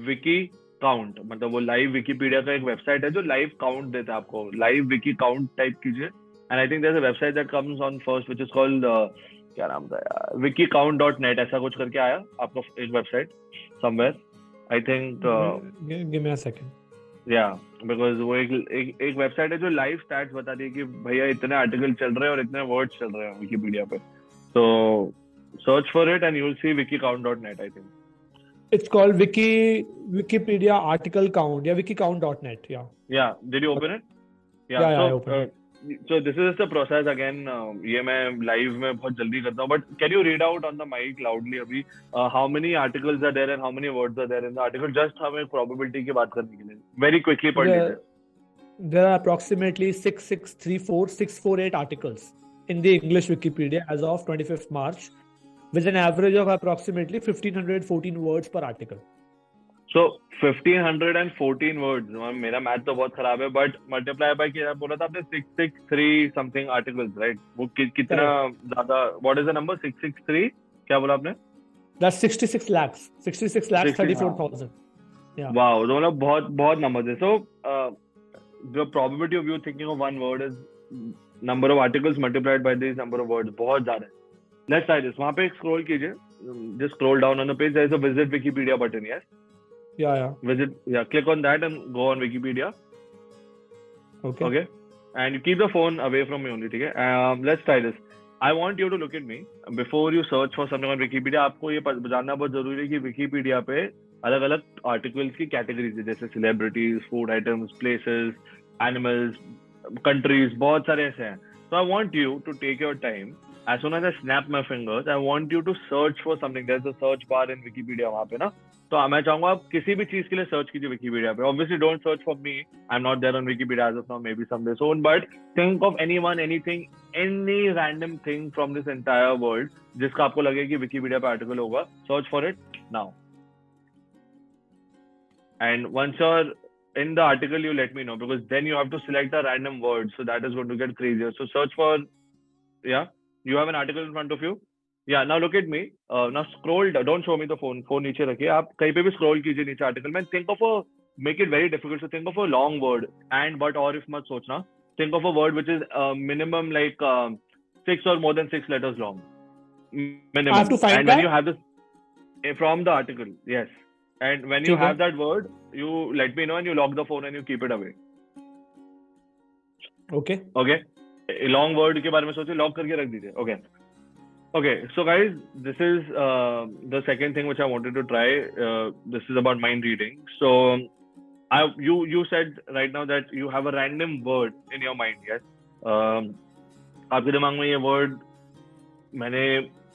wiki count. मतलब वो live Wikipedia का एक website है जो live count देता है आपको. लाइव विकी काउंट टाइप कीजिए, and I think there is a website that comes on first, which is called क्या नाम था यार, wikicount.net, ऐसा कुछ करके आया आपका एक website somewhere, I think. Give me a second. या बिकॉज वो एक वेबसाइट है जो लाइव स्टैट्स बताती है कि भैया इतने आर्टिकल चल रहे हैं और इतने वर्ड्स चल रहे हैं विकिपीडिया पे. तो search for it and you will see wikicount.net, I think. It's called Wikipedia article count. Yeah, wikicount.net. Yeah. Did you open it? Yeah, I opened it. So this is the process again. ये मैं live में बहुत जल्दी करता हूँ, but can you read out on the mic loudly अभी how many articles are there and how many words are there in the article? Just हमें probability की बात करने के लिए very quickly पढ़ लेते हैं. There are approximately 648 articles in the English Wikipedia as of 25th March, with an average of approximately 1514 words per article. So 1514 words. मेरा मैथ तो बहुत खराब है, but multiply by क्या बोला था आपने? 663 something articles, right? वो कितना Correct. ज्यादा? What is the number? 663? क्या बोला आपने? That's 66 lakhs. 66 lakhs 60, हाँ. 34,000. Yeah. Wow, तो मतलब बहुत बहुत numbers है. So the probability of you thinking of one word is number of articles multiplied by this number of words. बहुत ज्यादा है. Let's try this. वहाँ पे एक scroll कीजिए. Just scroll down on the page. There is a visit Wikipedia button. Yes. Yeah. Visit. Yeah. Click on that and go on Wikipedia. Okay. Okay. And you keep the phone away from me only. ठीक है. Let's try this. I want you to look at me before you search for something on Wikipedia. आपको ये जानना बहुत जरूरी है कि Wikipedia पे अलग अलग आर्टिकल्स की कैटेगरीज है, जैसे celebrities, food items, places, animals, countries, बहुत सारे ऐसे हैं. So I want you to take your time. As soon as I snap my fingers, I want you to search for something. There's a search bar in Wikipedia वहाँ पे ना. तो मैं चाहूंगा आप किसी भी चीज के लिए सर्च कीजिए Wikipedia पे. Obviously don't search for me. I'm not there on Wikipedia as of now. Maybe someday soon. But think of anyone, anything, any random thing from this entire world जिसका आपको लगे कि Wikipedia पे article होगा. Search for it now. And once you're in the article, you let me know, because then you have to select a random word. So that is going to get crazier. So search for, yeah, you have an article in front of you. Yeah, now look at me. Now scroll down. Don't show me the phone. Phone नीचे रखिए. आप कहीं पे भी scroll कीजिए नीचे article में. Think of a, make it very difficult. So think of a long word. And but or if मत सोचना. Think of a word which is minimum like 6 or more than 6 letters long. Minimum. I have to find and that? when you have this from the article, yes. And when you have that word, you let me know and you lock the phone and you keep it away. Okay. Okay. A long word के बारे में सोचिए, lock करके रख दीजिए. Okay. Okay. So guys, this is the second thing which I wanted to try. This is about mind reading. So you said right now that you have a random word in your mind. Yes. आपके दिमाग में ये word मैंने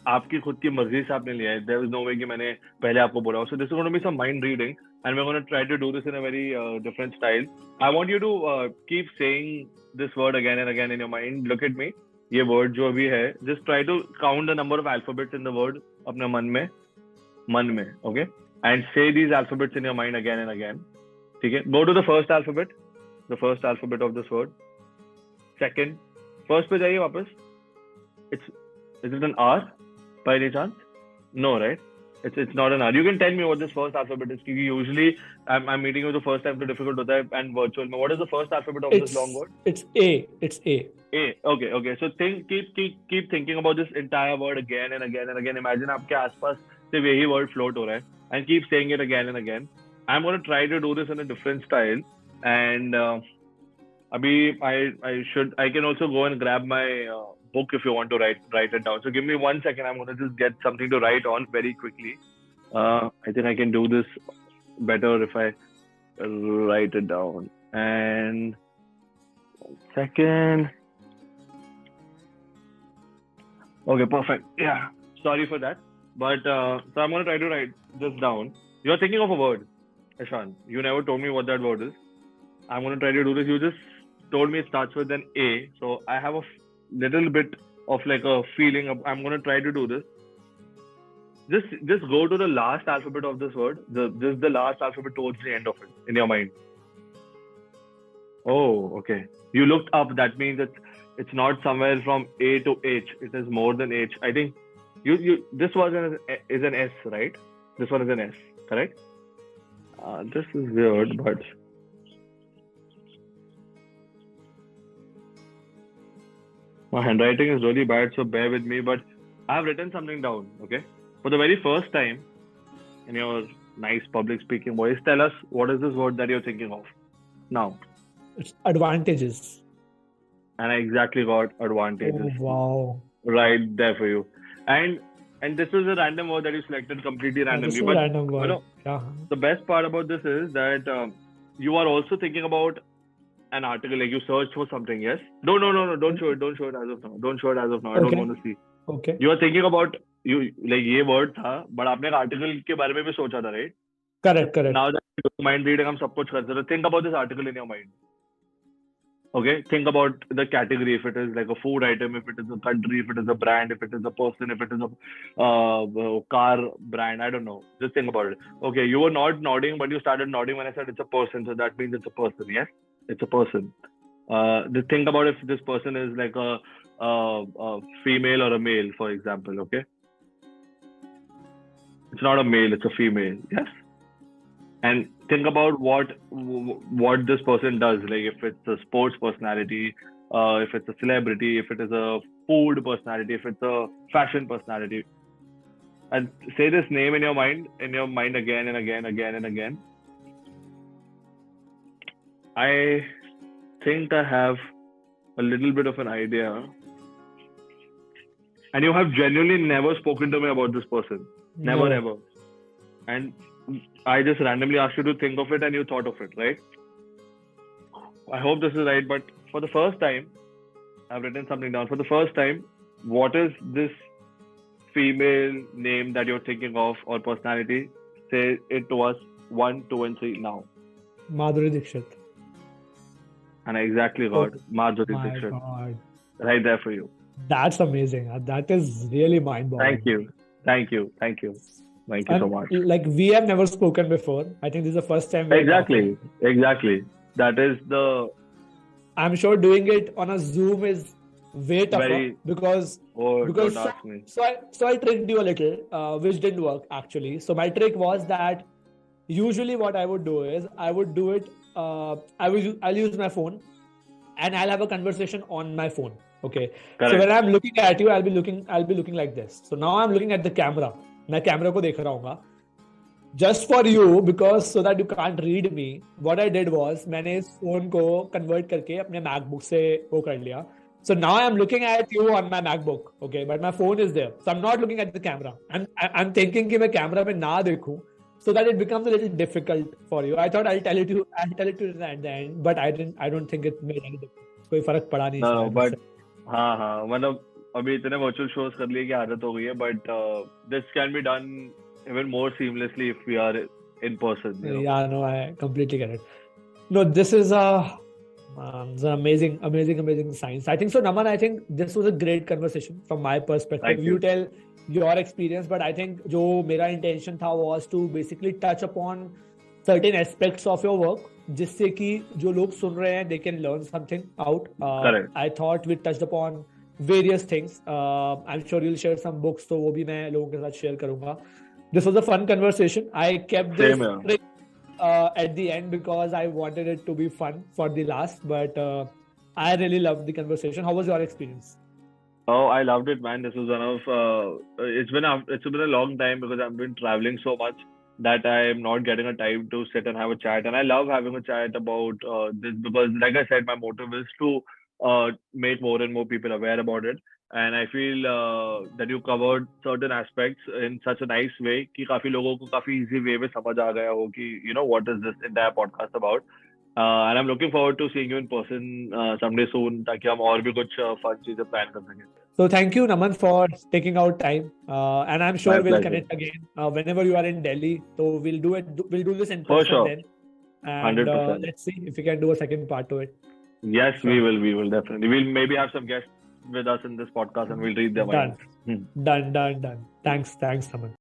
आपकी खुद की मर्जी से आपने लिया है. There is no way कि मैंने पहले आपको बोला हो. So this is going to be some mind reading, and we're going to try to do this in a very different style. I want you to keep saying this word again and again in your mind. Look at me. ये word जो अभी है, just try to count the number of alphabets in the word अपने मन में, okay? And say these alphabets in your mind again and again. ठीक है? Go to the first alphabet of this word. Second, first पे जाइए वापस. Is it an R? By any chance? No, right? It's not an R. You can tell me what this first alphabet is. Usually, I'm meeting you the first time, so difficult होता है, and virtual. What is the first alphabet of this long word? It's A. It's A. A. Okay. So keep thinking about this entire word again and again and again. Imagine आपके आसपास सिर्फ यही word float हो रहा है, and keep saying it again and again. I'm going to try to do this in a different style, and अभी I can also go and grab my book if you want to write it down. So give me 1 second. I'm going to just get something to write on very quickly. I think I can do this better if I write it down. And 1 second. Okay, perfect. Yeah, sorry for that. But so I'm going to try to write this down. You're thinking of a word, Ishaan. You never told me what that word is. I'm going to try to do this. You just told me it starts with an A. So I have a little bit of like a feeling of, I'm going to try to do this. Just go to the last alphabet of this word. Just the last alphabet towards the end of it in your mind. Oh, okay. You looked up. That means it's not somewhere from A to H. It is more than H. I think this one is an S, right? This one is an S, correct? This is weird, but my handwriting is really bad, so bear with me. But I have written something down, okay? For the very first time in your nice public speaking voice, tell us what is this word that you're thinking of now? It's advantages. And I exactly got advantages. Oh, wow. Right there for you. And this is a random word that you selected completely randomly. This is a random word. You know, the best part about this is that you are also thinking about an article, like you search for something, yes? No, don't show it as of now. Don't show it as of now. I don't want to see. Okay. You are thinking about, like ये word था, but आपने एक article के बारे में भी सोचा था, right? Correct. Now that you do mind reading, हम सब कुछ करते हैं. Think about this article in your mind. Okay, think about the category. If it is like a food item, if it is a country, if it is a brand, if it is a person, if it is a car brand, I don't know. Just think about it. Okay, you were not nodding, but you started nodding when I said it's a person. So that means it's a person. Yes, it's a person. Just think about if this person is like a female or a male, for example. Okay, it's not a male, it's a female. Yes, and think about what this person does. Like if it's a sports personality, if it's a celebrity, if it is a food personality, if it's a fashion personality, and say this name in your mind again and again, again and again. I think I have a little bit of an idea. And you have genuinely never spoken to me about this person. Never, No. ever. And I just randomly asked you to think of it and you thought of it, right? I hope this is right, but for the first time, I've written something down. For the first time, what is this female name that you're thinking of or personality? Say it to us 1, 2, and 3 now. Madhuri Dixit. And I exactly got Oh Marjorie my Dixit God. right there for you. That's amazing. That is really mind-boggling. Thank you. Thank you. Thank you. Thank you so And much. like we have never spoken before. I think this is the first time we're Exactly. talking. Exactly. That is the I'm sure doing it on a Zoom is way tougher very. because Oh, because don't ask me. so I tricked you a little, which didn't work actually. So my trick was that usually what I would do is I would do it. I'll use my phone and I'll have a conversation on my phone. Okay. So Correct. when I'm looking at you, I'll be looking like this. So now I'm looking at the camera. मैं camera को देख रहा हूँगा. Just for you, because so that you can't read me, what I did was मैंने इस phone को convert करके अपने MacBook से वो कर लिया. So now I'm looking at you on my MacBook, okay, but my phone is there. So I'm not looking at the camera. I'm thinking कि मैं कैमरा में ना देखूं, so that it becomes a little difficult for you. I thought I'll tell it to you at the end, but I don't think it made any difference. कोई फर्क पड़ा नहीं No, शायद but उससे. हाँ मतलब अभी इतने virtual shows कर लिए कि आदत हो गई है, but this can be done even more seamlessly if we are in person. You know? Yeah, no, I completely get it. No, this is it's an amazing science. I think so, Naman. I think this was a great conversation from my perspective. Thank you. You tell your experience, but I think जो मेरा intention था was to basically touch upon certain aspects of your work, जिससे कि जो लोग सुन रहे हैं, they can learn something out. Correct. I thought we touched upon various things. I'm sure you'll share some books, तो वो भी मैं लोगों के साथ share करूँगा. This was a fun conversation. I kept this Same here. trick at the end because I wanted it to be fun for the last, but I really loved the conversation. How was your experience? Oh, I loved it, man. This was one of it's been a long time because I've been traveling so much that I'm not getting a time to sit and have a chat. And I love having a chat about this because, like I said, my motive is to make more and more people aware about it. And I feel that you covered certain aspects in such a nice way कि काफी लोगों को काफी easy way में समझ आ गया हो कि you know what is this entire podcast about. And I'm looking forward to seeing you in person someday soon ताकि हम और भी कुछ fun चीजें plan कर सकें. So thank you, Naman, for taking out time. And I'm sure My we'll pleasure. connect again whenever you are in Delhi. So we'll do it. We'll do this in For person sure. then. And 100%. let's see if we can do a second part to it. Yes, Sure. we will definitely. We'll maybe have some guests with us in this podcast and we'll read their Done. minds. Done. Thanks, Naman.